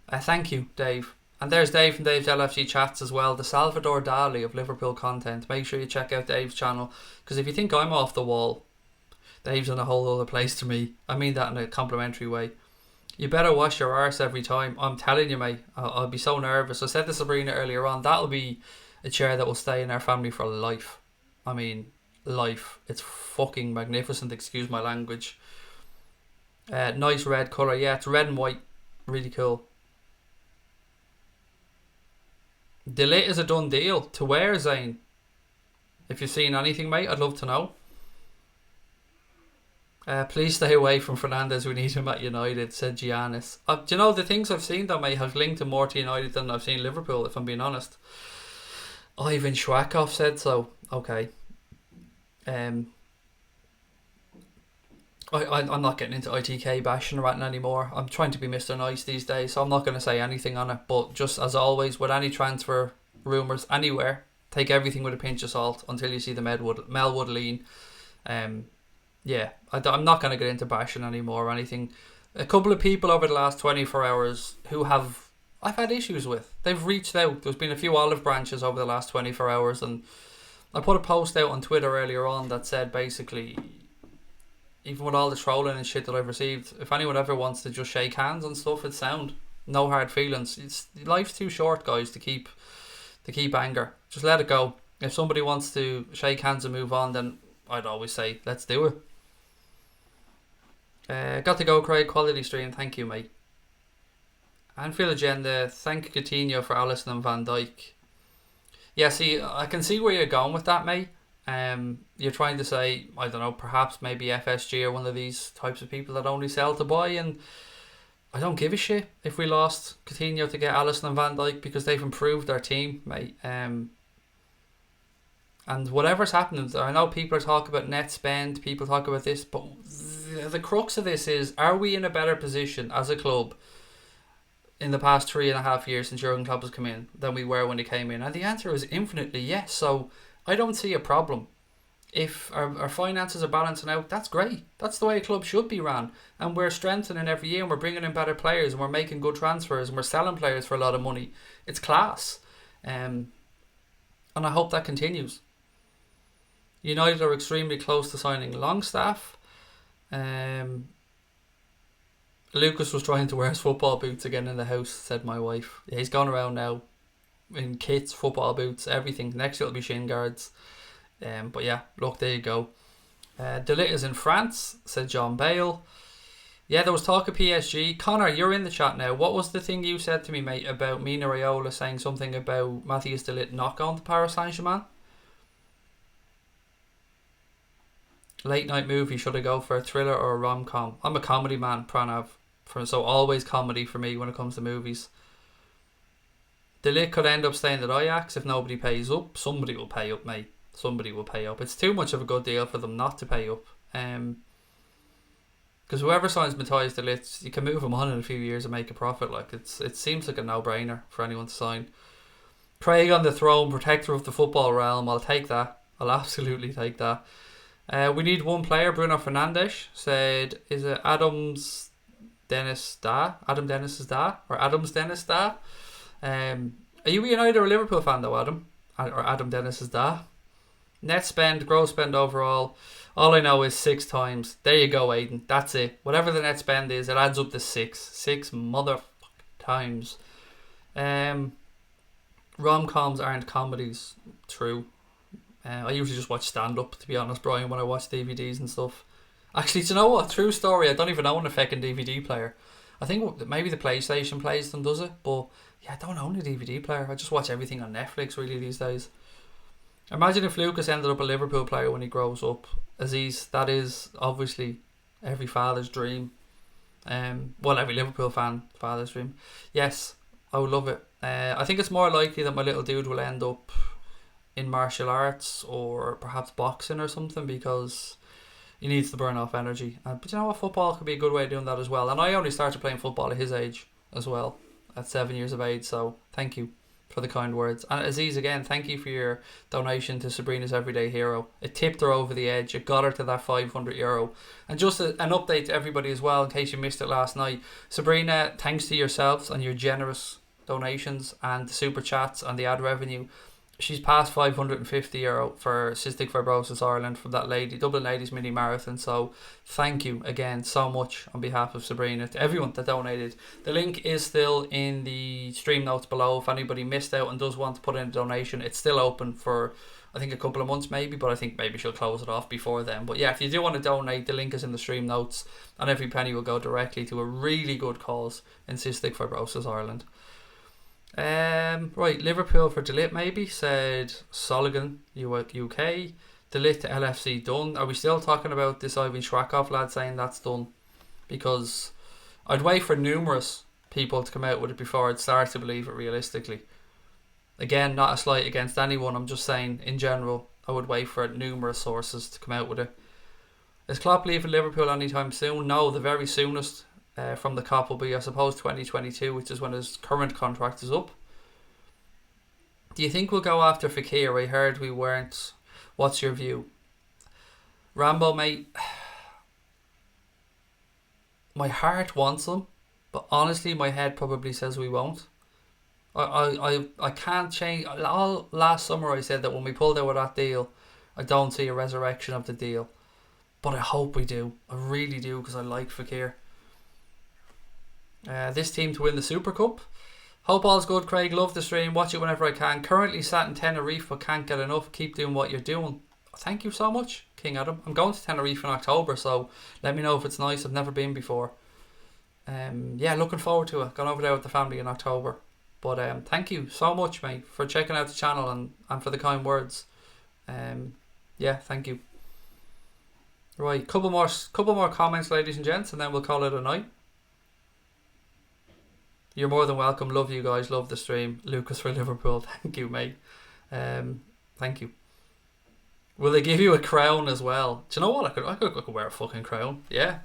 Thank you, Dave. And there's Dave from Dave's LFC chats as well. The Salvador Dali of Liverpool content. Make sure you check out Dave's channel. Because if you think I'm off the wall, Dave's in a whole other place to me. I mean that in a complimentary way. You better wash your arse every time. I'm telling you, mate. I'll be so nervous. I said to Sabrina earlier on, that'll be a chair that will stay in our family for life. I mean, life. It's fucking magnificent, excuse my language. Nice red colour. Yeah, it's red and white. Really cool. The Ligt is a done deal. To where, Zane? If you've seen anything, mate, I'd love to know. Please stay away from Fernandes. We need him at United, said Giannis. Do you know, the things I've seen, though, mate, have linked him more to United than I've seen Liverpool, if I'm being honest. Ivan Schwakov said so. Okay. I'm not getting into ITK bashing or ranting anymore. I'm trying to be Mr. Nice these days, so I'm not going to say anything on it. But just as always, with any transfer rumours anywhere, take everything with a pinch of salt until you see the Melwood lean. Yeah, I'm not going to get into bashing anymore or anything. A couple of people over the last 24 hours who I've had issues with. They've reached out. There's been a few olive branches over the last 24 hours, and I put a post out on Twitter earlier on that said basically, even with all the trolling and shit that I've received, if anyone ever wants to just shake hands and stuff, it's sound. No hard feelings. Life's too short, guys, to keep anger. Just let it go. If somebody wants to shake hands and move on, then I'd always say, let's do it. Got to go, Craig. Quality stream. Thank you, mate. Anfield agenda. Thank Coutinho for Alisson and Van Dijk. Yeah, see, I can see where you're going with that, mate. You're trying to say, I don't know, perhaps maybe FSG are one of these types of people that only sell to buy, and I don't give a shit if we lost Coutinho to get Alisson and Van Dijk because they've improved their team, mate. And whatever's happening, I know people are talking about net spend, people talk about this, but the crux of this is, are we in a better position as a club in the past 3.5 years since Jurgen Klopp has come in than we were when he came in? And the answer is infinitely yes. So I don't see a problem. If our finances are balancing out, that's great. That's the way a club should be ran. And we're strengthening every year, and we're bringing in better players, and we're making good transfers, and we're selling players for a lot of money. It's class. And I hope that continues. United are extremely close to signing Longstaff. Lucas was trying to wear his football boots again in the house, said my wife. Yeah, he's gone around now in kits, football boots, everything. Next it'll be shin guards. But yeah, look, there you go. De Ligt is in France, said John Bale. Yeah, there was talk of PSG. Connor, you're in the chat now. What was the thing you said to me, mate, about Mino Raiola saying something about Mathijs de Ligt not going to Paris Saint-Germain? Late night movie, should I go for a thriller or a rom-com? I'm a comedy man, Pranav. So always comedy for me when it comes to movies. De Ligt could end up staying at Ajax if nobody pays up. Somebody will pay up, mate. Somebody will pay up. It's too much of a good deal for them not to pay up. Because whoever signs Mathijs de Ligt, you can move him on in a few years and make a profit. Like it seems like a no-brainer for anyone to sign. Craig on the throne, protector of the football realm. I'll take that. I'll absolutely take that. We need one player. Bruno Fernandes said, is it Adams Dennis Da? Adam Dennis's Da? Or Adams Dennis Da? Are you a United or a Liverpool fan though, Adam? Or Adam Dennis's Da? Net spend, gross spend overall. All I know is 6 times. There you go, Aiden. That's it. Whatever the net spend is, it adds up to 6. 6 motherfucking times. Rom-coms aren't comedies. True. I usually just watch stand-up, to be honest, Brian, when I watch DVDs and stuff. Actually, do you know what? True story. I don't even own a fucking DVD player. I think maybe the PlayStation plays them, does it? But yeah, I don't own a DVD player. I just watch everything on Netflix really these days. Imagine if Lucas ended up a Liverpool player when he grows up. Aziz, that is obviously every father's dream. Well, every Liverpool fan father's dream. Yes, I would love it. I think it's more likely that my little dude will end up in martial arts or perhaps boxing or something, because he needs to burn off energy. But you know what, football could be a good way of doing that as well. And I only started playing football at his age as well, at 7 years of age. So thank you for the kind words. And Aziz, again, thank you for your donation to Sabrina's Everyday Hero. It tipped her over the edge. It got her to that €500. And just an update to everybody as well, in case you missed it last night. Sabrina, thanks to yourselves and your generous donations and the super chats and the ad revenue, she's passed €550 for Cystic Fibrosis Ireland from that Dublin Ladies Mini Marathon. So thank you again so much on behalf of Sabrina to everyone that donated. The link is still in the stream notes below. If anybody missed out and does want to put in a donation, it's still open for I think a couple of months maybe, but I think maybe she'll close it off before then. But yeah, if you do want to donate, the link is in the stream notes, and every penny will go directly to a really good cause in Cystic Fibrosis Ireland. Right, Liverpool for Ligt maybe, said Soligan UK. Ligt to LFC done. Are we still talking about this Ivan Shrakov lad saying that's done? Because I'd wait for numerous people to come out with it before I'd start to believe it realistically. Again, not a slight against anyone, I'm just saying in general I would wait for numerous sources to come out with it. Is Klopp leaving Liverpool anytime soon? No, the very soonest from the COP will be, I suppose, 2022, which is when his current contract is up. Do you think we'll go after Fekir? I heard we weren't. What's your view? Rambo, mate, my heart wants him, but honestly my head probably says we won't. I can't change. All last summer I said that when we pulled out of that deal, I don't see a resurrection of the deal, but I hope we do. I really do, because I like Fekir. This team to win the Super Cup. Hope all's good, Craig. Love the stream. Watch it whenever I can. Currently sat in Tenerife but can't get enough. Keep doing what you're doing. Thank you so much, King Adam. I'm going to Tenerife in October, so let me know if it's nice. I've never been before. Yeah, looking forward to it. Going over there with the family in October. But thank you so much, mate, for checking out the channel and for the kind words. Yeah, thank you. Right, couple more comments, ladies and gents, and then we'll call it a night. You're more than welcome. Love you guys. Love the stream. Lucas for Liverpool. Thank you, mate. Thank you. Will they give you a crown as well? Do you know what? I could wear a fucking crown. Yeah.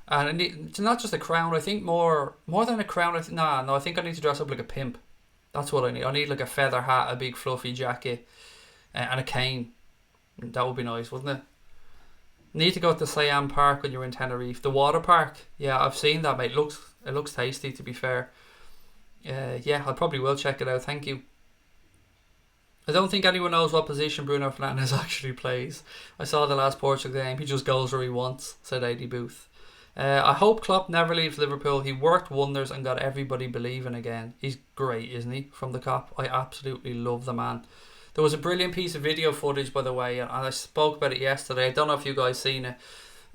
And it's not just a crown. I think more than a crown. I think I need to dress up like a pimp. That's what I need. I need like a feather hat, a big fluffy jacket, and a cane. That would be nice, wouldn't it? Need to go to Siam Park when you're in Tenerife. The water park. Yeah, I've seen that, mate. It looks tasty, to be fair. Yeah, I probably will check it out. Thank you. I don't think anyone knows what position Bruno Fernandes actually plays. I saw the last Portugal game. He just goes where he wants, said AD Booth. I hope Klopp never leaves Liverpool. He worked wonders and got everybody believing again. He's great, isn't he? From the COP. I absolutely love the man. There was a brilliant piece of video footage, by the way, and I spoke about it yesterday. I don't know if you guys seen it.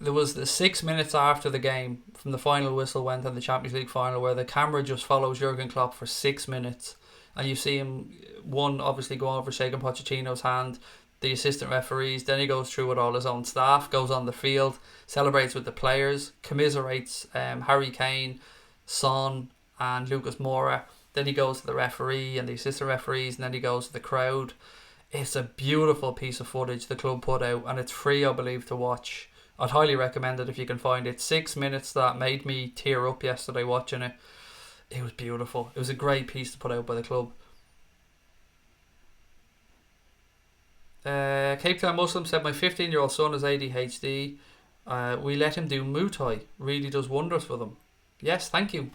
There was the 6 minutes after the game, from the final whistle went on the Champions League final, where the camera just follows Jurgen Klopp for 6 minutes. And you see him, one, obviously go over shaking Pochettino's hand, the assistant referees, then he goes through with all his own staff, goes on the field, celebrates with the players, commiserates Harry Kane, Son and Lucas Moura. Then he goes to the referee and the assistant referees, and then he goes to the crowd. It's a beautiful piece of footage the club put out, and it's free, I believe, to watch. I'd highly recommend it if you can find it. 6 minutes that made me tear up yesterday watching it. It was beautiful. It was a great piece to put out by the club. Cape Town Muslim said, my 15-year-old son has ADHD. We let him do Muay Thai. Really does wonders for them. Yes, thank you,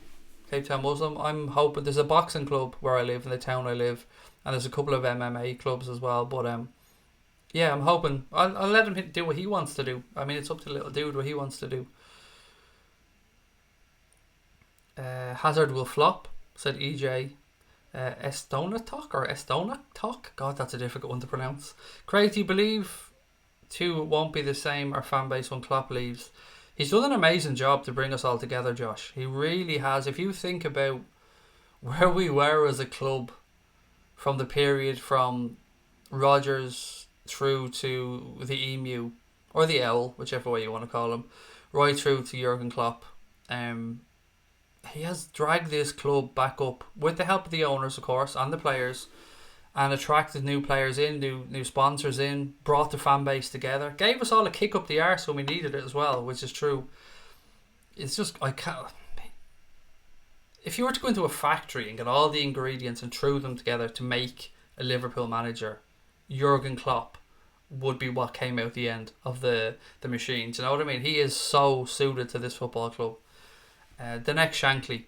Cape Town Muslim. I'm hoping there's a boxing club where I live, in the town I live, and there's a couple of MMA clubs as well. But yeah, I'm hoping I'll let him do what he wants to do. I mean, it's up to the little dude what he wants to do. Hazard will flop, said EJ. Estona Talk or Estona Talk? God, that's a difficult one to pronounce. Craig, do you believe 2 won't be the same, our fan base, when Klopp leaves. He's done an amazing job to bring us all together, Josh. He really has. If you think about where we were as a club from the period from Rodgers through to the Emu, or the Owl, whichever way you want to call him, right through to Jurgen Klopp. He has dragged this club back up with the help of the owners, of course, and the players, and attracted new players in, new sponsors in, brought the fan base together, gave us all a kick up the arse when we needed it as well, which is true. It's just, I can't. If you were to go into a factory and get all the ingredients and threw them together to make a Liverpool manager, Jurgen Klopp would be what came out the end of the machine. Do you know what I mean? He is so suited to this football club. The next Shankly.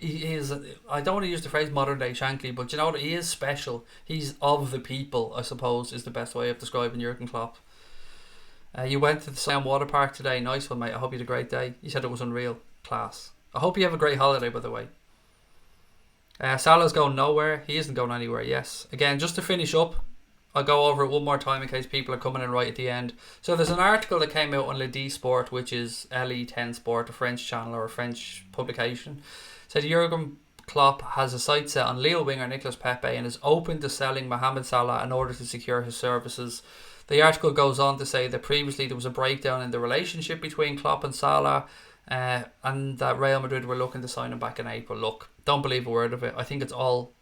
He is, I don't want to use the phrase modern day Shankly, but you know what? He is special. He's of the people, I suppose, is the best way of describing Jurgen Klopp. You went to the Slam Water Park today. Nice one, mate. I hope you had a great day. You said it was unreal. Class. I hope you have a great holiday, by the way. Salah's going nowhere. He isn't going anywhere, yes. Again, just to finish up, I'll go over it one more time in case people are coming in right at the end. So there's an article that came out on Le D Sport, which is LE10 Sport, a French channel or a French publication. Said Jurgen Klopp has a sight set on Lille winger Nicolas Pepe and is open to selling Mohamed Salah in order to secure his services. The article goes on to say that previously there was a breakdown in the relationship between Klopp and Salah, and that Real Madrid were looking to sign him back in April. Look, don't believe a word of it. I think it's all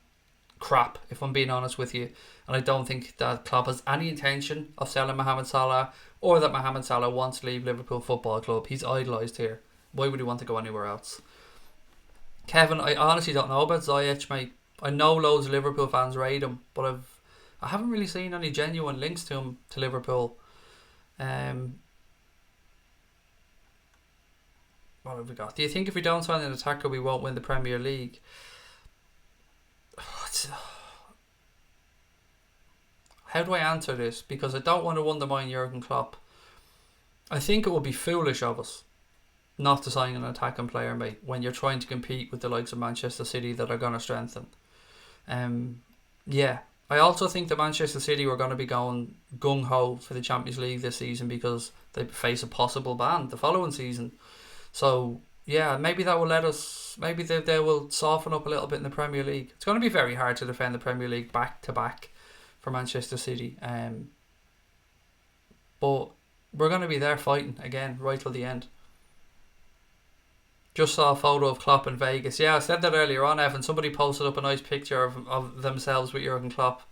crap, if I'm being honest with you, and I don't think that Klopp has any intention of selling Mohamed Salah, or that Mohamed Salah wants to leave Liverpool Football Club. He's idolised here. Why would he want to go anywhere else? Kevin, I honestly don't know about Ziyech, mate. I know loads of Liverpool fans rate him, but I haven't really seen any genuine links to him to Liverpool. What have we got? Do you think if we don't sign an attacker we won't win the Premier League? How do I answer this? Because I don't want to undermine Jurgen Klopp. I think it would be foolish of us not to sign an attacking player, mate, when you're trying to compete with the likes of Manchester City that are going to strengthen. Yeah. I also think that Manchester City were going to be going gung-ho for the Champions League this season because they face a possible ban the following season. So, yeah, maybe that will let us... Maybe they will soften up a little bit in the Premier League. It's going to be very hard to defend the Premier League back-to-back for Manchester City. But we're going to be there fighting again right till the end. Just saw a photo of Klopp in Vegas. Yeah, I said that earlier on, Evan. Somebody posted up a nice picture of themselves with Jurgen Klopp.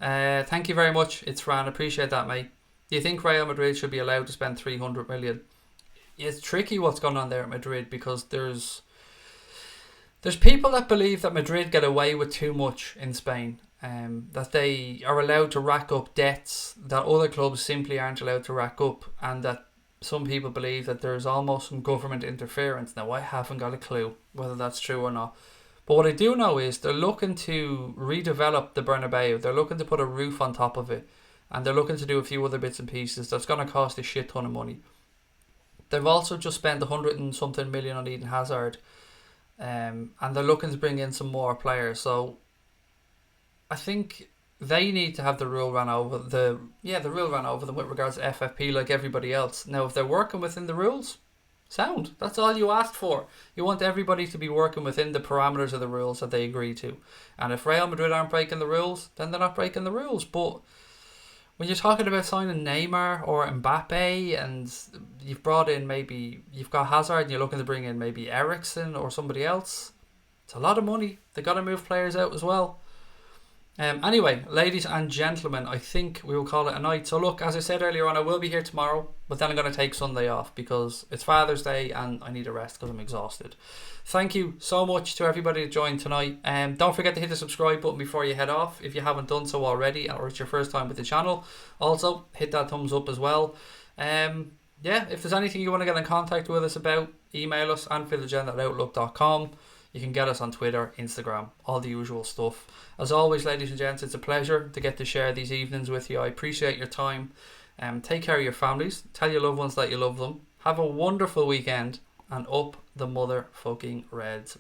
Thank you very much. It's Fran. Appreciate that, mate. Do you think Real Madrid should be allowed to spend 300 million? It's tricky what's going on there at Madrid because there's people that believe that Madrid get away with too much in Spain. That they are allowed to rack up debts that other clubs simply aren't allowed to rack up, and that some people believe that there's almost some government interference. Now, I haven't got a clue whether that's true or not. But what I do know is they're looking to redevelop the Bernabeu. They're looking to put a roof on top of it. And they're looking to do a few other bits and pieces. That's going to cost a shit ton of money. They've also just spent 100 and something million on Eden Hazard. And they're looking to bring in some more players. So I think they need to have the rule ran over them with regards to FFP like everybody else. Now, if they're working within the rules, sound. That's all you asked for. You want everybody to be working within the parameters of the rules that they agree to. And if Real Madrid aren't breaking the rules, then they're not breaking the rules. But when you're talking about signing Neymar or Mbappe, and you've brought in you've got Hazard and you're looking to bring in maybe Eriksen or somebody else, it's a lot of money. They got to move players out as well. Anyway, ladies and gentlemen, I think we will call it a night. So look, as I said earlier on, I will be here tomorrow, but then I'm going to take Sunday off because it's Father's Day and I need a rest because I'm exhausted. Thank you so much to everybody that joined tonight. Don't forget to hit the subscribe button before you head off if you haven't done so already, or it's your first time with the channel. Also, hit that thumbs up as well. Yeah, if there's anything you want to get in contact with us about, email us, anfieldagenda@outlook.com. You can get us on Twitter, Instagram, all the usual stuff. As always, ladies and gents, it's a pleasure to get to share these evenings with you. I appreciate your time. Take care of your families. Tell your loved ones that you love them. Have a wonderful weekend. And up the motherfucking Reds.